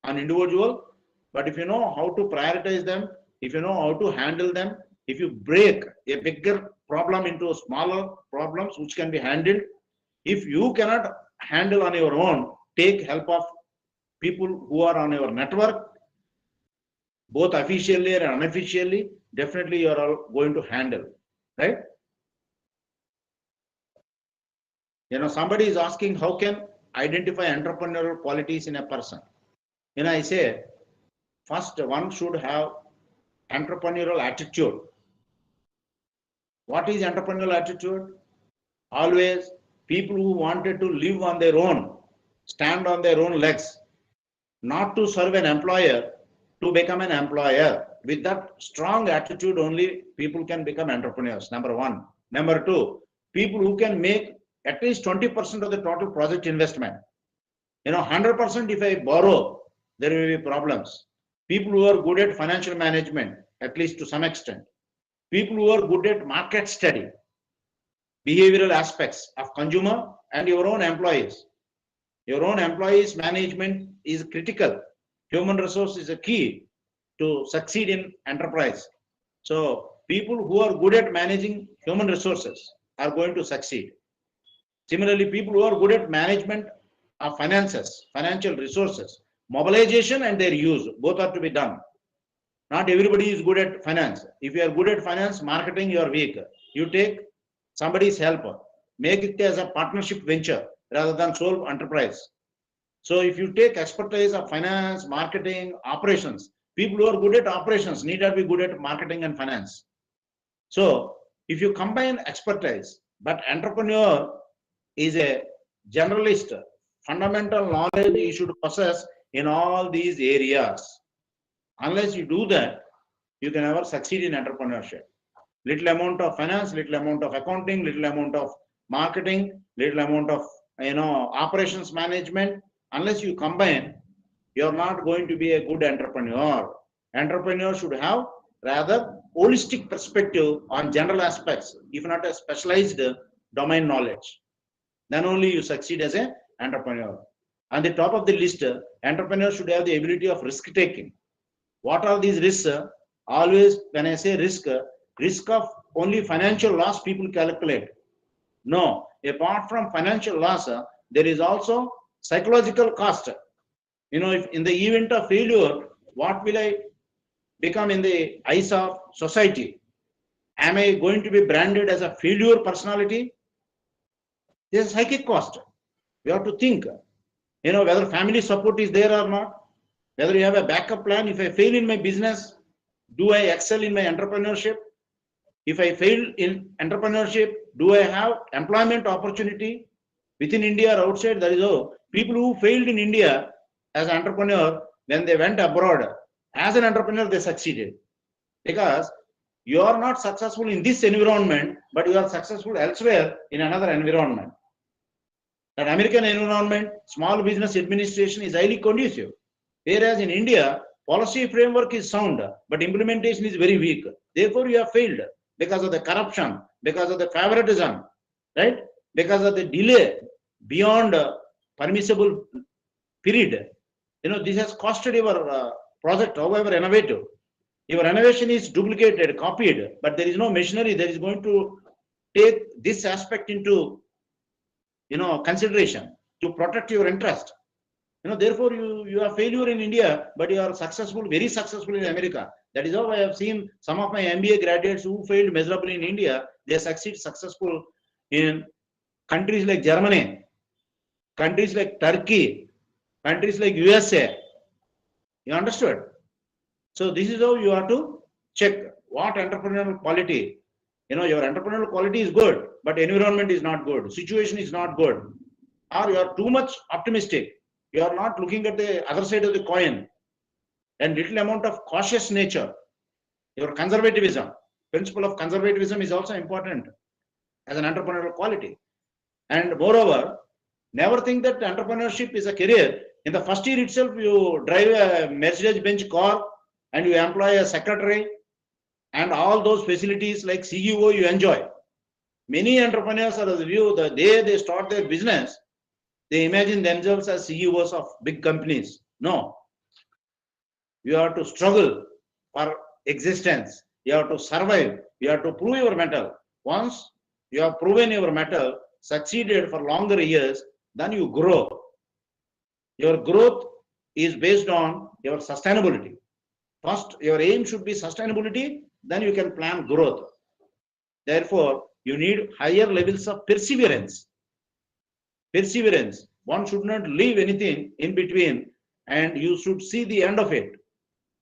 on individual, but if you know how to prioritize them, if you know how to handle them, if you break a bigger problem into smaller problems which can be handled, if you cannot handle on your own, take help of people who are on your network, both officially and unofficially. Definitely you are all going to handle, right? Somebody is asking how can identify entrepreneurial qualities in a person. I say first one should have entrepreneurial attitude. What is entrepreneurial attitude? Always people who wanted to live on their own, stand on their own legs, not to serve an employer, to become an employer. With that strong attitude only people can become entrepreneurs, number one. Number two, people who can make at least 20% of the total project investment. 100% if I borrow, there will be problems. People who are good at financial management, at least to some extent. People who are good at market study, behavioral aspects of consumer and your own employees. Your own employees management is critical. Human resource is a key to succeed in enterprise. So people who are good at managing human resources are going to succeed. Similarly, people who are good at management of finances, financial resources, mobilization and their use, both are to be done. Not everybody is good at finance. If you are good at finance, marketing, you are weak. You take somebody's help. Make it as a partnership venture rather than sole enterprise. So if you take expertise of finance, marketing, operations, people who are good at operations need to be good at marketing and finance. So if you combine expertise, but entrepreneur is a generalist, fundamental knowledge you should possess in all these areas. Unless you do that, you can never succeed in entrepreneurship. Little amount of finance, little amount of accounting, little amount of marketing, little amount of operations management. Unless you combine, you're not going to be a good entrepreneur. Entrepreneur should have rather holistic perspective on general aspects, if not a specialized domain knowledge. Then only you succeed as an entrepreneur. On the top of the list, entrepreneur should have the ability of risk taking. What are these risks? Always when I say risk of only financial loss people calculate. No, apart from financial loss, there is also psychological cost. If in the event of failure, what will I become in the eyes of society? Am I going to be branded as a failure personality? There's a psychic cost. You have to think, whether family support is there or not, whether you have a backup plan. If I fail in my business, do I excel in my entrepreneurship? If I fail in entrepreneurship, do I have employment opportunity within India or outside? There is people who failed in India as an entrepreneur, when they went abroad as an entrepreneur, they succeeded, because you are not successful in this environment, but you are successful elsewhere in another environment. That American environment, small business administration is highly conducive, whereas in India, policy framework is sound, but implementation is very weak. Therefore, you have failed because of the corruption, because of the favoritism, right? Because of the delay beyond permissible period. This has costed your project, however innovative. Your innovation is duplicated, copied, but there is no machinery that is going to take this aspect into consideration to protect your interest. Therefore you are failure in India, but you are successful, very successful in America. That is how I have seen some of my MBA graduates who failed miserably in India, they succeed successful in countries like Germany, countries like Turkey, countries like USA. You understood? So this is how you have to check what entrepreneurial quality. Your entrepreneurial quality is good, but environment is not good, situation is not good, or you are too much optimistic. You are not looking at the other side of the coin, and little amount of cautious nature. Your conservatism, principle of conservatism is also important as an entrepreneurial quality. And moreover, never think that entrepreneurship is a career. In the first year itself, you drive a Mercedes-Benz car and you employ a secretary and all those facilities like CEO you enjoy. Many entrepreneurs are of the view that they start their business, they imagine themselves as CEOs of big companies. No. You have to struggle for existence. You have to survive. You have to prove your mettle. Once you have proven your mettle, succeeded for longer years, then you grow. Your growth is based on your sustainability. First, your aim should be sustainability, then you can plan growth. Therefore, you need higher levels of perseverance. Perseverance. One should not leave anything in between, and you should see the end of it.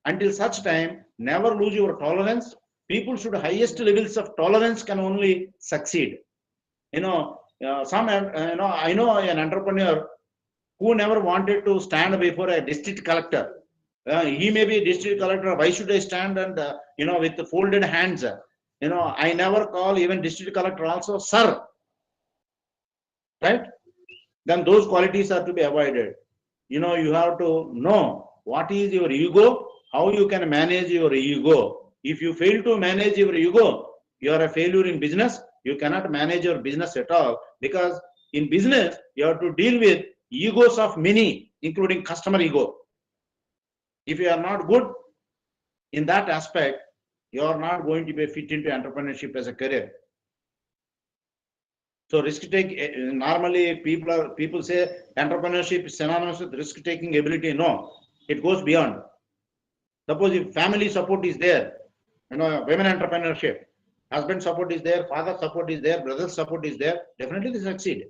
Until such time, never lose your tolerance. People should highest levels of tolerance can only succeed. I know an entrepreneur who never wanted to stand before a district collector. He may be a district collector. Why should I stand and with the folded hands? I never call even district collector also sir. Right? Then those qualities are to be avoided. You have to know what is your ego, how you can manage your ego. If you fail to manage your ego, you are a failure in business. You cannot manage your business at all, because in business you have to deal with egos of many, including customer ego. If you are not good in that aspect, you are not going to be fit into entrepreneurship as a career. So risk take, normally people say entrepreneurship is synonymous with risk taking ability. No, it goes beyond. Suppose if family support is there, women entrepreneurship, husband support is there, father support is there, brother support is there, definitely they succeed.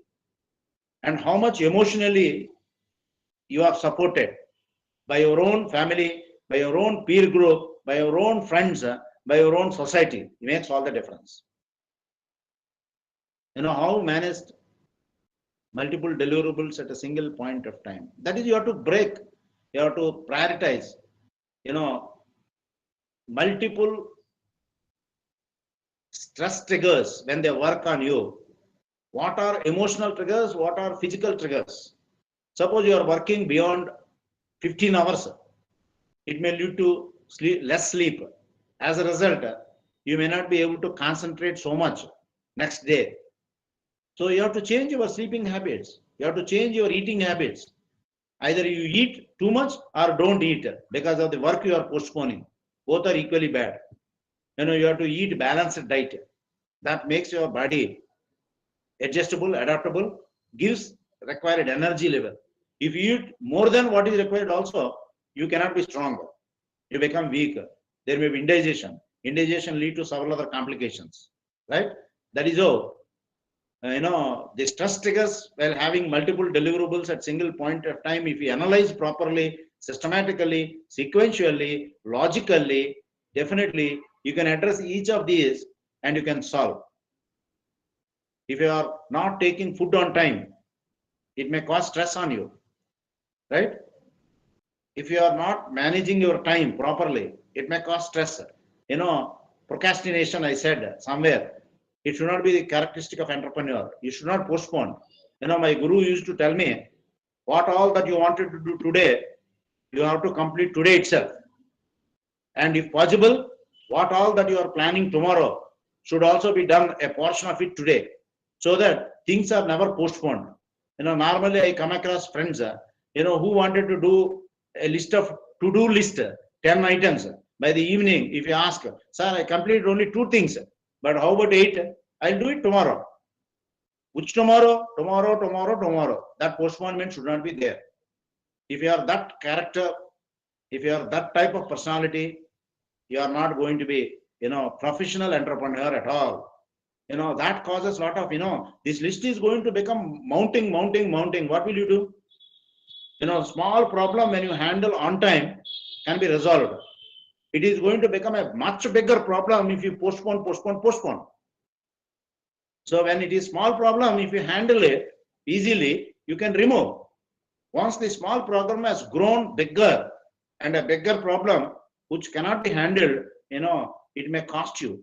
And how much emotionally you are supported by your own family, by your own peer group, by your own friends, by your own society, it makes all the difference. How managed multiple deliverables at a single point of time. That is, you have to break, you have to prioritize, multiple stress triggers when they work on you. What are emotional triggers? What are physical triggers? Suppose you are working beyond 15 hours, it may lead to less sleep. As a result, you may not be able to concentrate so much next day. So you have to change your sleeping habits. You have to change your eating habits. Either you eat too much or don't eat because of the work you are postponing. Both are equally bad. You have to eat balanced diet. That makes your body adjustable, adaptable, gives required energy level. If you eat more than what is required also, you cannot be strong. You become weak. There may be indigestion. Indigestion lead to several other complications. Right? That is how the stress triggers while having multiple deliverables at single point of time, if you analyze properly, systematically, sequentially, logically, definitely you can address each of these and you can solve. If you are not taking food on time, it may cause stress on you, right? If you are not managing your time properly, it may cause stress. Procrastination, I said somewhere, it should not be the characteristic of entrepreneur. You should not postpone. My guru used to tell me, what all that you wanted to do today, you have to complete today itself. And if possible, what all that you are planning tomorrow should also be done, a portion of it today, so that things are never postponed. Normally I come across friends, who wanted to do a list of to-do list, 10 items. By the evening, if you ask, sir, I completed only 2 things, but how about 8? I'll do it tomorrow. Which tomorrow? Tomorrow. That postponement should not be there. If you are that character, if you are that type of personality, you are not going to be, professional entrepreneur at all. That causes a lot of, this list is going to become mounting. What will you do? Small problem when you handle on time can be resolved. It is going to become a much bigger problem if you postpone. So when it is small problem, if you handle it easily, you can remove. Once the small problem has grown bigger and a bigger problem which cannot be handled, it may cost you.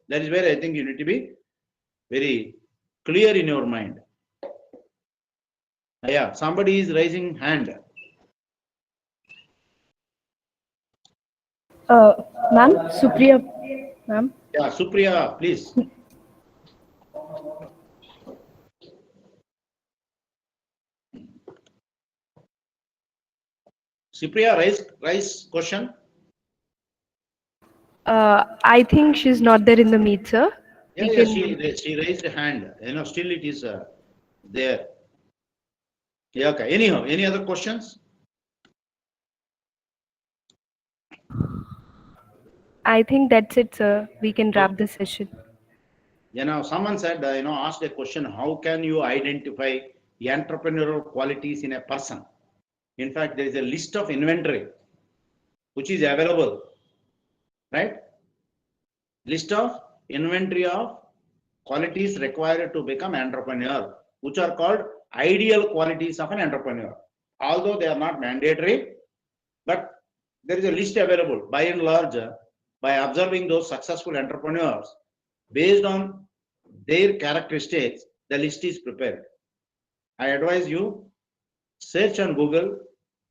That is where I think you need to be very clear in your mind. Yeah, somebody is raising hand. Ma'am, Supriya, ma'am. Yeah, Supriya, please. Supriya, raise question. I think she's not there in the meet, sir. Yeah, she raised a hand. Still it is there. Yeah, okay. Anyhow, any other questions? I think that's it, sir. We can wrap the session. Someone said, asked a question, how can you identify the entrepreneurial qualities in a person? In fact, there is a list of inventory which is available, right? List of inventory of qualities required to become entrepreneur, which are called ideal qualities of an entrepreneur. Although they are not mandatory, but there is a list available by and large by observing those successful entrepreneurs. Based on their characteristics, the list is prepared. I advise you, search on Google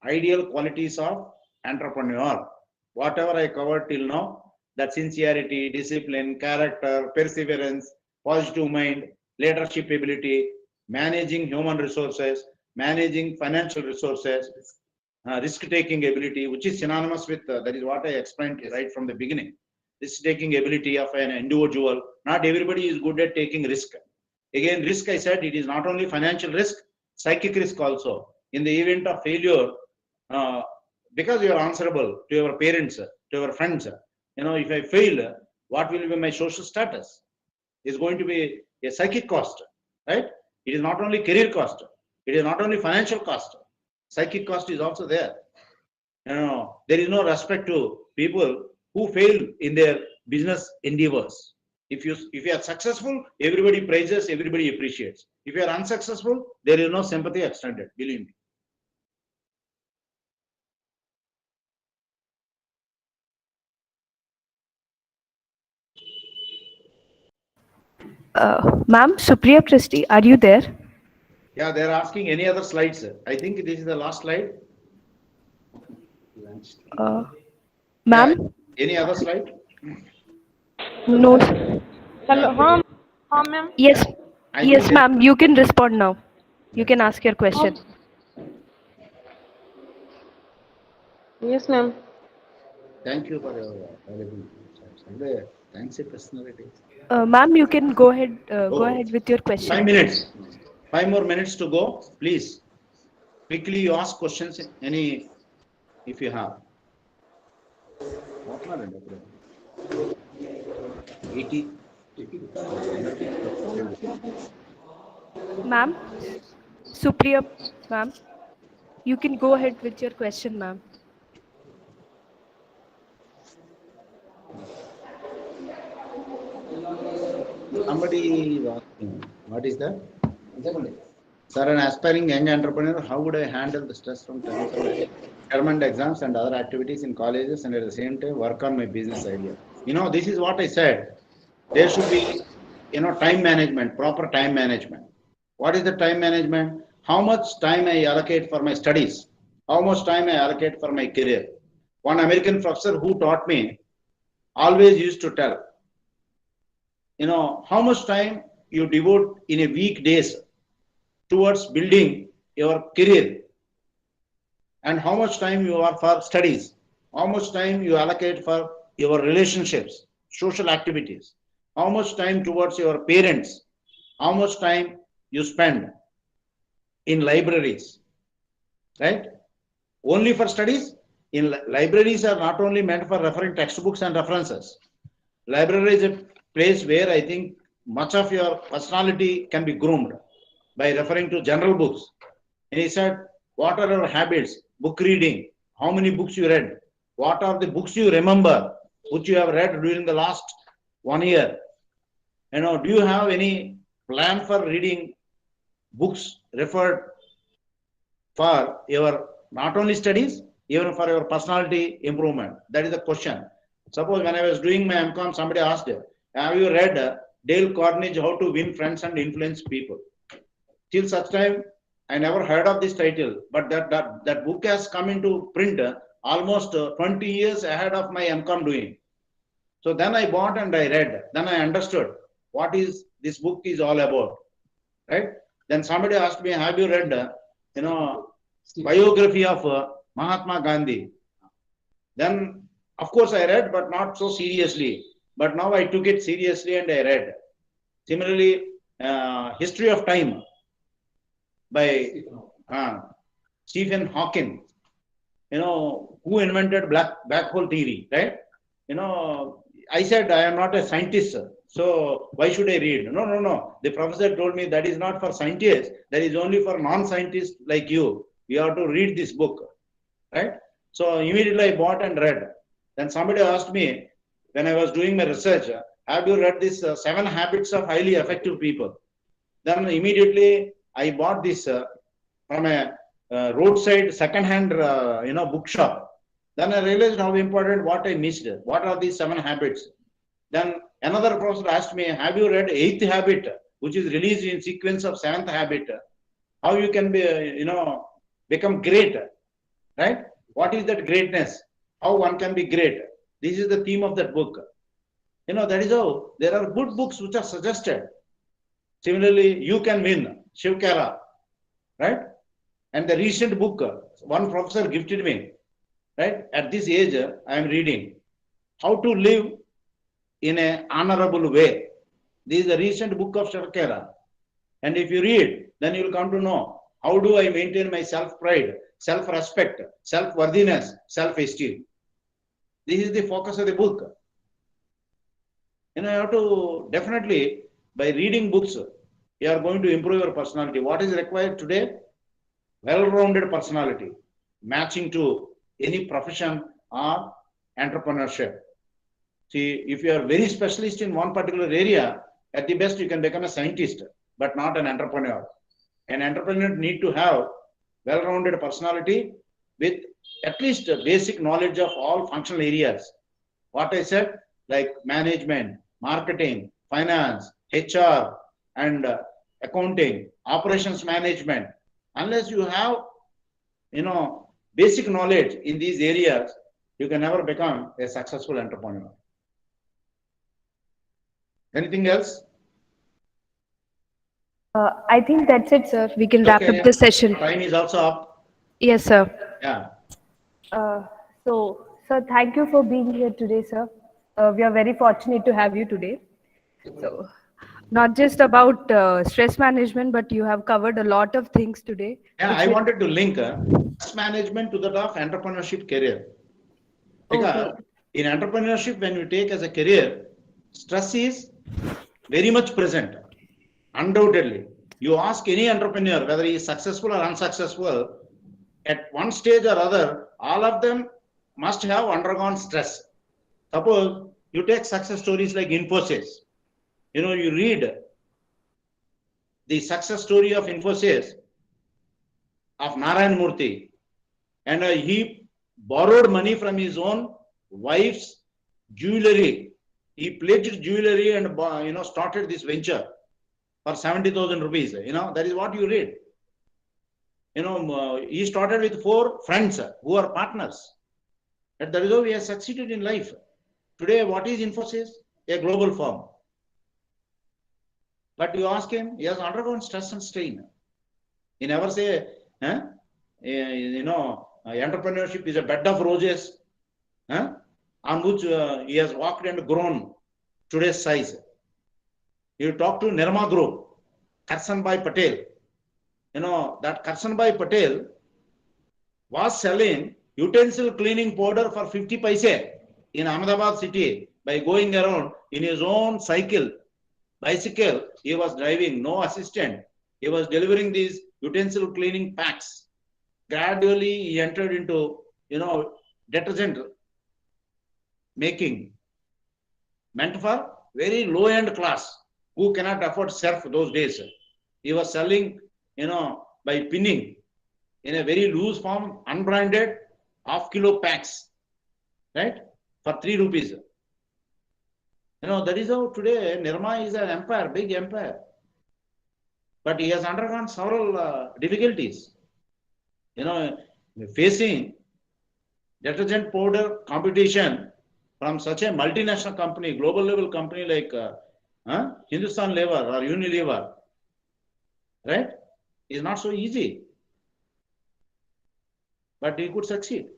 ideal qualities of entrepreneur. Whatever I covered till now, that sincerity, discipline, character, perseverance, positive mind, leadership ability, managing human resources, managing financial resources, risk-taking ability, which is synonymous with, that is what I explained right from the beginning. Risk-taking ability of an individual. Not everybody is good at taking risk. Again, risk, I said, it is not only financial risk, psychic risk also. In the event of failure, because you are answerable to your parents, to your friends, if I fail, what will be my social status? Is going to be a psychic cost, right? It is not only career cost, it is not only financial cost, psychic cost is also there. There is no respect to people who fail in their business endeavors. If you are successful, everybody praises, everybody appreciates. If you are unsuccessful, there is no sympathy extended, believe me. Ma'am, Supriya Presti, are you there? Yeah, they are asking any other slides. I think this is the last slide. Ma'am? Yeah, any other slide? No. Hello, ma'am. Yes, Yes, ma'am. You can respond now. You can ask your question. Yes, ma'am. Thank you for your availability. Thanks, personality. Ma'am, you can go ahead. Go ahead with your question. 5 minutes. 5 more minutes to go. Please, quickly you ask questions. Any, if you have. 80. Ma'am, Supriya, ma'am, you can go ahead with your question, ma'am. Somebody is asking, what is that? Sir, an aspiring young entrepreneur, how would I handle the stress from term exams and other activities in colleges and at the same time work on my business idea? This is what I said. There should be, time management, proper time management. What is the time management? How much time I allocate for my studies? How much time I allocate for my career? One American professor who taught me always used to tell, how much time you devote in a weekdays towards building your career and how much time you are for studies, how much time you allocate for your relationships, social activities, how much time towards your parents, how much time you spend in libraries, right? Only for studies? Libraries are not only meant for referring textbooks and references. Library is a place where I think much of your personality can be groomed by referring to general books. And he said, what are your habits? Book reading. How many books you read? What are the books you remember, which you have read during the last 1 year? Do you have any plan for reading books referred for your not only studies, even for your personality improvement? That is the question. Suppose when I was doing my MCOM, somebody asked, have you read Dale Carnegie, How to Win Friends and Influence People? Till such time, I never heard of this title, but that book has come into print almost 20 years ahead of my MCOM doing. So then I bought and I read. Then I understood what is this book is all about, right? Then somebody asked me, have you read, biography of Mahatma Gandhi? Then, of course, I read, but not so seriously. But now I took it seriously and I read. Similarly, History of Time by Stephen Hawking, who invented black hole theory, right? I said I am not a scientist, so why should I read? No. The professor told me that is not for scientists, that is only for non-scientists like you. You have to read this book, right? So immediately I bought and read. Then somebody asked me when I was doing my research, have you read this 7 Habits of Highly Effective People? Then immediately I bought this from a roadside second-hand bookshop. Then I realized how important what I missed. What are these 7 habits? Then another professor asked me, have you read 8th Habit, which is released in sequence of 7th Habit? How you can be, become great, right? What is that greatness? How one can be great? This is the theme of that book. That is how there are good books which are suggested. Similarly, You Can Win, Shiv Kara, right? And the recent book, one professor gifted me, right? At this age, I am reading How to Live in an Honorable Way. This is the recent book of Shiv Kara. And if you read, then you will come to know how do I maintain my self-pride, self-respect, self-worthiness, self-esteem. This is the focus of the book. You have to definitely, by reading books, you are going to improve your personality. What is required today? Well-rounded personality, matching to any profession or entrepreneurship. See, if you are very specialist in one particular area, at the best you can become a scientist, but not an entrepreneur. An entrepreneur need to have well-rounded personality with at least a basic knowledge of all functional areas. What I said, like management, marketing, finance, HR, and accounting, operations management. Unless you have, basic knowledge in these areas, you can never become a successful entrepreneur. Anything else? I think that's it, sir. We can wrap up the session. Time is also up. Yes, sir. Yeah. So, sir, thank you for being here today, sir. We are very fortunate to have you today. So, not just about stress management, but you have covered a lot of things today. Yeah, I wanted to link stress management to that of entrepreneurship career. Because in entrepreneurship, when you take as a career, stress is very much present. Undoubtedly. You ask any entrepreneur, whether he is successful or unsuccessful, at one stage or other, all of them must have undergone stress. Suppose you take success stories like Infosys. You read the success story of Infosys of Narayan Murthy, and he borrowed money from his own wife's jewelry. He pledged jewelry and started this venture for 70,000 rupees. That is what you read. He started with 4 friends who are partners. And that is how he has succeeded in life. Today, what is Infosys? A global firm. But you ask him, he has undergone stress and strain. He never say, entrepreneurship is a bed of roses, on which he has walked and grown today's size. You talk to Nirma Group, Karsanbhai Patel. You know, that Karsanbhai Patel was selling utensil cleaning powder for 50 paise in Ahmedabad city by going around in his own bicycle. He was driving, no assistant. He was delivering these utensil cleaning packs. Gradually, he entered into, detergent making, meant for very low-end class who cannot afford surf those days. He was selling, by pinning in a very loose form, unbranded, half-kilo packs, right, for 3 rupees. That is how today Nirma is an empire, big empire. But he has undergone several difficulties. Facing detergent powder competition from such a multinational company, global level company like Hindustan Lever or Unilever, right, is not so easy. But he could succeed.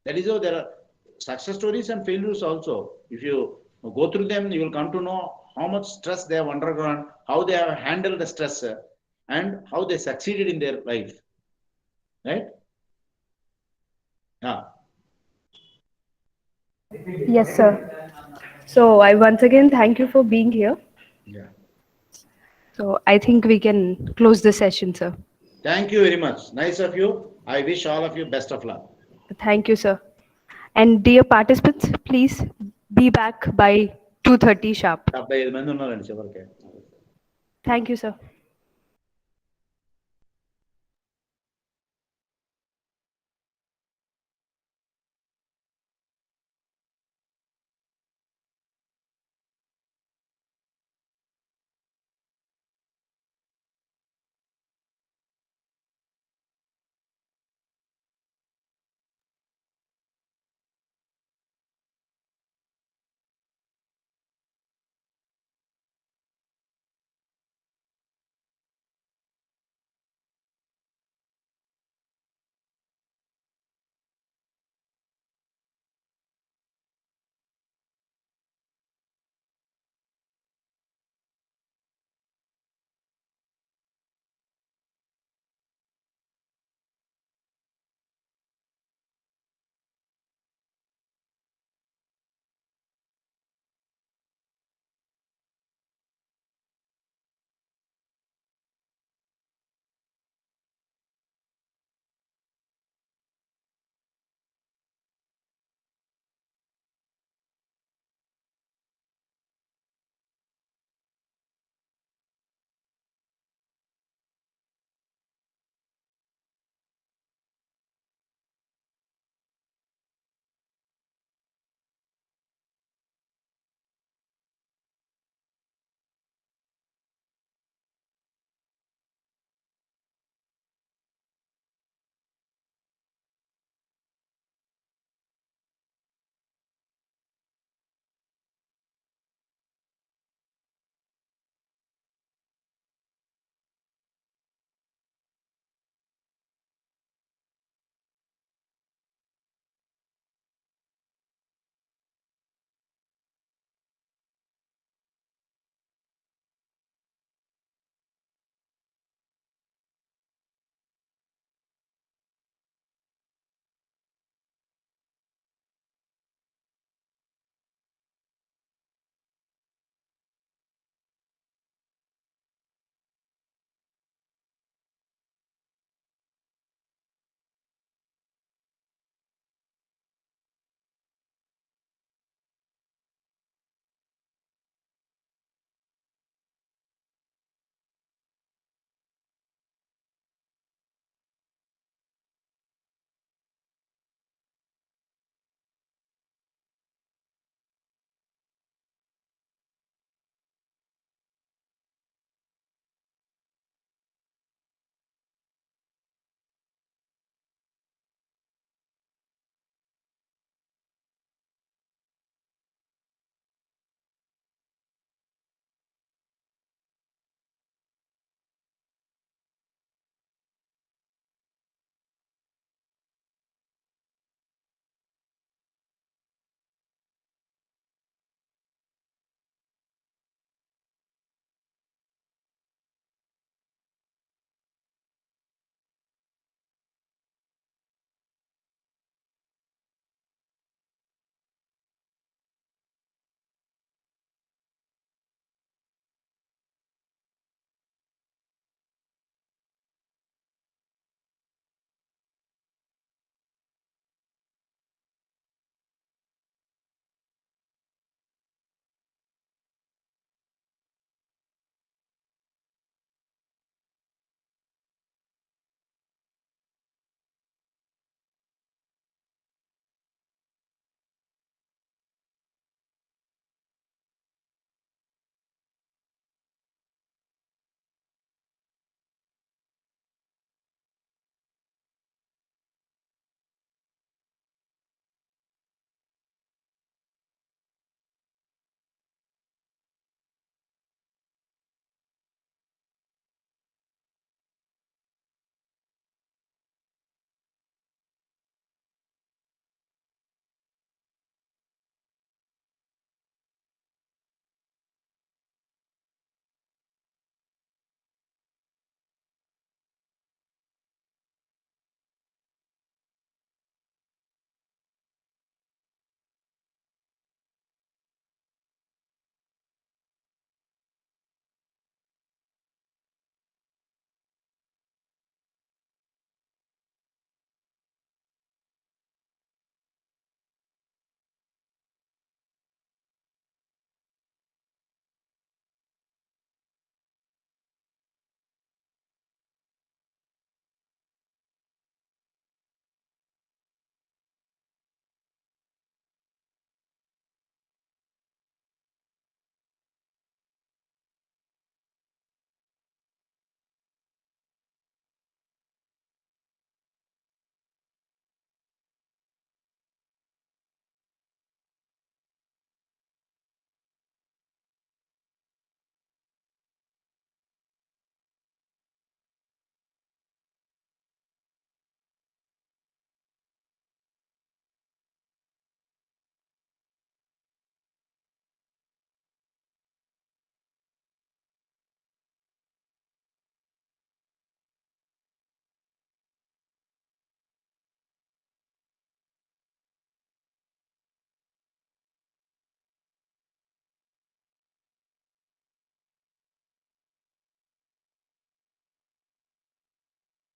That is how there are success stories and failures also. If you go through them, you will come to know how much stress they have undergone, how they have handled the stress, and how they succeeded in their life. Right? Yeah. Yes, sir. So I once again thank you for being here. Yeah. So I think we can close the session, sir. Thank you very much. Nice of you. I wish all of you best of luck. Thank you, sir. And dear participants, please be back by 2:30 sharp. Thank you, sir. Thank you, sir.